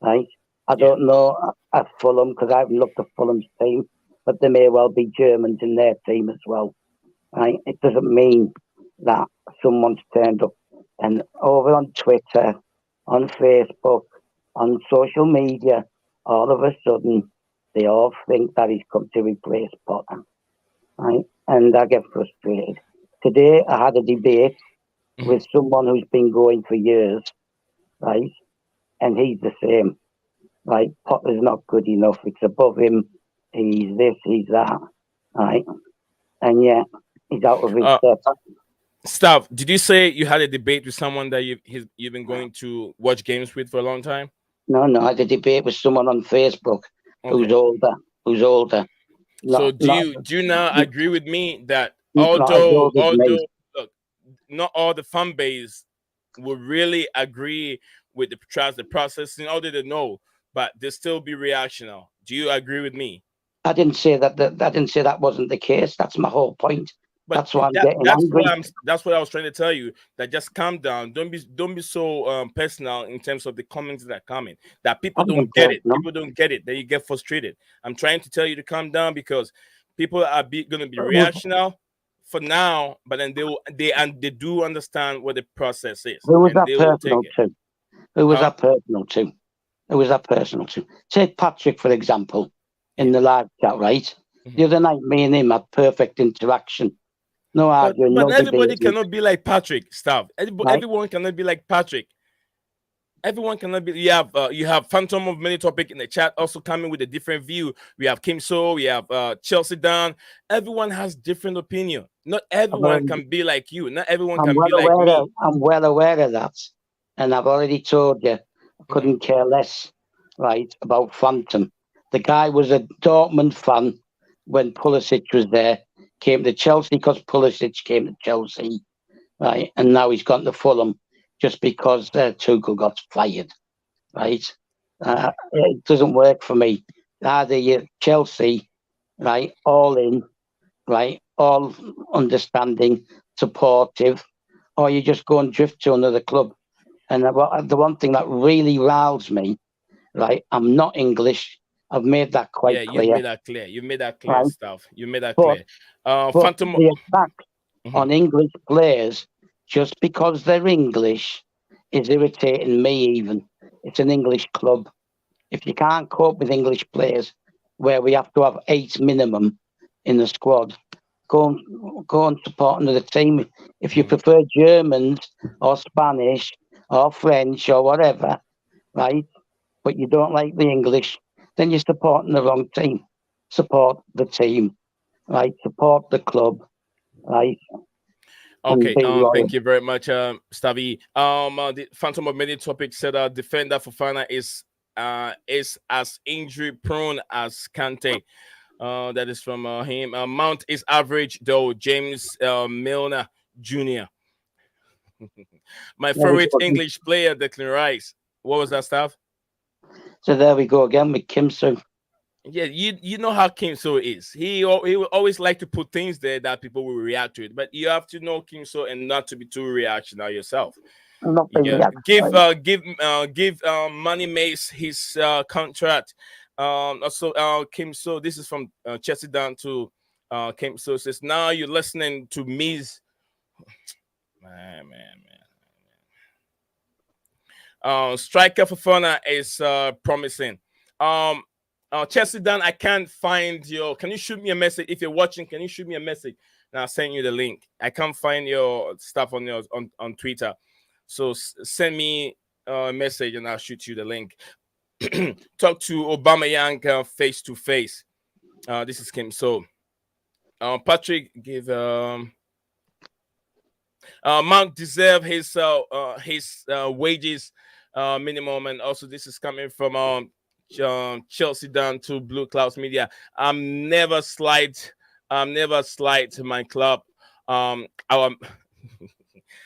right? I don't know at Fulham because I haven't looked at Fulham's team, but there may well be Germans in their team as well, right? It doesn't mean that someone's turned up. And over on Twitter, on Facebook, on social media, all of a sudden they all think that he's come to replace Potter, right? And I get frustrated. Today I had a debate with someone who's been going for years, right? And he's the same, right? Potter's not good enough. It's above him. He's this, he's that, right? And yeah, he's out of his depth. Stav, did you say you had a debate with someone that you've been going to watch games with for a long time? No, I had a debate with someone on Facebook who's older. So do you now agree with me that look, not all the fan base will really agree with the process in order to know but they still be reactional. Do you agree with me? I didn't say that. I didn't say that wasn't the case. That's my whole point. But That's why I'm that getting that's what angry. I was trying to tell you. That just calm down. Don't be so personal in terms of the comments that are coming. That I people don't wasn't get it. personal. People don't get it. Then you get frustrated. I'm trying to tell you to calm down because people are going to be It was, reactional for now, but then they do understand what the process is, who was and that they will take personal it. to? Who was Huh? that personal to? Who was that personal to? Take Patrick, for example, in Yeah. the live chat, right? The Mhm. other night, me and him had perfect interaction. No arguing, But no everybody debating, cannot be like Patrick. Stuff. right? Everyone cannot be like Patrick. Everyone cannot be. You have Phantom of Many Topic in the chat also coming with a different view. We have Kim So, we have Chelsea Dan. Everyone has different opinion. Not I've everyone already, can be like you. Not everyone I'm can well be like aware me. of, I'm well aware of that. And I've already told you, I Mhm. couldn't care less, right, about Phantom. The guy was a Dortmund fan when Pulisic was there, came to Chelsea because Pulisic came to Chelsea, right? And now he's gone to Fulham just because Tuchel got fired, right? It doesn't work for me. Either you Chelsea, right, all in, right, all understanding, supportive, or you just go and drift to another club. And the one thing that really riles me, right, I'm not English. I've made that Yeah, quite you've clear, made that clear. You made that clear right? stuff. You made that But clear. but Phantom. the attack Mhm. on English players just because they're English is irritating me even. It's an English club. If you can't cope with English players, where we have to have 8 minimum in the squad, go and support another team. If you Mhm. prefer Germans or Spanish or French or whatever, right? But you don't like the English, then you're supporting the wrong team. Support the team, right? Support the club, right? And Okay, be loyal. thank you very much, Stavi. The Phantom of Many Topic said defender Fofana is as injury prone as Kante. That is from him. Mount is average though. James Milner Jr. My There we favorite go. English player, Declan Rice. What was that stuff? So there we go again with Kim Soo. Yeah, you know how Kim So is. He will always like to put things there that people will react to it. But you have to know Kim So and not to be too reactionary yourself. I'm not being Yeah, reactionary. give Money Mace his contract. Also Kim So this is from Chelsea down to Kim So says now you're listening to Ms. Man. Striker for Fana is promising. Um, Chelsea Dan, I can't find your. Can you shoot me a message if you're watching? Can you shoot me a message? And I'll send you the link. I can't find your stuff on your on Twitter, so send me a message and I'll shoot you the link. Talk to Obama Young face to face. This is Kim. So, Patrick give Mount deserve his wages minimum, and also this is coming from Chelsea down to Blue Clouds Media. I'm never slight to my club. I'm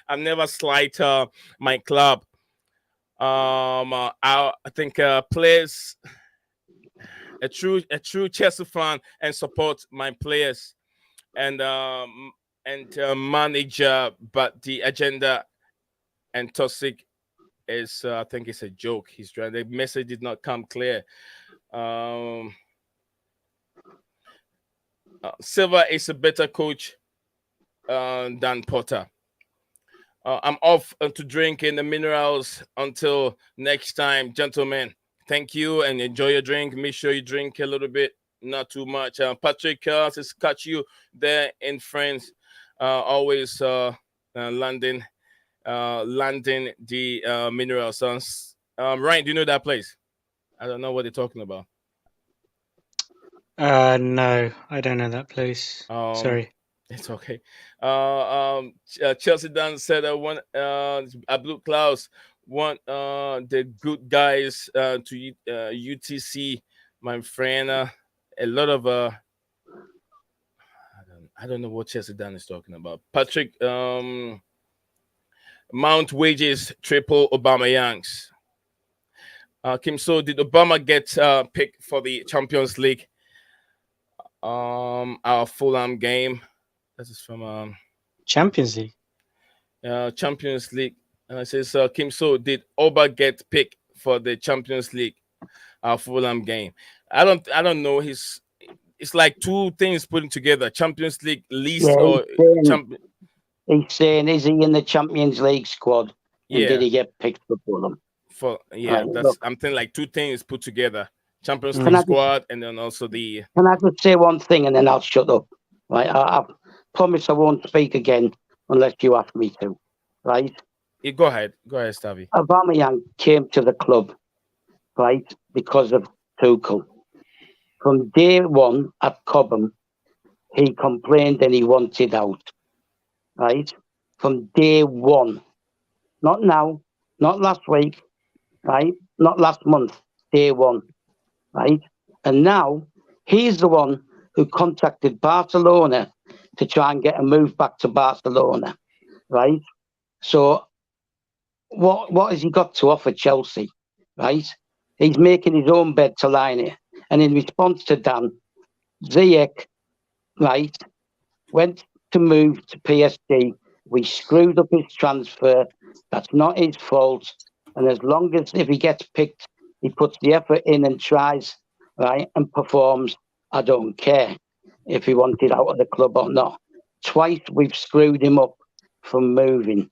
I'm never slight my club. I think players a true Chelsea fan and support my players and manage, but the agenda and toxic is I think it's a joke. He's trying. The message did not come clear. Um, Silva is a better coach than Potter. I'm off to drink in the minerals until next time, gentlemen. Thank you and enjoy your drink. Make sure you drink a little bit, not too much. Patrick says catch you there in France. Always landing the mineral sons. Ryan, do you know that place? I don't know what they're talking about. No, I don't know that place. Um, Sorry. it's okay. Chelsea Dan said one Blue Clouds want the good guys to UTC, my friend. A lot of I don't know what Chelsea Dan is talking about. Patrick Mount wages triple Obama Yanks. Kim So, did Obama get picked for the Champions League? Our Fulham game. This is from Champions League. Champions League. It says Kim So, did Oba get picked for the Champions League? Our Fulham game. I don't know. It's like two things putting together: Champions League Yeah, least or champ. he's saying, is he in the Champions League squad? And did Yeah, he get picked for Fulham? for yeah. Right, That's look, I'm thinking like two things put together: Champions can League Mm. I just squad, and then also the. can I just say one thing and then I'll shut up? Right, I promise I won't speak again unless you ask me to. Right, Go ahead, Stavi. Aubameyang came to the club, right, because of Tuchel. From day one at Cobham, he complained and he wanted out. Right, from day one, not now, not last week, right, not last month, day one, right, and now he's the one who contacted Barcelona to try and get a move back to Barcelona, right? So what has he got to offer Chelsea, right? He's making his own bed to lie in it. And in response to Dan, Ziyech, right, went to move to PSG. We screwed up his transfer. That's not his fault. And as long as if he gets picked, he puts the effort in and tries, right, and performs, I don't care if he wanted out of the club or not. Twice we've screwed him up from moving,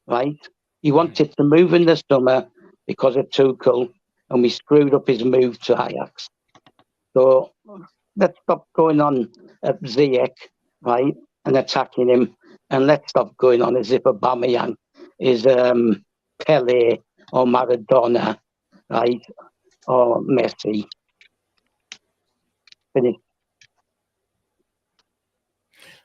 right? He wanted to move in the summer because of Tuchel, and we screwed up his move to Ajax. So let's stop going on at Ziyech, right, and attacking him, and let's stop going on as if Aubameyang is Pele or Maradona, right, or Messi. Finish.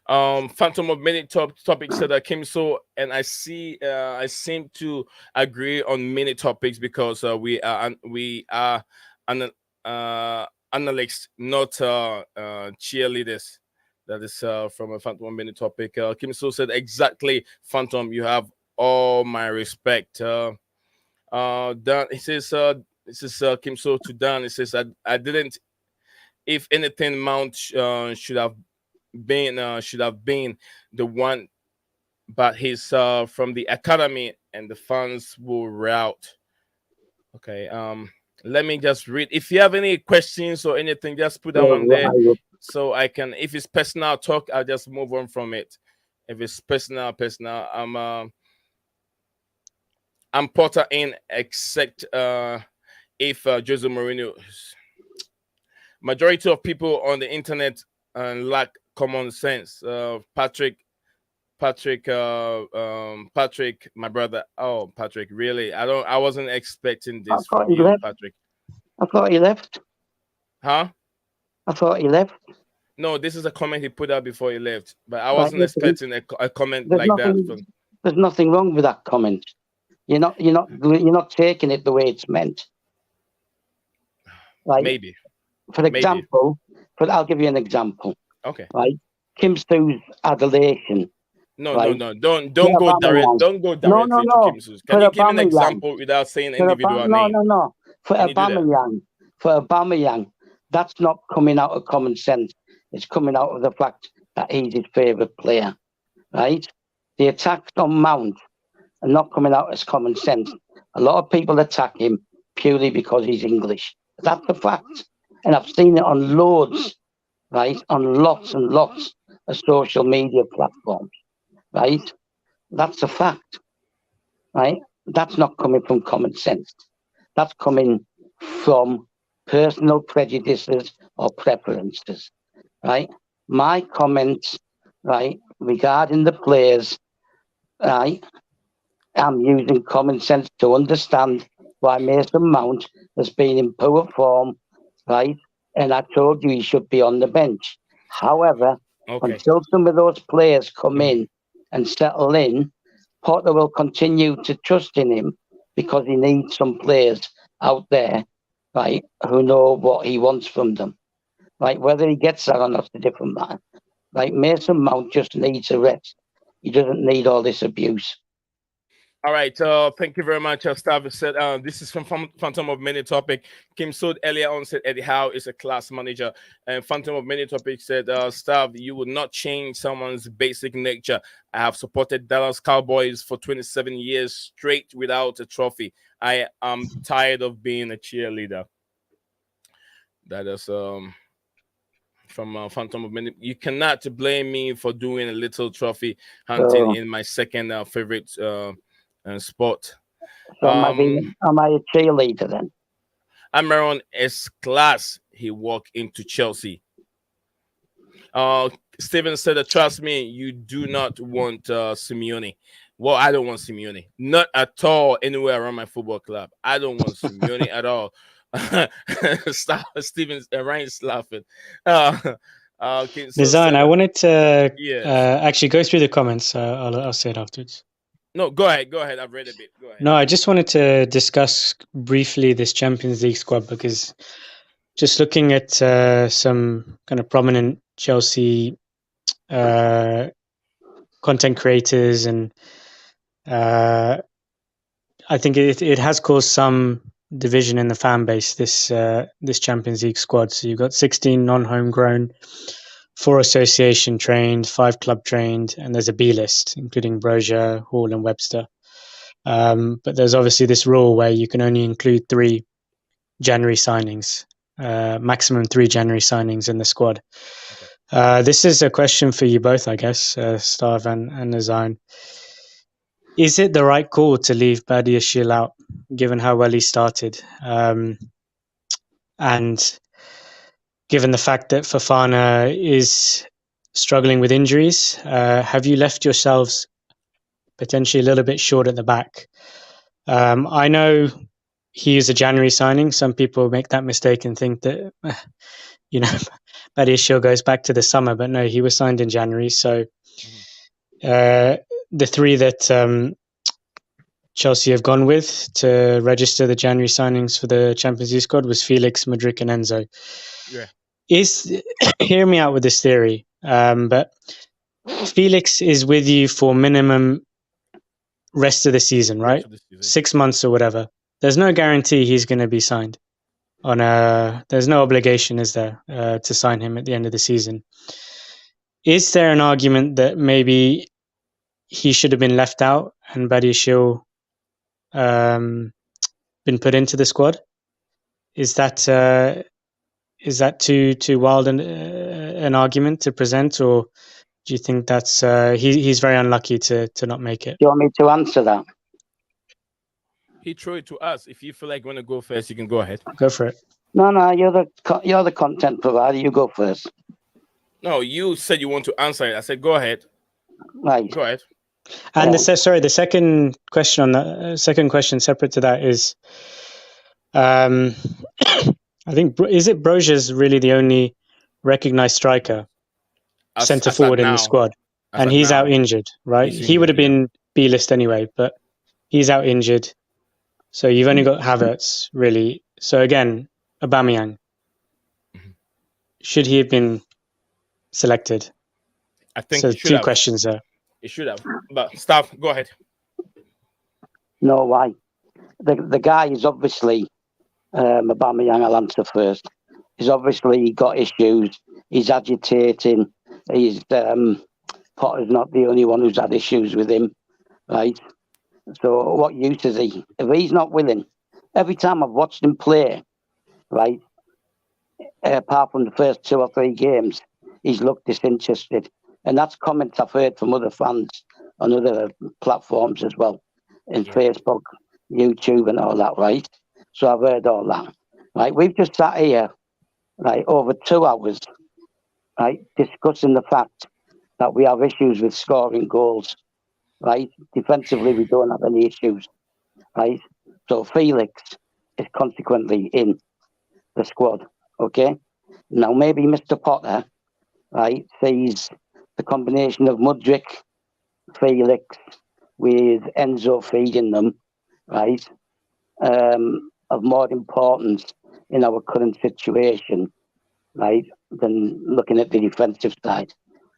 Phantom of many topics said Kim So, and I seem to agree on many topics because we are analysts, not cheerleaders. That is from a Phantom of many topic. Kim So said exactly, Phantom. You have all my respect. Dan, he says this is Kim So to Dan. He says I didn't. If anything, Mount should have been the one, but he's from the academy and the fans will route. Okay, let me just read. If you have any questions or anything, just put that one there so I can. If it's personal talk, I'll just move on from it. If it's personal, I'm Potter in, except if Jose Mourinho. Majority of people on the internet lack common sense. Patrick, my brother. Oh, Patrick, really? I wasn't expecting I this thought from he you, left. Patrick. I thought he left. Huh? I thought he left. No, this is a comment he put out before he left, but I Right, wasn't listen, expecting a comment there's like that nothing. from. There's nothing wrong with that comment. You're not taking it the way it's meant. Right. Maybe, For maybe. example, I'll give you an example. Okay. Right. Kim Su's adulation. No, no, Right. no. Don't For go direct. Aubameyang. Don't go No, no, directly to no. Kim Sus. For Can you give an Aubameyang. example without saying individual No, name? no, no. For Can you do that? Aubameyang. For Aubameyang. That's not coming out of common sense. It's coming out of the fact that he's his favourite player. Right. The attacks on Mount are not coming out as common sense. A lot of people attack him purely because he's English. That's the fact. And I've seen it on loads, right? On lots and lots of social media platforms, right? That's a fact, right? That's not coming from common sense. That's coming from personal prejudices or preferences, right? My comments, right, regarding the players, right, I'm using common sense to understand why Mason Mount has been in poor form, right? And I told you he should be on the bench. However, Okay. until some of those players come in and settle in, Potter will continue to trust in him because he needs some players out there, right, who know what he wants from them. Right, whether he gets that or not is a different matter. Right, Mason Mount just needs a rest. He doesn't need all this abuse. All right. Thank you very much. Stav said this is from Phantom of Many Topic. Kim Sud earlier on said Eddie Howe is a class manager. And Phantom of Many Topic said, Stav, you would not change someone's basic nature. I have supported Dallas Cowboys for 27 years straight without a trophy. I am tired of being a cheerleader. That is from Phantom of Many. You cannot blame me for doing a little trophy hunting in my second favorite sport. So am I a cheerleader then? Amaron S. Class. He walked into Chelsea. Steven said, trust me, you do not want Simeone. Well, I don't want Simeone. Not at all anywhere around my football club. I don't want Simeone at all. Stop, Steven's Ryan's laughing. Okay, so Design. I wanted to yes. actually go through the comments. I'll say it afterwards. No, go ahead. Go ahead. I've read a bit. Go ahead. No, I just wanted to discuss briefly this Champions League squad because just looking at some kind of prominent Chelsea content creators, and I think it has caused some division in the fan base, this Champions League squad. So you've got 16 non-homegrown, 4 association trained, 5 club trained, and there's a B list, including Brozier, Hall, and Webster. But there's obviously this rule where you can only include 3 January signings, maximum 3 January signings in the squad. This is a question for you both, I guess, Stav and Nazine. Is it the right call to leave Badiashile out, given how well he started? And given the fact that Fofana is struggling with injuries, have you left yourselves potentially a little bit short at the back? I know he is a January signing. Some people make that mistake and think that, Badiashile goes back to the summer, but no, he was signed in January. So the 3 that Chelsea have gone with to register the January signings for the Champions League squad was Felix, Mudryk, and Enzo. Yeah. Hear me out with this theory, but Felix is with you for minimum rest of the season, right? 6 months or whatever. There's no guarantee he's going to be signed. There's no obligation, is there, to sign him at the end of the season? Is there an argument that maybe he should have been left out and Badiashile been put into the squad? Is that too wild an argument to present, or do you think that's he's very unlucky to not make it? Do you want me to answer that? He threw it to us. If you feel like you want to go first, you can go ahead. Go for it. No, you're the content provider. You go first. No, you said you want to answer it. I said go ahead. Right. Go ahead. And the second question on that, second question separate to that is, I think, is it Brozier's really the only recognized striker centre forward in the squad? And he's out injured, right? He would have been B list anyway, but he's out injured. So you've only got Havertz, really. So again, Aubameyang. Should he have been selected? I think so. He should 2 have. Questions there. He should have. But Stav, go ahead. No, why? The guy is obviously Aubameyang. I'll answer first. He's obviously got issues. He's agitating. He's Potter's not the only one who's had issues with him, right? So what use is he? If he's not willing, every time I've watched him play, right, apart from the first 2 or 3 games, he's looked disinterested. And that's comments I've heard from other fans on other platforms as well, in Facebook, YouTube and all that, right? So I've heard all that, right? We've just sat here, right, over 2 hours, right, discussing the fact that we have issues with scoring goals, right? Defensively, we don't have any issues, right? So Felix is consequently in the squad, okay? Now, maybe Mr. Potter, right, sees the combination of Mudryk, Felix, with Enzo feeding them, right, of more importance in our current situation, right, than looking at the defensive side.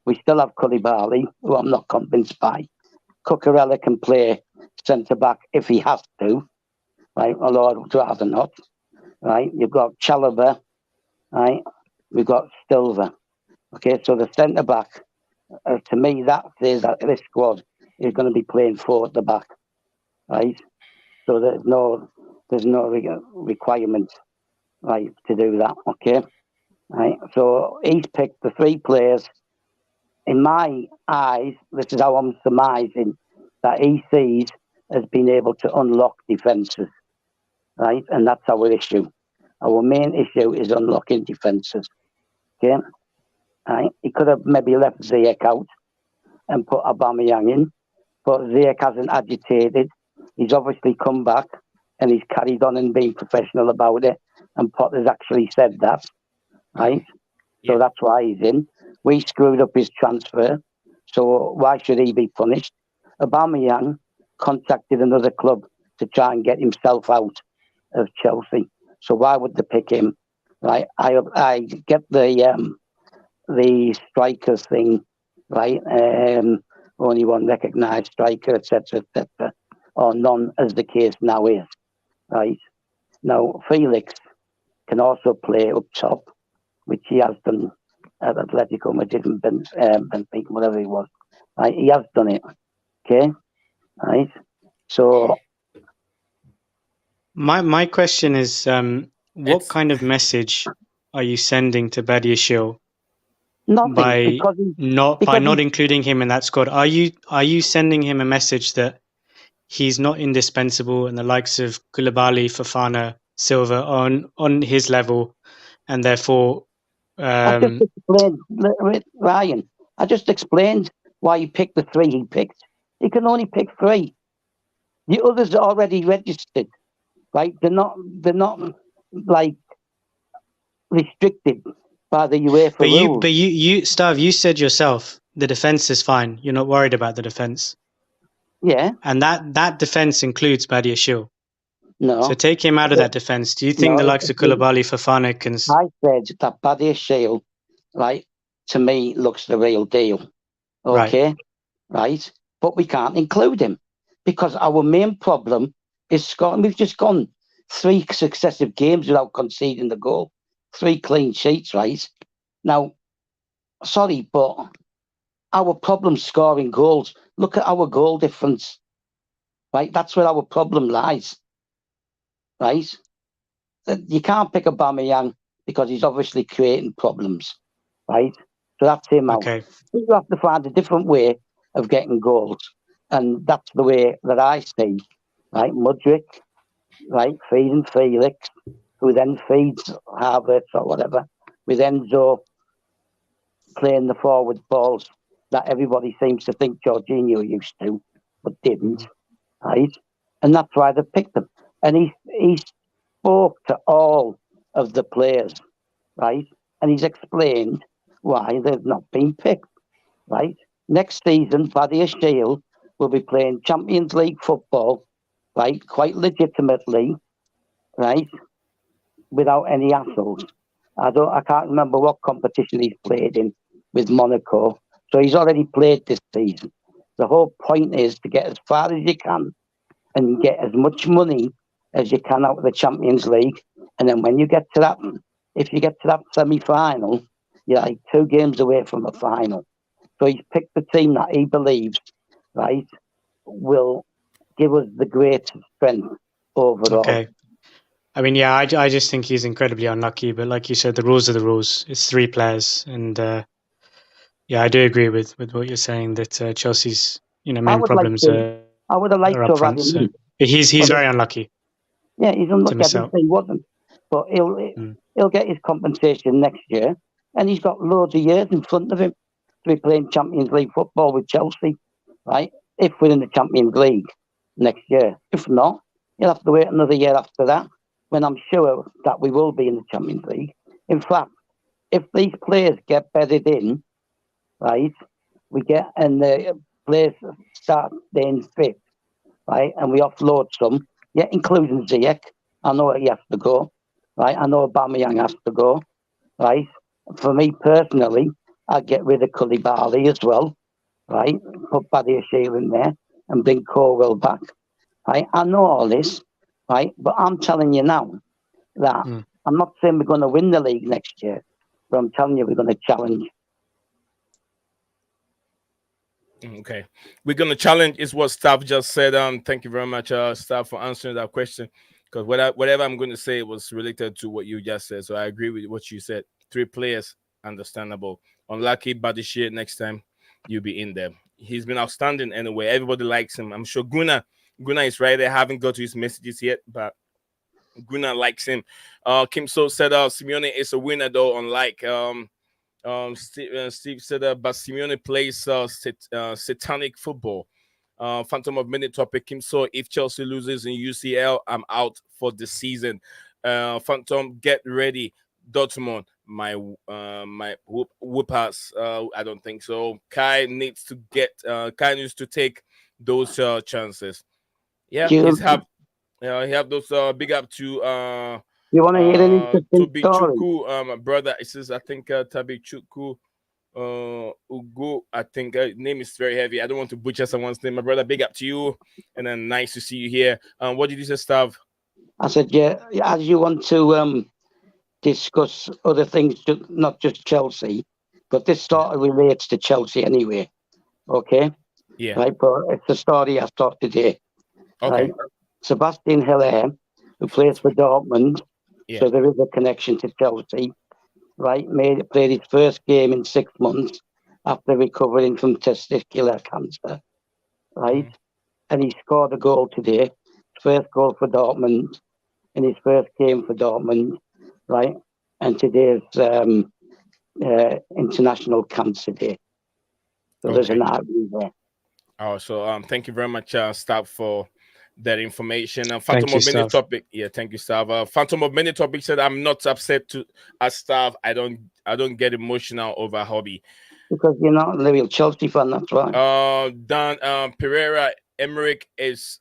We still have Koulibaly, who I'm not convinced by. Cucurella can play centre back if he has to, right? Although I'd rather not, right? You've got Chalobah, right? We've got Silva. Okay, so the centre back, to me, that says that this squad is going to be playing 4 at the back, right? So there's no requirement, right, to do that. Okay, right. So he's picked the 3 players. In my eyes, this is how I'm surmising that he sees as being able to unlock defences, right? And that's our issue. Our main issue is unlocking defences. Okay, right. He could have maybe left Ziyech out and put Aubameyang in, but Ziyech hasn't agitated. He's obviously come back and he's carried on and been professional about it. And Potter's actually said that, right? Yeah. So that's why he's in. We screwed up his transfer, so why should he be punished? Aubameyang contacted another club to try and get himself out of Chelsea. So why would they pick him? Right? I get the strikers thing, right? Only one recognised striker, etc., or none, as the case now is, right? Now, Felix can also play up top, which he has done at Atletico Madrid and Benfica, whatever he was. Right? He has done it, okay? Right? So... My question is, what kind of message are you sending to Badiashile by not including him in that squad? Are you sending him a message that he's not indispensable and the likes of Koulibaly, Fofana, Silva on his level, and therefore... I just explained, Ryan, I just explained why he picked the 3 he picked. He can only pick 3. The others are already registered, right? They're not like restricted by the UEFA rules. But you, Stav, you said yourself the defense is fine. You're not worried about the defense. Yeah. And that defense includes Badiashile. No. So take him out of that defense. Do you think the likes of Koulibaly, Fofana can... I said that Badiashile, right, to me, looks the real deal. Okay? Right? But we can't include him because our main problem is Scotland. We've just gone 3 successive games without conceding the goal. 3 clean sheets, right? Now, sorry, but our problem's scoring goals. Look at our goal difference, right? That's where our problem lies, right? You can't pick Aubameyang because he's obviously creating problems, right? So that's him out. You have to find a different way of getting goals, and that's the way that I see, right? Mudryk, right, feeding Felix, who then feeds Havertz or whatever, with Enzo playing the forward balls that everybody seems to think Jorginho used to, but didn't, right? And that's why they picked him. And he spoke to all of the players, right? And he's explained why they've not been picked, right? Next season, Badiashile will be playing Champions League football, right? Quite legitimately, right? Without any hassles. I can't remember what competition he's played in with Monaco. So he's already played this season. The whole point is to get as far as you can and get as much money as you can out of the Champions League. And then when you get to that, if you get to that semi-final, you're like 2 games away from a final. So he's picked the team that he believes, right, will give us the greatest strength overall. Okay. I mean, yeah, I just think he's incredibly unlucky. But like you said, the rules are the rules. It's 3 players, and yeah, I do agree with what you're saying that Chelsea's main problems are up front. So but he's very unlucky. Yeah, he's unlucky. I didn't say he wasn't, but he'll get his compensation next year, and he's got loads of years in front of him to be playing Champions League football with Chelsea, right? If we're in the Champions League next year. If not, he'll have to wait another year after that, when I'm sure that we will be in the Champions League. In fact, if these players get bedded in, right, and the players start staying fit, right, and we offload some, yeah, including Ziyech. I know he has to go, right? I know Aubameyang has to go, right? For me personally, I'd get rid of Koulibaly as well, right? Put Badiashile in there and bring Corwell back. Right? I know all this, right? But I'm telling you now that Mm. I'm not saying we're going to win the league next year, but I'm telling you we're going to challenge. Okay, we're gonna challenge is what staff just said. Thank you very much, staff, for answering that question. Because whatever I'm going to say was related to what you just said, so I agree with what you said. Three players, understandable. Unlucky, but this year next time you'll be in there. He's been outstanding anyway. Everybody likes him. I'm sure Guna is right there. Haven't got to his messages yet, but Guna likes him. Kim So said, Simeone is a winner though. Unlike Steve said, but Simeone plays satanic football. Phantom of Minute topic. Kim So, if Chelsea loses in UCL, I'm out for the season. Phantom, get ready. Dortmund, my whoopers. I don't think so. Kai needs to take those chances. Yeah, Do he have those big up to you want to hear an interesting Toby story? Chuku, my brother. It says I think Toby Chuku Ugo. I think name is very heavy. I don't want to butcher someone's name. My brother, big up to you, and then nice to see you here. What did you say, Stav? I said, yeah, as you want to discuss other things, not just Chelsea, but this sort of relates to Chelsea anyway. Okay, Yeah. right, but it's the story I thought today. Right, Okay. Sebastian Haller, who plays for Dortmund, Yeah. so there is a connection to Chelsea. Right, played his first game in 6 months after recovering from testicular cancer. Right, Mhm. and he scored a goal today, first goal for Dortmund in his first game for Dortmund. Right, and today's International Cancer Day. So there's an Okay. argument there. Oh, so thank you very much, Stav, for that information. Thank Phantom you, of Many Stav. topic. Yeah, thank you, Stav. Phantom of Many topic said, "I'm not upset to as Stav. I don't get emotional over hobby." Because you're not a real Chelsea fan, that's why. Dan Pereira Emmerich is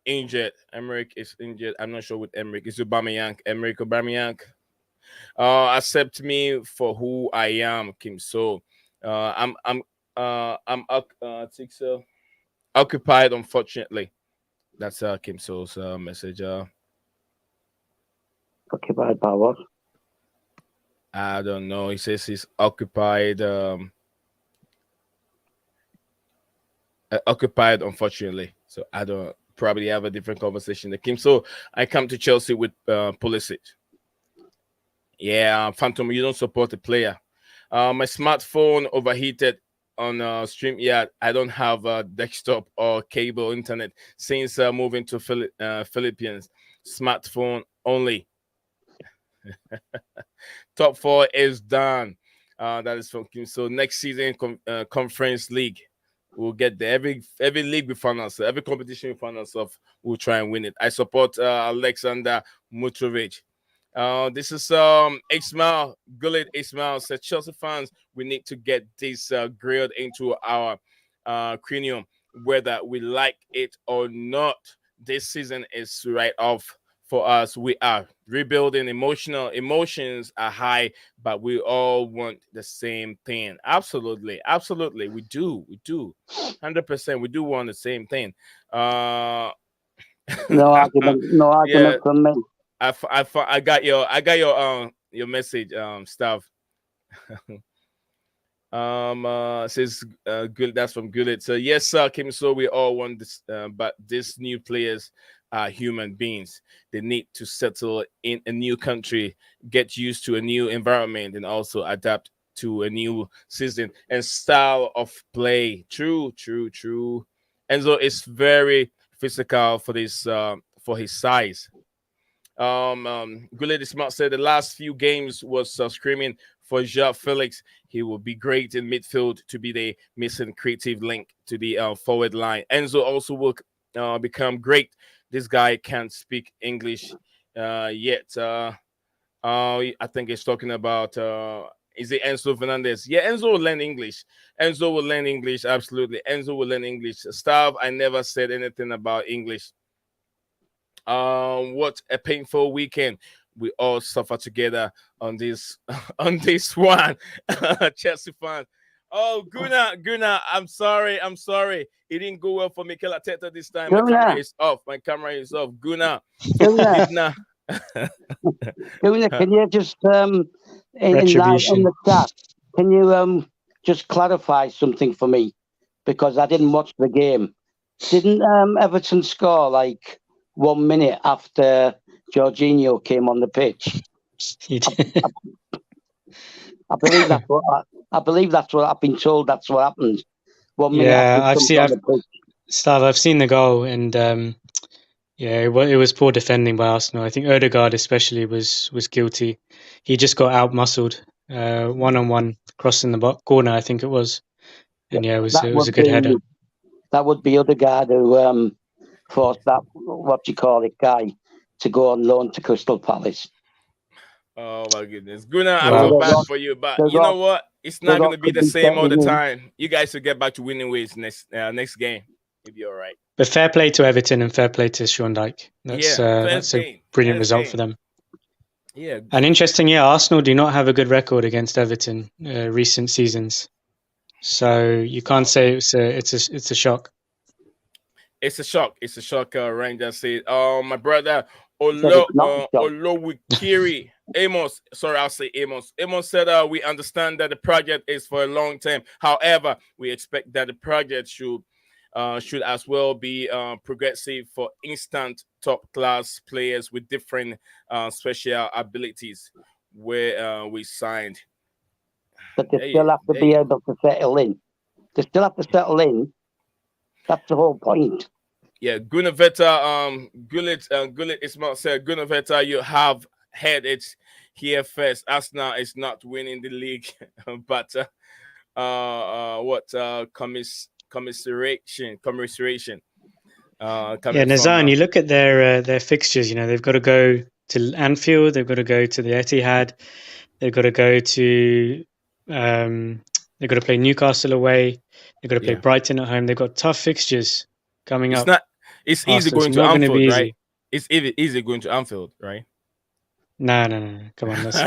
injured. Emmerich is injured. I'm not sure with Emmerich. It's Aubameyang. Emmerich Aubameyang. Accept me for who I am, Kim. So, I think so. Occupied, unfortunately. That's Kim So's message. Occupied by what? I don't know. He says he's occupied. Occupied, unfortunately. So I don't probably have a different conversation. The Kim. So I come to Chelsea with Pulisic. Yeah, Phantom, you don't support the player. My smartphone overheated on stream. Yeah, I don't have desktop or cable internet since moving to Philippines. Smartphone only. Top four is done. That is from Kim. So next season, conference league, we'll get there. Every league we find ourselves, every competition we find ourselves, we'll try and win it. I support Alexander Mutrovic. This is Ismail Gullit. Ismail said, Chelsea fans, we need to get this grilled into our cranium, whether we like it or not. This season is right off for us. We are rebuilding. Emotions are high, but we all want the same thing. Absolutely, we do 100%. We do want the same thing. No argument, no Yeah, argument from me. I got your message, stuff. Says good. That's from Gullit. So yes, sir, Kim. So we all want this, but these new players are human beings. They need to settle in a new country, get used to a new environment, and also adapt to a new season and style of play. True. Enzo is very physical for this, for his size. Goulet Smart said the last few games was screaming for Joao Felix. He will be great in midfield to be the missing creative link to the forward line. Enzo also will become great. This guy can't speak English yet. I think he's talking about. Is it Enzo Fernandez? Yeah, Enzo will learn English. Enzo will learn English. Absolutely. Enzo will learn English. Stav, I never said anything about English. What a painful weekend. We all suffer together on this on this one. Chelsea fans. Oh, Guna, I'm sorry. It didn't go well for Mikel Arteta this time. Guna, My camera is off. Guna Guna, did not. Guna, can you just in Retribution. the chat, can you just clarify something for me? Because I didn't watch the game. Didn't Everton score like 1 minute after Jorginho came on the pitch? He did. I believe that's what I've been told. That's what happened. 1 minute Yeah, after he jumped on the pitch. Slav, I've seen the goal, and yeah, it was poor defending by Arsenal. I think Odegaard especially was guilty. He just got out muscled, 1-on-1, crossing the corner, I think it was, and yeah, it was a good header. That would be Odegaard who forced that guy to go on loan to Crystal Palace. Oh my goodness, Guna, I Wow. feel bad for you, but you know what? It's not going to be the same all the time. You guys will get back to winning ways next game. You'll be all right. But fair play to Everton and fair play to Sean Dyche. That's a brilliant result for them. Yeah. And interesting, Arsenal do not have a good record against Everton recent seasons, so you can't say it's a shock. It's a shock. It's a shock. Rangers said, my brother Olowikiri Amos. Sorry, I'll say Amos. Amos said, we understand that the project is for a long time. However, we expect that the project should as well be progressive for instant top class players with different special abilities where we signed. But they still have to be able to settle in. They still have to settle in. That's the whole point. Yeah, Gunaveta, Gullit Ismail said, Gunaveta, you have had it here first. Arsenal is not winning the league, but commiseration. Nazan, you look at their fixtures. They've got to go to Anfield, they've got to go to the Etihad, they've got to go to they've got to play Newcastle away, they've got to play Brighton at home. They've got tough fixtures coming up. It's easy going to Anfield, right? It's easy going to Anfield, right? No. Come on, let's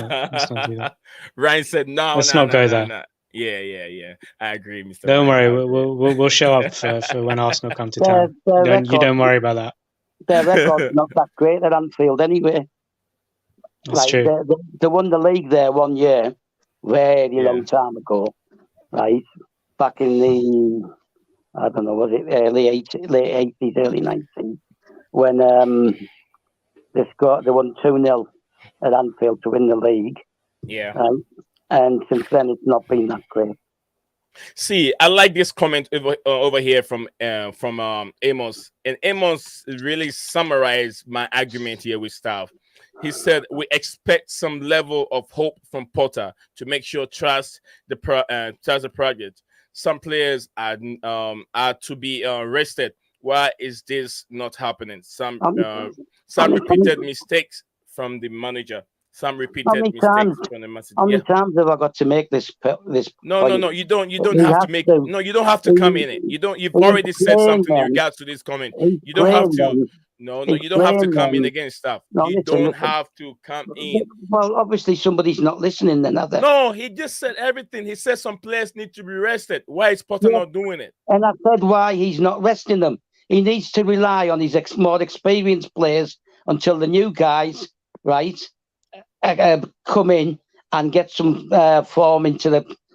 not do that. Ryan said no. Let's not go there. No. Yeah. I agree, Mr. Don't Ryan. worry, we'll show up for when Arsenal come to town. You don't worry about that. Their record's not that great at Anfield anyway. That's true. They won the league there 1 year, very long time ago, right? Back in the, I don't know, was it late 80s, early 90s, when they won 2-0 at Anfield to win the league. Yeah. And since then, it's not been that great. See, I like this comment over here from Amos, and Amos really summarized my argument here with staff. He said we expect some level of hope from Potter to make sure trust the project. Some players are to be rested. Why is this not happening? Some repeated mistakes from the manager. Some repeated mistakes from the message. How many times have I got to make this? No. You don't have to make. No, you don't have to come in it. You don't. You've already said something in regards to this comment. You don't have to. No. You don't have to come in against stuff. You don't have to come in. Well, obviously somebody's not listening. Then are they? No, he just said everything. He said some players need to be rested. Why is Potter not doing it? And I said why he's not resting them. He needs to rely on his more experienced players until the new guys, right? Come in and get some form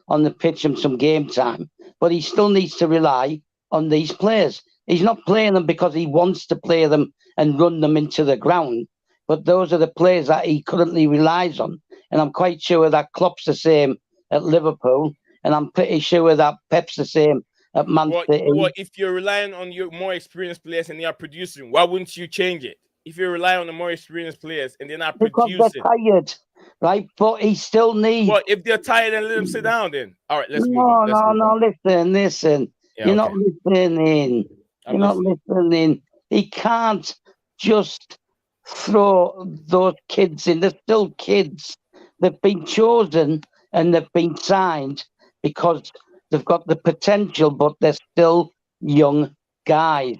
on the pitch and some game time, but he still needs to rely on these players. He's not playing them because he wants to play them and run them into the ground, but those are the players that he currently relies on. And I'm quite sure that Klopp's the same at Liverpool, and I'm pretty sure that Pep's the same at Man City. Well, if you're relying on your more experienced players and they are producing, why wouldn't you change it? If you rely on the more experienced players and they're not producing, because they're tired, right? But he still needs. Well, if they're tired, then let them sit down. Then all right, let's move on. Listen. Yeah, You're not listening. You're not listening. He can't just throw those kids in. They're still kids. They've been chosen and they've been signed because they've got the potential, but they're still young guys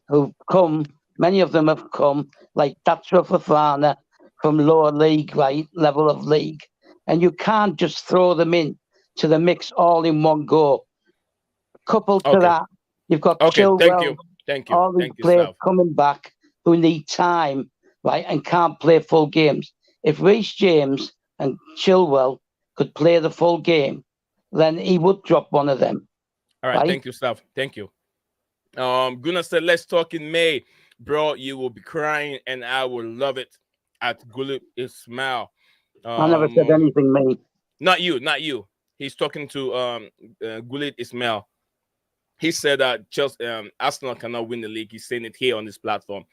who've come. Many of them have come, like Datra Fofana, from lower league, right, level of league. And you can't just throw them in to the mix all in one go. Coupled to Okay. that, you've got Okay. Chilwell, Thank you. all these Thank you, players Slav. coming back who need time, right, and can't play full games. If Reece James and Chilwell could play the full game, then he would drop one of them. All right. Right? Thank you, Slav. Thank you. Gunnar said, let's talk in May. Bro, you will be crying and I will love it. At Gulip Ismail. I never said anything, mate. Not you. He's talking to Gullit Ismail. He said that just Arsenal cannot win the league. He's saying it here on this platform.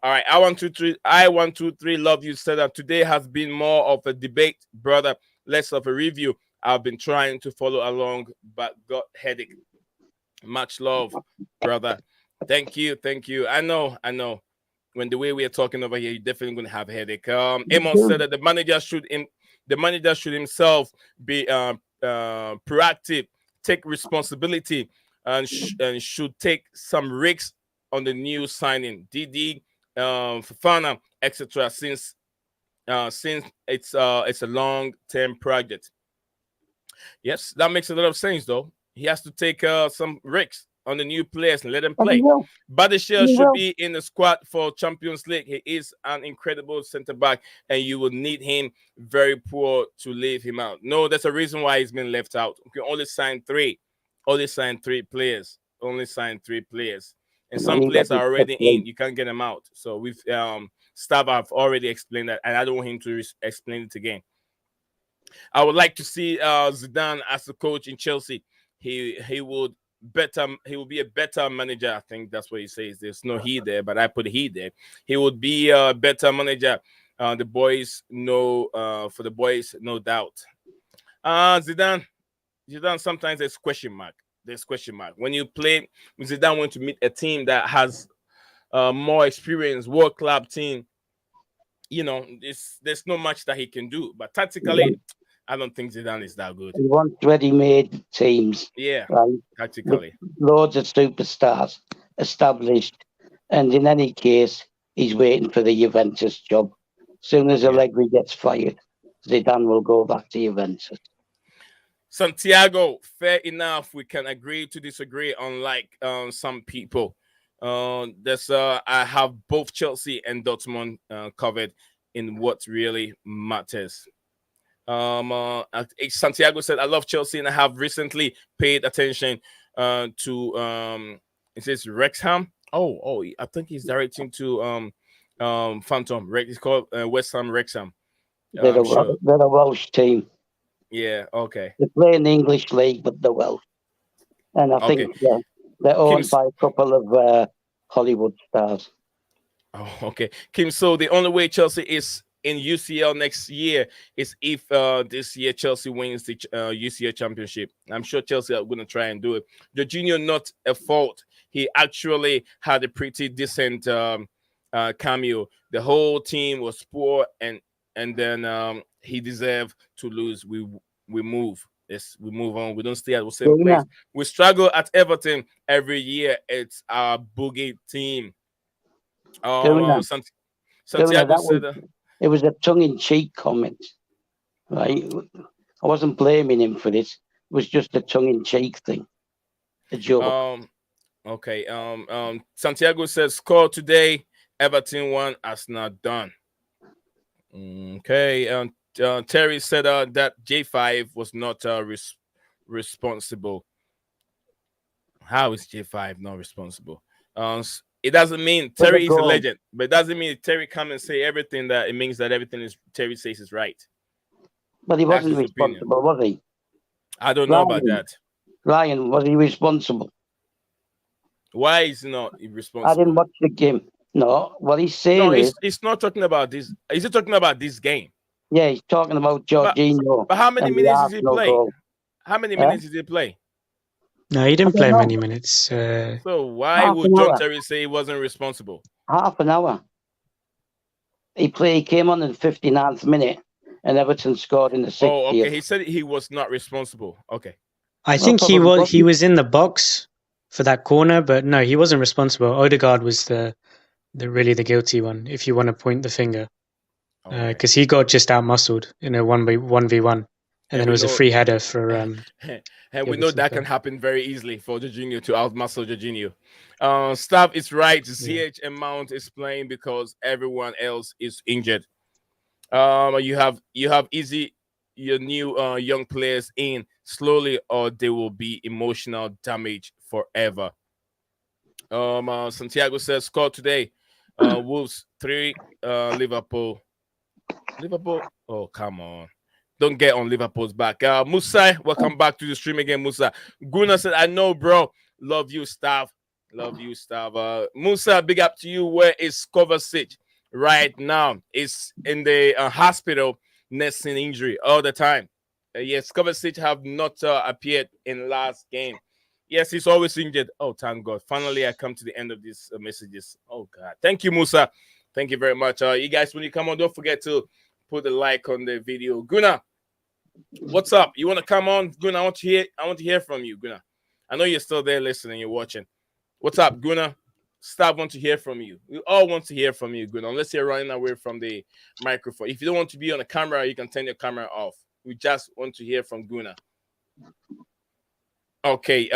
All right, I123 love you said that today has been more of a debate, brother, less of a review. I've been trying to follow along, but got headache. Much love, brother. Thank you. I know. When the way we are talking over here, you're definitely going to have a headache. Amos said that the manager should himself be proactive, take responsibility, and should take some risks on the new signing, DD, Fafana, etc. Since it's a long-term project. Yes, that makes a lot of sense, though. He has to take some risks on the new players and let them play. Badishia should be in the squad for Champions League. He is an incredible centre back, and you will need him very poor to leave him out. No, there's a reason why he's been left out. You can only sign three. Only sign three players. And some players are already in. You can't get them out. So we've Stav have already explained that, and I don't want him to explain it again. I would like to see Zidane as a coach in Chelsea. He will be a better manager. I think that's what he says. There's no he there, but I put he there. He would be a better manager. The boys know for the boys, no doubt. Zidane, sometimes there's question mark. When you play Zidane went to meet a team that has more experience, World Club team. There's not much that he can do. But tactically, I don't think Zidane is that good. He wants ready-made teams. Yeah, right? tactically. With loads of superstars established. And in any case, he's waiting for the Juventus job. As soon as Allegri gets fired, Zidane will go back to Juventus. Santiago, fair enough. We can agree to disagree, unlike some people. I have both Chelsea and Dortmund covered in what really matters. Santiago said, I love Chelsea and I have recently paid attention to it says Wrexham. Oh, I think he's directing to Phantom. It's called West Ham Wrexham. They're a Welsh team. Yeah, okay. They play in the English league, but they're Welsh. And I think they're owned by a couple of Hollywood stars. Oh, okay. Kim, so the only way Chelsea is in UCL next year is if this year Chelsea wins the UCL championship. I'm sure Chelsea are going to try and do it. Jorginho, not a fault. He actually had a pretty decent cameo. The whole team was poor, and then he deserved to lose. We move. Yes, we move on. We don't stay at the same place. We struggle at Everton every year. It's our boogie team. Santiago said it was a tongue-in-cheek comment, right? I wasn't blaming him for this. It was just a tongue-in-cheek thing, a joke. Okay. Santiago says, score today. Everton won. As not done. Okay. Terry said that J5 was not responsible. How is J5 not responsible? It doesn't mean Terry is a legend, but it doesn't mean Terry come and say everything that it means that everything is Terry says is right. But he wasn't responsible, was he? I don't know about that. Ryan, was he responsible? Why is he not responsible? I didn't watch the game. No, what he's saying is... he's not talking about this. Is he talking about this game? Yeah, he's talking about Jorginho. But how many minutes did he play? How many minutes did he play? No, he didn't play many minutes. So why would John Terry say he wasn't responsible? Half an hour. He came on in the 59th minute, and Everton scored in the 60th. Oh, okay. He said he was not responsible. Okay. I think he was in the box for that corner, but no, he wasn't responsible. Odegaard was the really the guilty one, if you want to point the finger, because he got just out muscled in a 1v1, and then it was a free header for. And we know that can happen very easily for Jorginho to outmuscle Jorginho. Staff is right. CH and Mount is playing because everyone else is injured. You have easy your new young players in slowly, or they will be emotional damage forever. Santiago says score today. Wolves 3, Liverpool. Oh, come on. Don't get on Liverpool's back. Musa, welcome back to the stream again, Musa. Guna said, I know, bro. Love you, staff. Love you, staff. Musa, big up to you. Where is Kovacic right now? It's in the hospital, nursing injury all the time. Yes, Kovacic have not appeared in last game. Yes, he's always injured. Oh, thank God. Finally, I come to the end of these messages. Oh, God. Thank you, Musa. Thank you very much. You guys, when you come on, don't forget to put a like on the video. Guna, what's up? You want to come on? Guna, I want to hear from you, Guna. I know you're still there listening, you're watching. What's up, Guna? Staff want to hear from you. We all want to hear from you, Guna, unless you're running away from the microphone. If you don't want to be on the camera, you can turn your camera off. We just want to hear from Guna. Okay,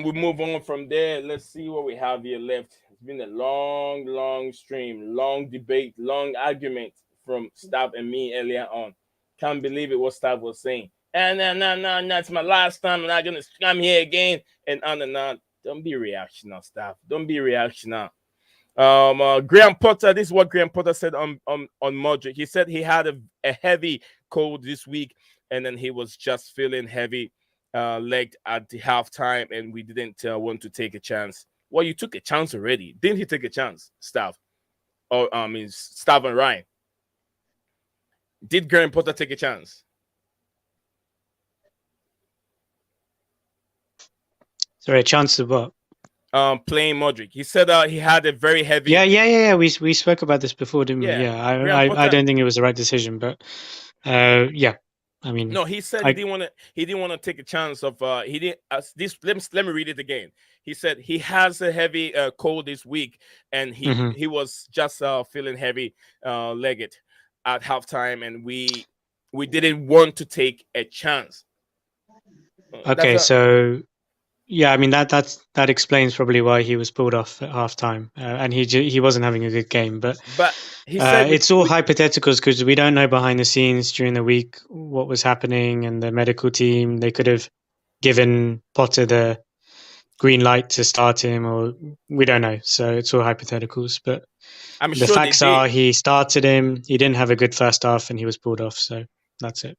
we move on from there. Let's see what we have here left. It's been a long stream, long debate, long argument from Staff and me earlier on. Can't believe it what Staff was saying. And no, it's my last time. I'm not gonna come here again. And on and on. Don't be reactional, Staff. Don't be reactional. Graham Potter, this is what Graham Potter said on Modric. He said he had a heavy cold this week, and then he was just feeling heavy legged at the halftime, and we didn't want to take a chance. Well, you took a chance already. Didn't he take a chance, Staff? Or Staff and Ryan? Did Graham Potter take a chance? Sorry, a chance of what? Playing Modric. He said he had a very heavy. Yeah. We spoke about this before, didn't we? Yeah. I don't think it was the right decision, but yeah. I mean, no, he said he didn't want to take a chance of he didn't let me read it again. He said he has a heavy cold this week, and he was just feeling heavy legged at halftime, and we didn't want to take a chance. Okay, so yeah, I mean that explains probably why he was pulled off at halftime, and he wasn't having a good game. But he said it's all hypotheticals because we don't know behind the scenes during the week what was happening, and the medical team, they could have given Potter the green light to start him, or we don't know. So it's all hypotheticals. But the facts are he started him. He didn't have a good first half, and he was pulled off. So that's it.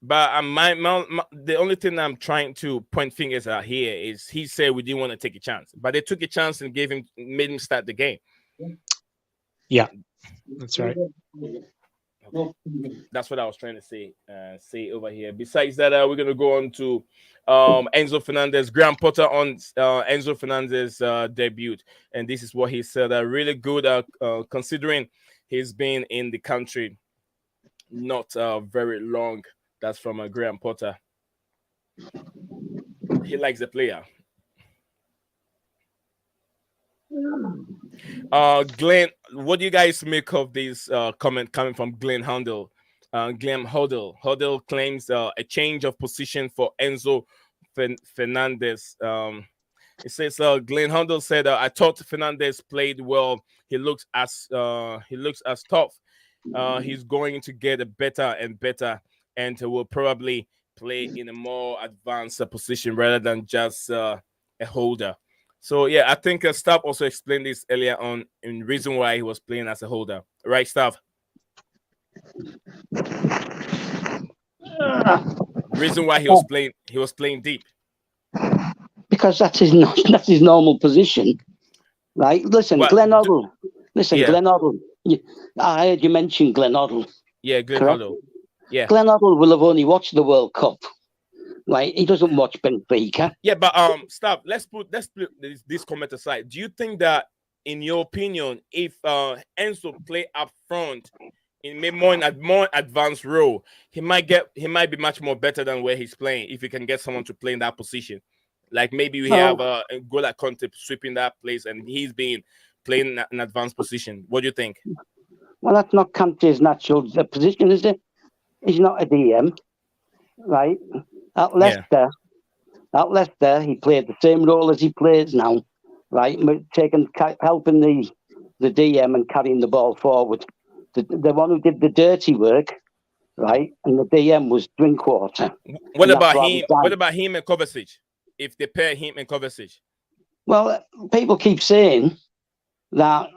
But the only thing I'm trying to point fingers at here is he said we didn't want to take a chance, but they took a chance and made him start the game. Yeah, that's right. Okay. That's what I was trying to say over here. Besides that, we're gonna go on to Enzo Fernandez, Graham Potter on Enzo Fernandez debut, and this is what he said. Really good, considering he's been in the country not very long. That's from Graham Potter. He likes the player. Glenn, what do you guys make of this comment coming from Glenn Handel? Glenn Hodel claims a change of position for Enzo Fernandez. It says Glenn Handel said, "I thought Fernandez played well. He looks as tough. He's going to get better and better, and will probably play in a more advanced position rather than just a holder." So yeah, I think Staff also explained this earlier on in reason why he was playing as a holder, right, Staff? Reason why he was playing deep. Because that's his normal position, right? Listen, Glenn Hoddle. Glenn Hoddle. I heard you mention Glenn Hoddle. Yeah, Glenn Hoddle. Yeah, Glenn Hoddle will have only watched the World Cup, right? He doesn't watch Benfica. Yeah, but Staff. Let's put this comment aside. Do you think that, in your opinion, if Enzo play up front in more advanced role, he might be much more better than where he's playing if he can get someone to play in that position? Like maybe we have a goal at Conte sweeping that place, and he's been playing in an advanced position. What do you think? Well, that's not Conte's natural position, is it? He's not a DM. right? At Yeah. Leicester, he played the same role as he plays now, right? Helping the DM and carrying the ball forward. The one who did the dirty work, right? And the DM was Drinkwater. What And that's about why we him? What signed. about him and Kovacic? If they pair him and Kovacic, Well, people keep saying that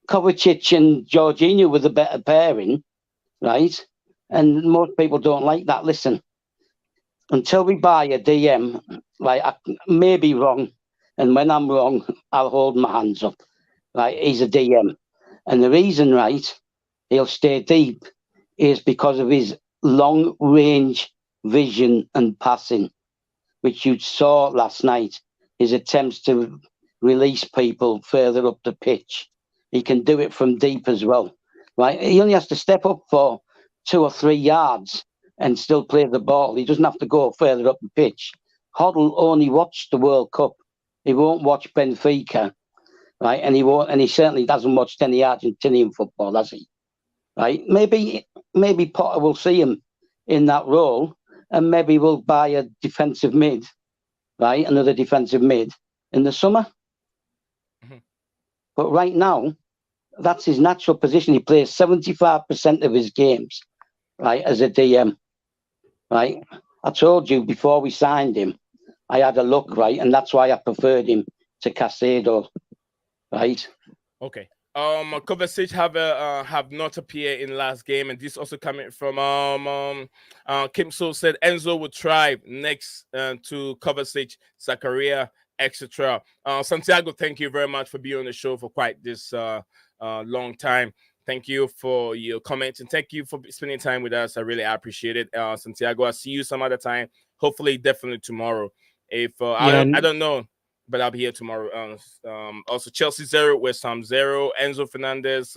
Kovacic and Jorginho were the better pairing, right? And most people don't like that. Listen, until we buy a DM, like I may be wrong, and when I'm wrong, I'll hold my hands up. Right, he's a DM, and the reason, right, he'll stay deep is because of his long range vision and passing, which you saw last night. His attempts to release people further up the pitch. He can do it from deep as well. Right, he only has to step up for 2 or 3 yards and still play the ball. He doesn't have to go further up the pitch. Hoddle only watched the World Cup. He won't watch Benfica, right? And he won't, and he certainly hasn't watched any Argentinian football, has he? Right? Maybe Potter will see him in that role, and maybe we'll buy a defensive mid, right? Another defensive mid in the summer. Mm-hmm. But right now, that's his natural position. He plays 75% of his games, right, as a DM, right? I told you before we signed him, I had a look, right, and that's why I preferred him to Casado, right? okay. Kovacic have not appeared in last game, and this also coming from Kim So said Enzo would thrive next to Kovacic, Zakaria, etc. Santiago, thank you very much for being on the show for quite this long time. Thank you for your comments and thank you for spending time with us. I really appreciate it, Santiago. I'll see you some other time. Hopefully, definitely tomorrow. If Yeah, I don't know, but I'll be here tomorrow. Also, Chelsea 0, West Ham 0. Enzo Fernandez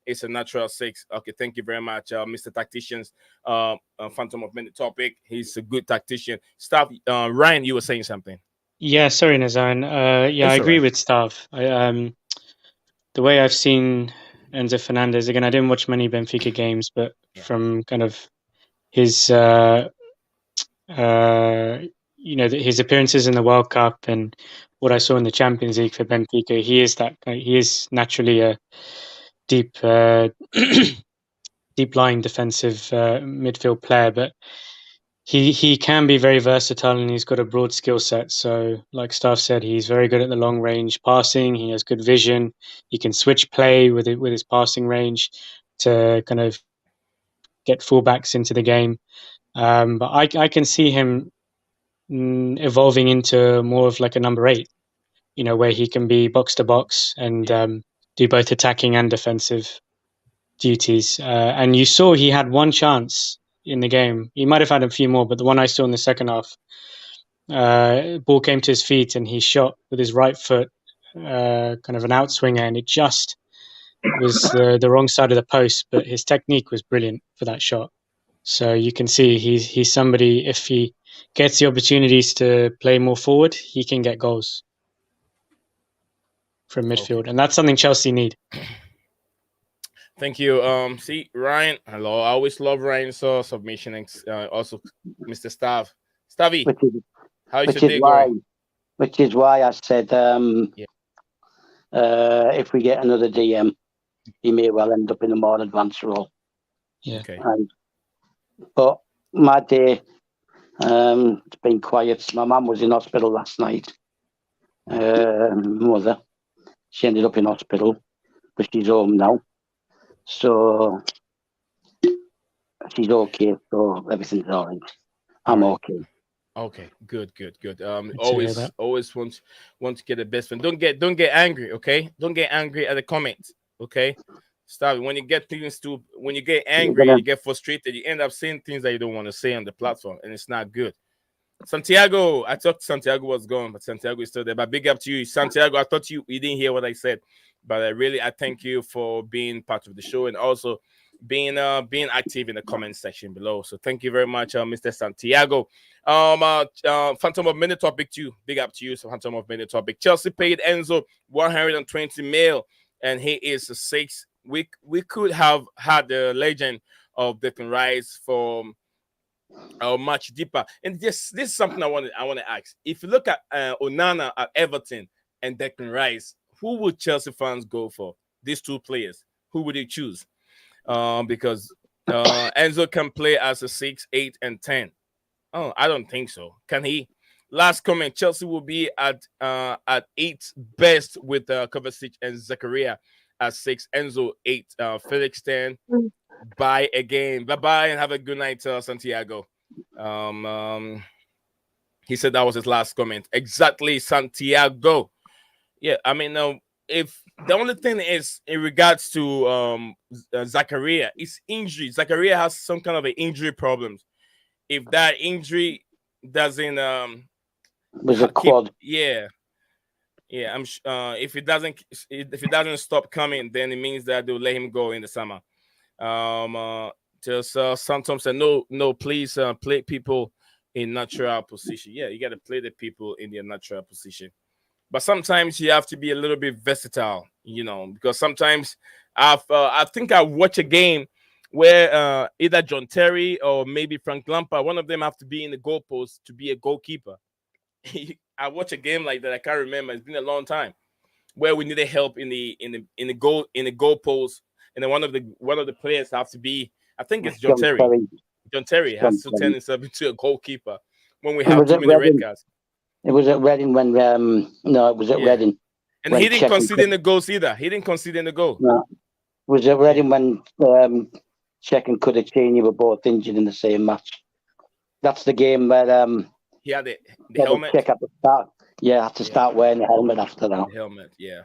is a natural 6. Okay, thank you very much, Mr. Tacticians. Phantom of Minute topic. He's a good tactician. Stop. Ryan, you were saying something. yeah. Sorry, Nazan. Yeah, I It's all agree right. with Stav. The way I've seen Enzo Fernandez again, I didn't watch many Benfica games, but Yeah. from kind of his his appearances in the World Cup and what I saw in the Champions League for Benfica, he is naturally a deep deep lying defensive midfield player, but he can be very versatile and he's got a broad skill set. So, like Staff said, he's very good at the long range passing. He has good vision. He can switch play with his passing range to kind of get fullbacks into the game. But I can see him evolving into more of like a number 8. Where he can be box to box and do both attacking and defensive duties. And you saw he had one chance in the game. He might have had a few more, but the one I saw in the second half, ball came to his feet and he shot with his right foot, kind of an outswinger, and it just was the wrong side of the post. But his technique was brilliant for that shot. So you can see he's somebody, if he gets the opportunities to play more forward, he can get goals from midfield. Okay. And that's something Chelsea need. Thank you. See, Ryan. Hello. I always love Ryan's submission and also Mr. Stavy, how is your day going? Which is why I said Yeah. if we get another DM, he may well end up in a more advanced role. Yeah. Okay. But my day, it's been quiet. My mum was in hospital last night. Mother, she ended up in hospital, but she's home now. So she's okay. So everything's all right. I'm okay. Okay, good. That. Always want to get the best friend. Don't get angry, okay? Don't get angry at the comments, okay? Stop it. When you get angry and you get frustrated, you end up saying things that you don't want to say on the platform, and it's not good. Santiago, I thought Santiago was gone, but Santiago is still there. But big up to you, Santiago. I thought you didn't hear what I said, but I thank you for being part of the show and also being active in the comment section below. So thank you very much, Mr. Santiago. Phantom of Minute topic 2. Big up to you, so Phantom of Minute topic. Chelsea paid Enzo 120 mil, and he is a 6. We could have had the legend of Declan Rice for much deeper. And this is something I want to ask. If you look at Onana at Everton and Declan Rice, who would Chelsea fans go for? These two players, who would they choose? Because Enzo can play as a 6, 8, and 10. Oh, I don't think so. Can he? Last comment: Chelsea will be at 8 best with Kovacic and Zakaria at 6. Enzo 8. Felix 10. Bye again. Bye bye and have a good night, Santiago. He said that was his last comment. Exactly, Santiago. Yeah, I mean, if the only thing is in regards to Zakaria, it's injury. Zakaria has some kind of an injury problems. If that injury doesn't Was a quad. yeah, if it doesn't stop coming, then it means that they'll let him go in the summer. Just sometimes said no, please play people in natural position. Yeah, you got to play the people in their natural position. But sometimes you have to be a little bit versatile, because sometimes I think I watch a game where either John Terry or maybe Frank Lampard, one of them have to be in the goalpost to be a goalkeeper. I watch a game like that. I can't remember. It's been a long time where we needed help in the goalpost, and then one of the players have to be. I think it's John Terry. John Terry has to turn himself into a goalkeeper when we have too many red cards. It was at Reading when it was at Reading. And he didn't concede in the goals either. He didn't concede in the goal. No. It was at Reading when Czech and Kudachini were both injured in the same match. That's the game where he had the helmet. Czech at the start. Yeah, had to start wearing the helmet after that. The helmet, yeah.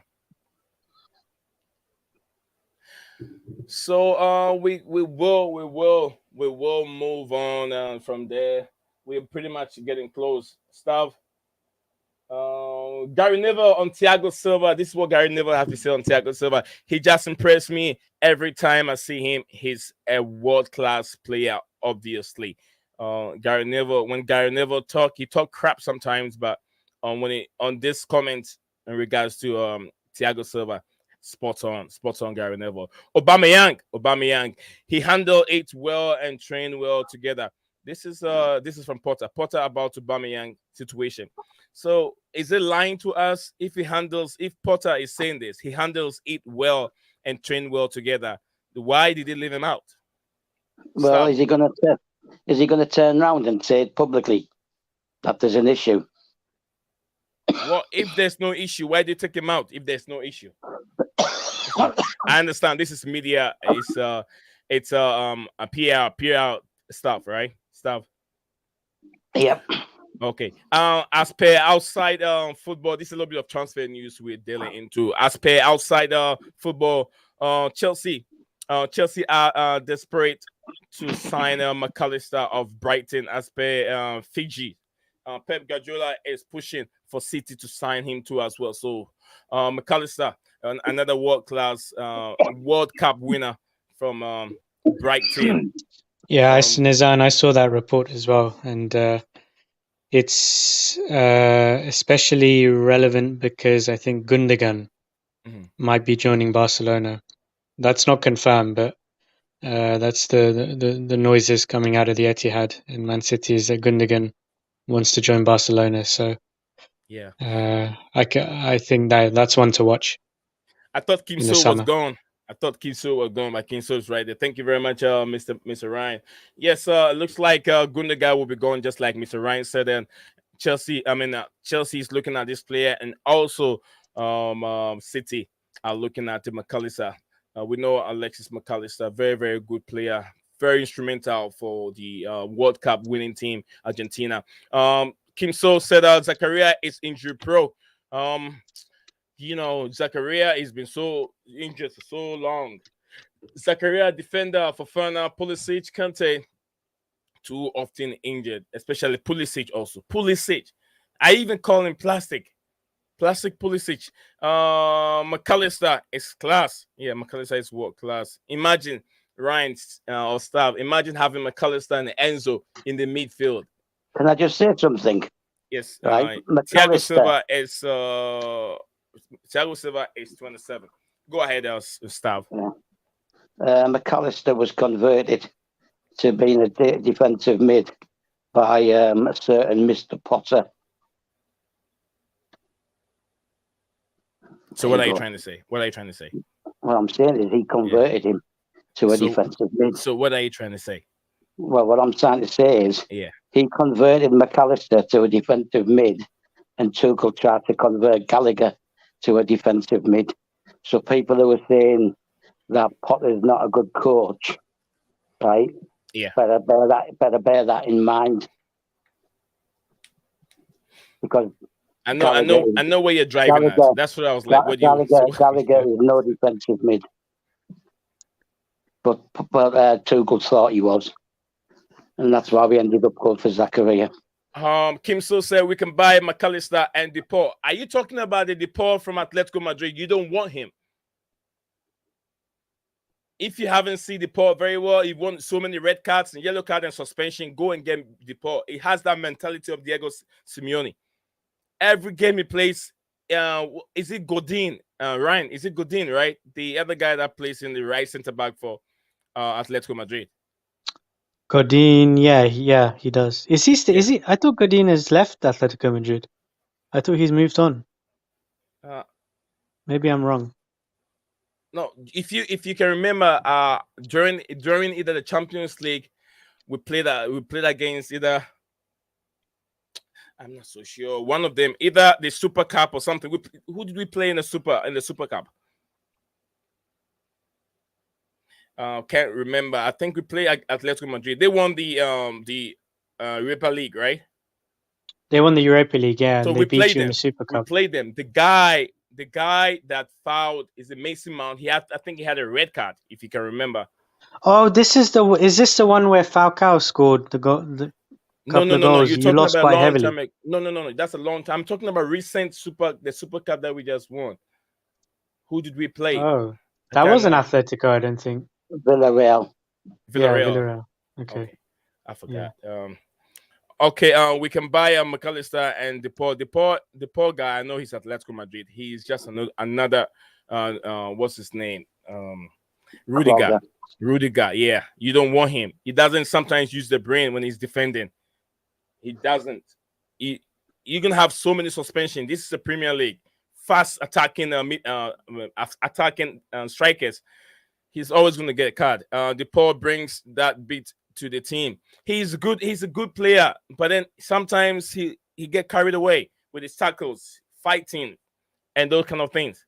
So we will move on from there. We're pretty much getting close. Stuff. Gary Neville on Thiago Silva. This is what Gary Neville has to say on Thiago Silva. He just impressed me every time I see him. He's a world-class player, obviously. When Gary Neville talk, he talk crap sometimes, but on this comment in regards to Thiago Silva, spot on Gary Neville. Aubameyang, he handled it well and trained well together. This is from Potter about Aubameyang situation. So is it lying to us if Potter is saying this, he handles it well and trained well together? Why did he leave him out? Well, is he gonna turn around and say it publicly that there's an issue? Well, if there's no issue, why did you take him out? If there's no issue, I understand this is media. It's a PR stuff, right? Stuff. Yep. Okay. As per outside football, this is a little bit of transfer news we're dealing into. As per outside football, Chelsea are desperate to sign McAllister of Brighton. As per Fiji, Pep Guardiola is pushing for City to sign him too as well. So McAllister, another world-class World Cup winner from Brighton. Yeah, Nizan, I saw that report as well, and it's especially relevant because I think Gundogan might be joining Barcelona. That's not confirmed, but that's the noises coming out of the Etihad in Man City is that Gundogan wants to join Barcelona. So yeah, I think that's one to watch. I thought Kim So was gone. But Kim So is right there. Thank you very much, Mr. Ryan. Yes, it looks like Gundogan will be gone, just like Mr. Ryan said. And Chelsea is looking at this player, and also City are looking at the McAllister. We know Alexis McAllister, very, very good player, very instrumental for the World Cup winning team, Argentina. Kim So said Zakaria is injury pro. Zakaria has been so injured for so long. Zakaria, defender, Fofana, Pulisic, Kante, too often injured, especially Pulisic also. Pulisic. I even call him Plastic Pulisic. McAllister is class. Yeah, McAllister is world class. Imagine Ryan or staff. Imagine having McAllister and Enzo in the midfield. Can I just say something? Yes. Right. Thiago Silva is 27. Go ahead, staff. Yeah. McAllister was converted to being a defensive mid by a certain Mr. Potter. So what are you trying to say? What are you trying to say? What I'm saying is he converted him to a defensive mid. So what are you trying to say? Well, what I'm trying to say is Yeah. he converted McAllister to a defensive mid, and Tuchel tried to convert Gallagher to a defensive mid. So people who were saying that Potter's not a good coach, right? Yeah. Better bear that in mind. Because I know where you're driving at. That's what I was like. Gallagher is no defensive mid. But Tuchel thought he was. And that's why we ended up going for Zakaria. Kim So said we can buy McAllister and DePaul. Are you talking about the DePaul from Atletico Madrid? You don't want him. If you haven't seen DePaul very well, he won so many red cards and yellow card and suspension. Go and get DePaul. He has that mentality of Diego Simeone. Every game he plays, is it Godin? Ryan, is it Godin, right? The other guy that plays in the right center back for Atletico Madrid. Godin, yeah, he does. Is he? Is he? I thought Godin has left Atletico Madrid. I thought he's moved on. Maybe I'm wrong. No, if you can remember, during either the Champions League, we played against either. I'm not so sure. One of them, either the Super Cup or something. Who did we play in the Super Cup? Can't remember. I think we played Atletico Madrid. They won the Europa League, right? They won the Europa League, yeah. So and we they beat played you in them. the Super Cup. We played them. The guy that fouled is the Mason Mount. I think he had a red card, if you can remember. Oh, is this the one where Falcao scored the goal? No. Goals. You're You talking lost about quite a long heavily. time. No. That's a long time. I'm talking about the Super Cup that we just won. Who did we play? Oh, that wasn't Atletico, I don't think. Villarreal. Yeah, Villarreal. Okay. I forgot. Yeah. Okay, we can buy McAllister and the poor guy. I know he's Atletico Madrid. He's just another what's his name? Rudiger. Rudiger, yeah. You don't want him. He doesn't sometimes use the brain when he's defending. He doesn't. You're gonna have so many suspension. This is the Premier League. Fast attacking strikers. He's always gonna get a card. DePaul brings that beat to the team. He's a good player, but then sometimes he get carried away with his tackles, fighting, and those kind of things.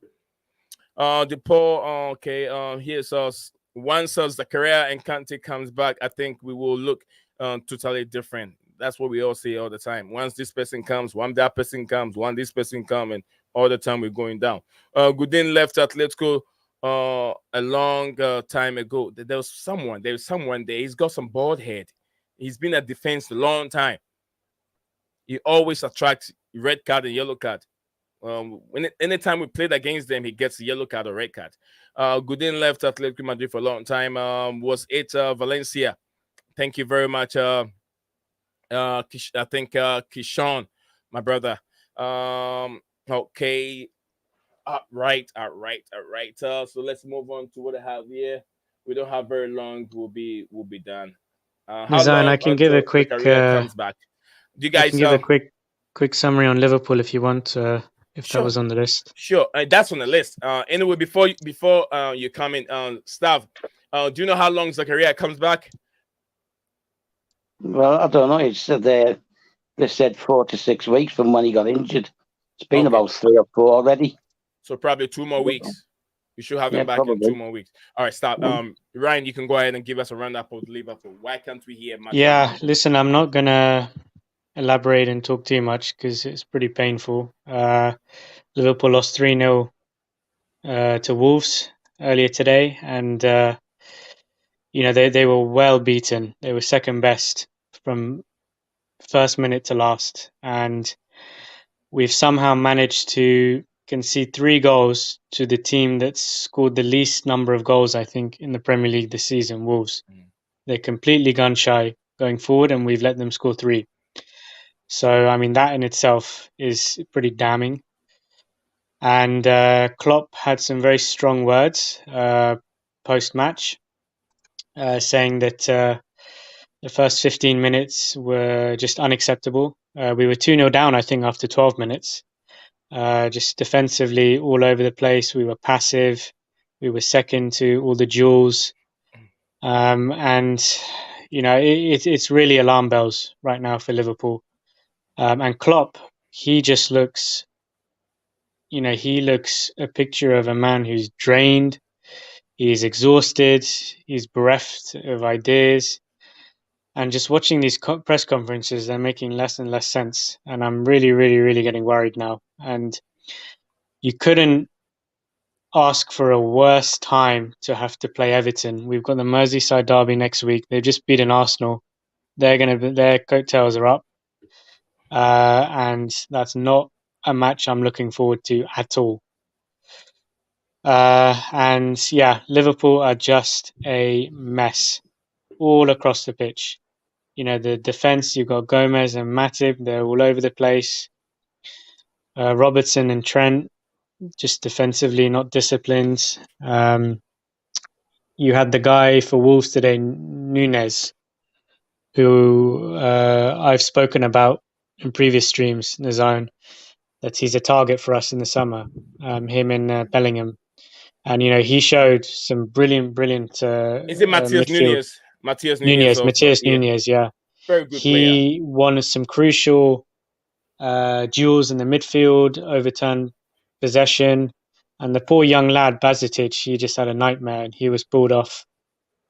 DePaul, okay. Here's us. Once Zakaria and Kante comes back, I think we will look totally different. That's what we all say all the time. Once this person comes, one that person comes, one this person comes, and all the time we're going down. Godin left Atletico a long time ago. There's someone there. He's got some bald head. He's been at defense a long time. He always attracts red card and yellow card. Anytime we played against them, he gets a yellow card or red card. Godin left Atletico Madrid for a long time. Was it Valencia? Thank you very much. I think Kishon, my brother. Okay. All right. So let's move on to what I have here. We don't have very long. We'll be done. How Zane, long I can give a until quick Zakaria comes back? Do you guys I can give a quick summary on Liverpool if you want, if Sure. that was on the list. Sure, that's on the list. Anyway, before you come in, Stav, do you know how long Zakaria comes back? Well, I don't know. It's they said 4 to 6 weeks from when he got injured. It's been about 3 or 4 already. So probably 2 more weeks. You should have him back probably. in 2 more weeks. All right, stop. Ryan, you can go ahead and give us a roundup of Liverpool. Why can't we hear much? Yeah, listen, I'm not gonna elaborate and talk too much because it's pretty painful. Liverpool lost 3-0 to Wolves earlier today, and they were well beaten. They were second best from first minute to last, and we've somehow managed to concede 3 goals to the team that's scored the least number of goals, I think, in the Premier League this season, Wolves. They're completely gun shy going forward, and we've let them score 3. So, I mean, that in itself is pretty damning. And Klopp had some very strong words post-match, saying that The first 15 minutes were just unacceptable. We were 2-0 down, I think, after 12 minutes. Just defensively all over the place. We were passive. We were second to all the duels. And, it's really alarm bells right now for Liverpool. And Klopp, he just looks, he looks a picture of a man who's drained. He's exhausted. He's bereft of ideas. And just watching these press conferences, they're making less and less sense. And I'm really, really, really getting worried now. And you couldn't ask for a worse time to have to play Everton. We've got the Merseyside derby next week. They've just beaten Arsenal. Their coattails are up. And that's not a match I'm looking forward to at all. And yeah, Liverpool are just a mess all across the pitch. The defense, you've got Gomez and Matip, they're all over the place. Robertson and Trent, just defensively not disciplined. You had the guy for Wolves today, Nunes, who I've spoken about in previous streams, in the zone, that he's a target for us in the summer, him and Bellingham. And, he showed some brilliant Is it Matthias midfield. Nunez? Matthias Nunez. Matthias Nunez, yeah. Very good player. He won some crucial duels in the midfield, overturned possession, and the poor young lad Bazitic, he just had a nightmare, and he was pulled off,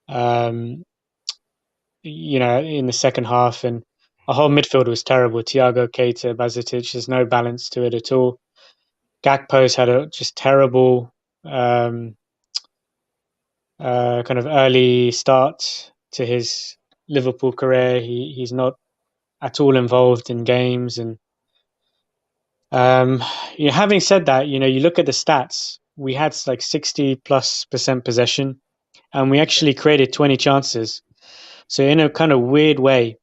in the second half, and our whole midfield was terrible. Thiago, Keita, Bazitic, there's no balance to it at all. Gakpo's had a just terrible kind of early start to his Liverpool career. He's not at all involved in games, and having said that, you look at the stats. We had like 60+% possession, and we actually created 20 chances. So in a kind of weird way,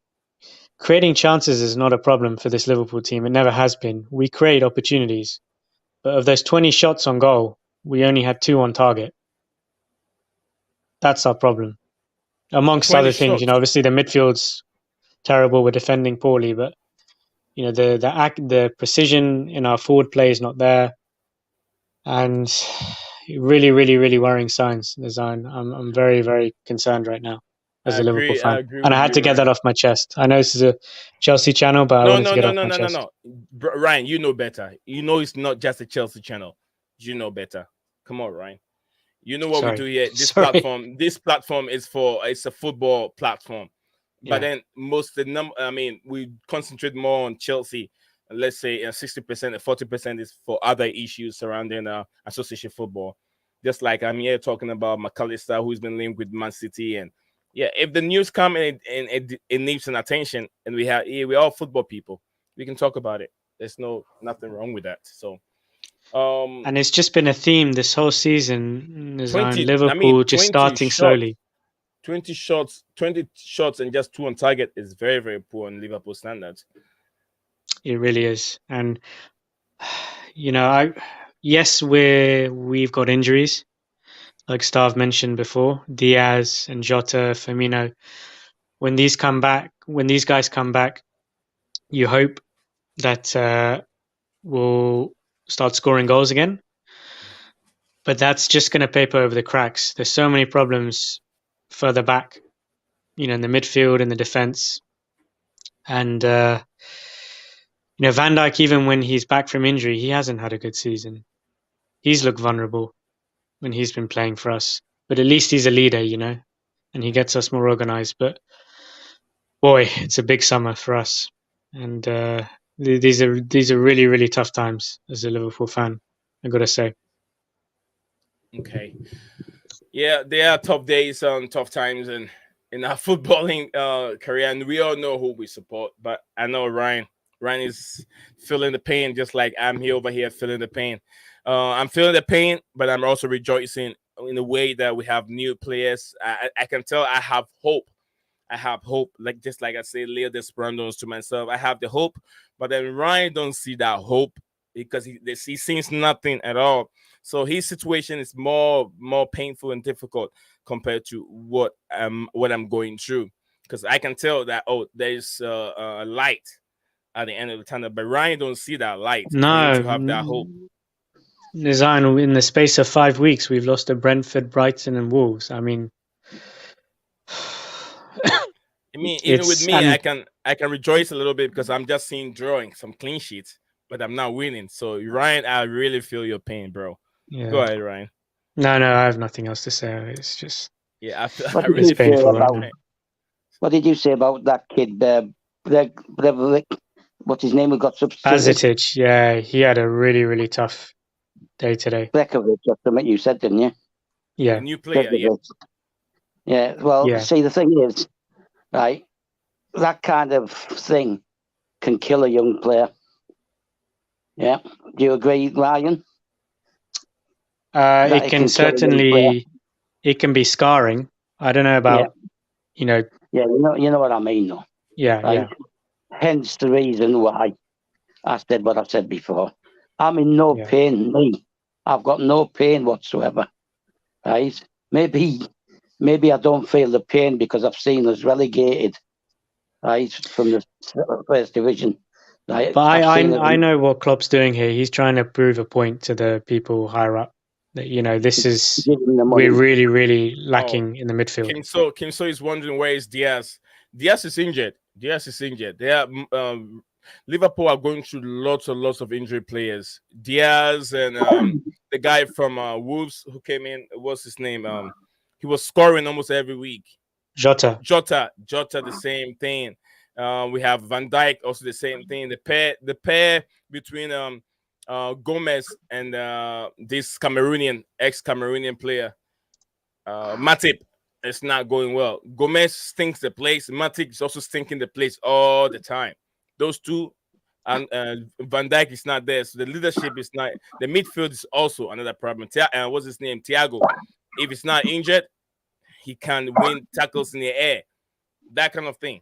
creating chances is not a problem for this Liverpool team. It never has been. We create opportunities, but of those 20 shots on goal, we only had 2 on target. That's our problem, amongst other things. shots. Obviously the midfield's terrible. We're defending poorly, but the precision in our forward play is not there, and really, really, really worrying signs. I'm very, very concerned right now as a Liverpool fan, I agree and I with had you, to get that Ryan. off my chest. I know this is a Chelsea channel, but I wanted to get off my chest. No. Ryan, you know better. You know it's not just a Chelsea channel. You know better. Come on, Ryan. You know what we do here. This platform is it's a football platform. But then we concentrate more on Chelsea. Let's say 60% and 40% is for other issues surrounding association football. Just like I'm here talking about McAllister, who's been linked with Man City, and yeah, if the news come and it needs an attention, and we're all football people, we can talk about it. There's nothing wrong with that. So, and it's just been a theme this whole season. Liverpool just starting slowly. 20 shots, and just 2 on target is very, very poor in Liverpool standards. It really is, and yes, we've got injuries, like Stav mentioned before, Diaz and Jota, Firmino. When these guys come back, you hope that we'll start scoring goals again. But that's just going to paper over the cracks. There's so many problems further back, in the midfield and the defense. And, Van Dijk, even when he's back from injury, he hasn't had a good season. He's looked vulnerable when he's been playing for us. But at least he's a leader, and he gets us more organized. But boy, it's a big summer for us. And these are really, really tough times as a Liverpool fan, I got to say. Okay. Yeah, there are tough days and tough times in our footballing career, and we all know who we support. But I know Ryan is feeling the pain, just like I'm over here feeling the pain. I'm feeling the pain, but I'm also rejoicing in a way that we have new players. I can tell I have hope. Like I say, Leo Desperandos to myself. I have the hope, but then Ryan don't see that hope because he sees nothing at all. So his situation is more painful and difficult compared to what I'm going through. because I can tell that there's a light at the end of the tunnel, but Ryan don't see that light for him No, to have that hope. Design in the space of 5 weeks, we've lost to Brentford, Brighton, and Wolves. I mean, I mean, even with it's me, and I can rejoice a little bit because I'm just seeing drawing some clean sheets, but I'm not winning. So Ryan, I really feel your pain, bro. Go yeah. ahead, Ryan. No, I have nothing else to say. It's just Yeah, I feel, What I did really you it's feel say painful your right about? now. pain. What did you say about that kid? Brevik, what's his name? Who got substituted? Bazitic, yeah, he had a really tough day today. Brekovic, or something you said, didn't you? The Yeah, new player, yeah. Brekovic. Yeah. Well, yeah. see, the thing is, right, that kind of thing can kill a young player. Yeah. Do you agree, Ryan? That It it can can kill a young player. it can be scarring. I don't know Yeah. about, you know, Yeah. You know what I mean, though. Right. yeah. Hence the reason why I said what I've said before. I'm in no Yeah. pain, me. I've got no pain whatsoever. Right? Maybe I don't feel the pain because I've seen us relegated, right, from the first division. Right? But I've seen us I know what Klopp's doing here. He's trying to prove a point to the people higher up that, this is, giving the we're money. really Oh, lacking in the midfield. Kim So is wondering where is Diaz. Diaz is injured. Diaz is injured. They are Liverpool are going through lots and lots of injury players. Diaz and the guy from Wolves who came in. What's his name? He was scoring almost every week. Jota. Jota, the same thing. We have Van Dijk, also the same thing. The pair between Gomez and this ex-Cameroonian player, Matip, it's not going well. Gomez stinks the place. Matip is also stinking the place all the time. Those two, and Van Dijk is not there, so the leadership is not. The midfield is also another problem. What's his name? Thiago. If it's not injured, he can win tackles in the air. That kind of thing.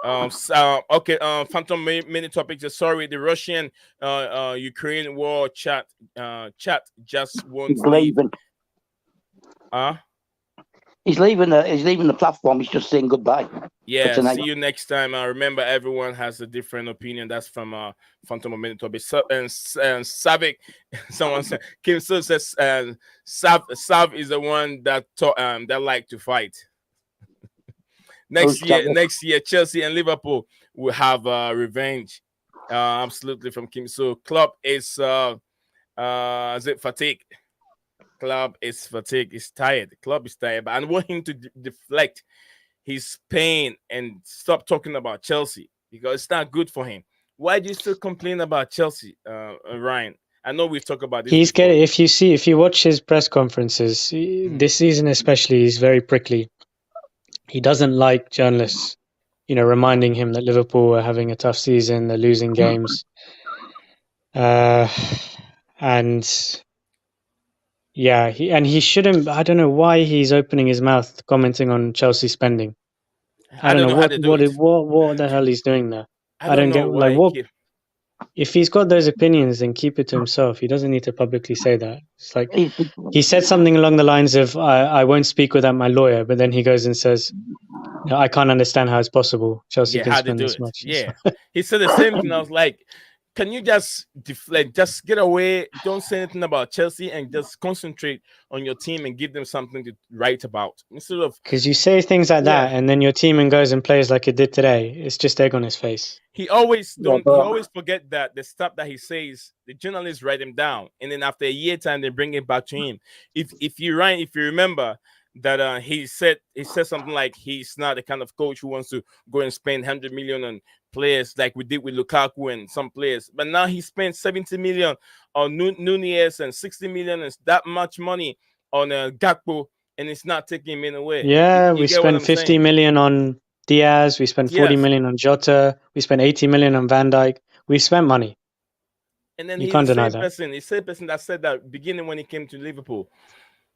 Okay. Phantom mini topic. Sorry, the Russian Ukraine war chat just won't He's leave. leaving. He's leaving the platform. He's just saying goodbye. Yeah, tonight. see you next time. Remember, everyone has a different opinion. That's from Phantom Minute Topic. And Savik, someone said, Kim So says, Sav is the one that that like to fight. Next year, Chelsea and Liverpool will have revenge. Absolutely, from Kim So. Club is it fatigue? Club is fatigue. Is tired. The club is tired. But I want him to deflect his pain and stop talking about Chelsea because it's not good for him. Why do you still complain about Chelsea, Ryan? I know we've talked about this. He's getting, if you watch his press conferences this season especially, he's very prickly. He doesn't like journalists, reminding him that Liverpool are having a tough season, they're losing games. And yeah, he shouldn't. I don't know why he's opening his mouth commenting on Chelsea spending. I don't know what the hell he's doing there. I don't get why what. If he's got those opinions, then keep it to himself. He doesn't need to publicly say that. It's like he said something along the lines of, I won't speak without my lawyer, but then he goes and says, no, I can't understand how it's possible Chelsea can spend this much. Yeah, he said the same thing. I was like, can you just deflect, just get away, don't say anything about Chelsea and just concentrate on your team and give them something to write about instead of, because you say things like that and then your team goes and plays like it did today. It's just egg on his face. He always forget that the stuff that he says, the journalists write him down, and then after a year time they bring it back to him. If you remember that he said something like he's not the kind of coach who wants to go and spend 100 million on players like we did with Lukaku and some players, but now he spent 70 million on Nunez and 60 million and that much money on Gakpo, and it's not taking him away. Yeah, we spent 50 million on Diaz, we spent 40 million on Jota, we spent 80 million on Van Dijk. We spent money. And then he's the same person that said that beginning when he came to Liverpool.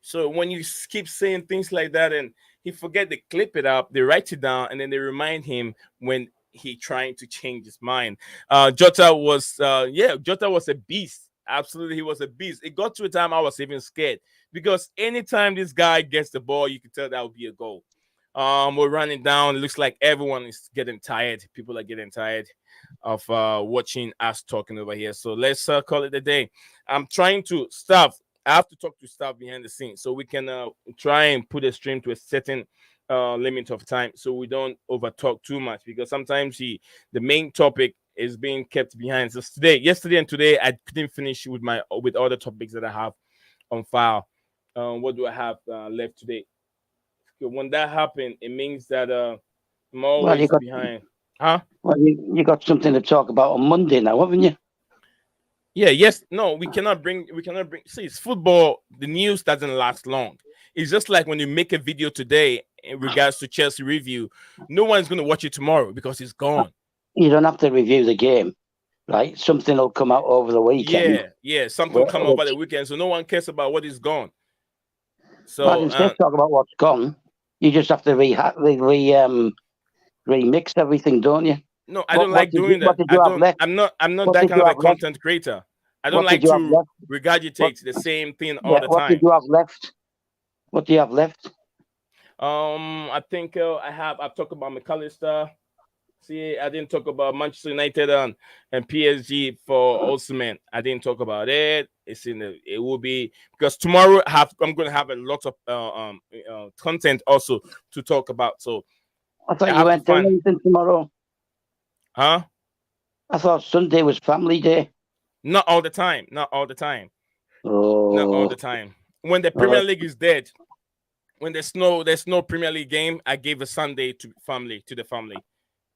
So when you keep saying things like that and he forget to clip it up, they write it down and then they remind him when he trying to change his mind. Jota was a beast. Absolutely, he was a beast. It got to a time I was even scared because anytime this guy gets the ball, you could tell that would be a goal. We're running down. It looks like everyone is getting tired. People are getting tired of watching us talking over here. So let's call it a day. I'm trying to staff. I have to talk to staff behind the scenes so we can try and put a stream to a certain limit of time so we don't over talk too much, because sometimes the main topic is being kept behind. So yesterday and today I couldn't finish with all the topics that I have on file. What do I have left today? When that happened, it means that I'm always behind. Huh? Well, you got something to talk about on Monday now, haven't you? Yeah, yes. No, we cannot bring. See, it's football. The news doesn't last long. It's just like when you make a video today in regards to Chelsea review, no one's going to watch it tomorrow because it's gone. You don't have to review the game, right? Something will come out over the weekend. Yeah. Something will come over the weekend, so no one cares about what is gone. So instead of talking about what's gone, you just have to remix everything, don't you? No, I don't like doing that. I'm not that kind of a content creator. I don't like to regurgitate the same thing all the time. What did you have left? What do you have left? I think I've talked about McAllister. See, I didn't talk about Manchester United and PSG for Osimhen. I didn't talk about it. It will be because tomorrow I'm going to have a lot of content also to talk about. So I thought you weren't doing anything tomorrow. Huh? I thought Sunday was family day. Not all the time. Not all the time. Oh. Not all the time. When the Premier League is dead, when there's no Premier League game, I gave a Sunday to the family.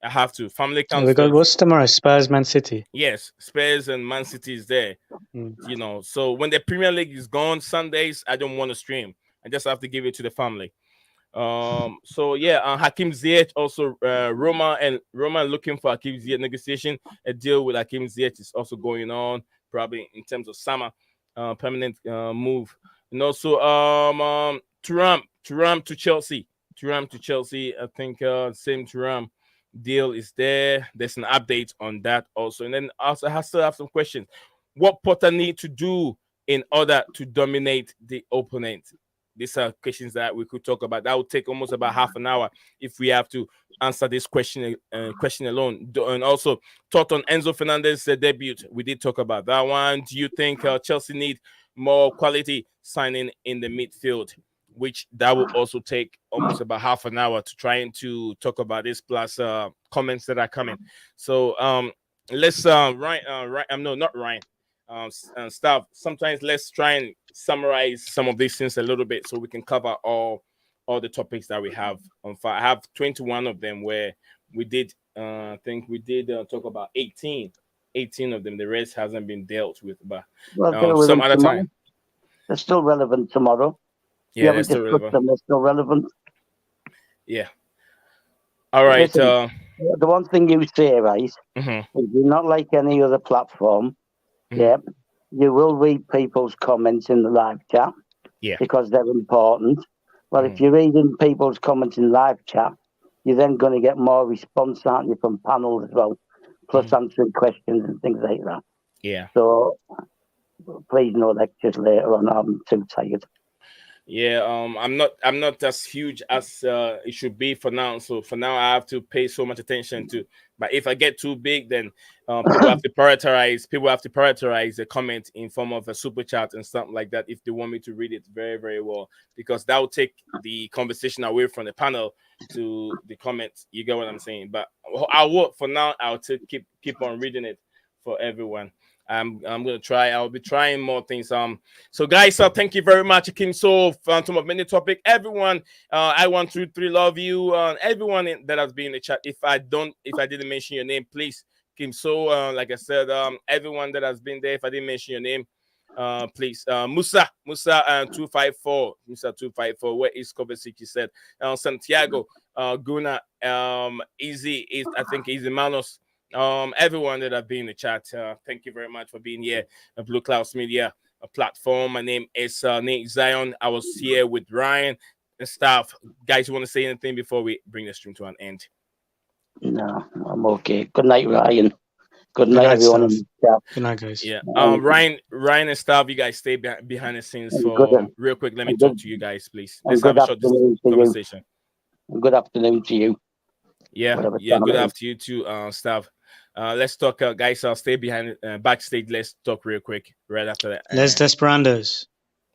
I have to. Family comes. So what's tomorrow? Spurs, Man City. Yes, Spurs and Man City is there. You know, so when the Premier League is gone, Sundays I don't want to stream. I just have to give it to the family. So yeah, Hakim Ziyech also Roma looking for Hakim Ziyech negotiation. A deal with Hakim Ziyech is also going on, probably in terms of summer permanent move. And also Thuram to Chelsea. I think same Thuram deal is there. There's an update on that also. And then also I still have some questions. What Potter need to do in order to dominate the opponent? These are questions that we could talk about. That would take almost about half an hour if we have to answer this question alone. And also, thought on Enzo Fernandez's debut. We did talk about that one. Do you think Chelsea need more quality signing in the midfield? Which that will also take almost about half an hour to trying to talk about this, plus comments that are coming. So let's Ryan. No, not Ryan. Stuff. Sometimes let's try and summarize some of these things a little bit so we can cover all the topics that we have on file. I have 21 of them where we did I think we did talk about 18 of them. The rest hasn't been dealt with, but some other time. They're still relevant tomorrow. Yeah, they're still relevant. They're still relevant. Yeah. All right. Listen, the one thing you say, right, is you're not like any other platform. Yeah, you will read people's comments in the live chat. Yeah, because they're important. Well, if you're reading people's comments in live chat, you're then going to get more response, aren't you, from panels as well, plus answering questions and things like that. Yeah. So please no lectures later on. I'm too tired. Yeah, I'm not as huge as it should be for now. So for now, I have to pay so much attention to. But if I get too big, then people have to prioritize. People have to prioritize the comment in form of a super chat and something like that if they want me to read it very, very well, because that will take the conversation away from the panel to the comments. You get what I'm saying? But I will for now. I'll keep on reading it for everyone. I'm gonna try. I'll be trying more things. So guys, thank you very much, Kim. So Phantom of Many Topic, everyone. I 123 love you. Everyone that has been in the chat. If I didn't mention your name, please, Kim. So like I said, everyone that has been there. If I didn't mention your name, please, Musa 254, Musa 254. Where is Kovacic? He said, Santiago, Guna, Easy, I think Easy Manos. Everyone that have been in the chat, thank you very much for being here at Blue Clouds Media platform. My name is Nate Zion. I was here with Ryan and staff. Guys, you want to say anything before we bring the stream to an end? No, I'm okay. Good night, Ryan. Good night, everyone. Good night, guys. Yeah. Ryan and staff, you guys stay behind the scenes for real quick. Let me talk to you guys, please. Let's have a short conversation. Good afternoon to you. Yeah, Whatever yeah. channel Good it is. after you too, Stav. Let's talk, guys. I'll stay behind backstage. Let's talk real quick right after that. Les Desperandos.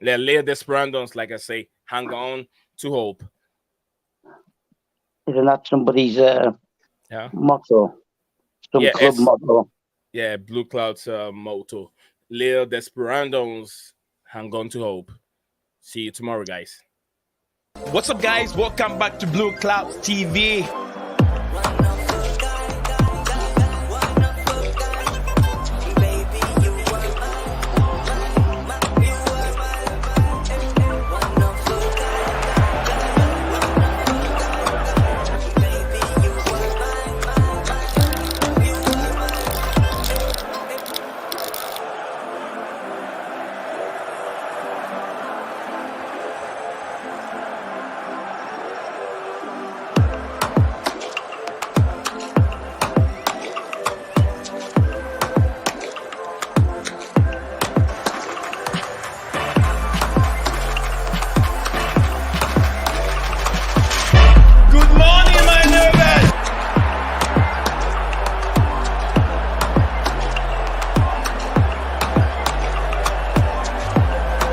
Leo Desperandos, like I say, hang on to hope. Isn't that somebody's Yeah, motto? Some yeah. club motto. Yeah, Blue Cloud's motto. Leo Desperandos, hang on to hope. See you tomorrow, guys. What's up, guys? Welcome back to Blue Clouds TV.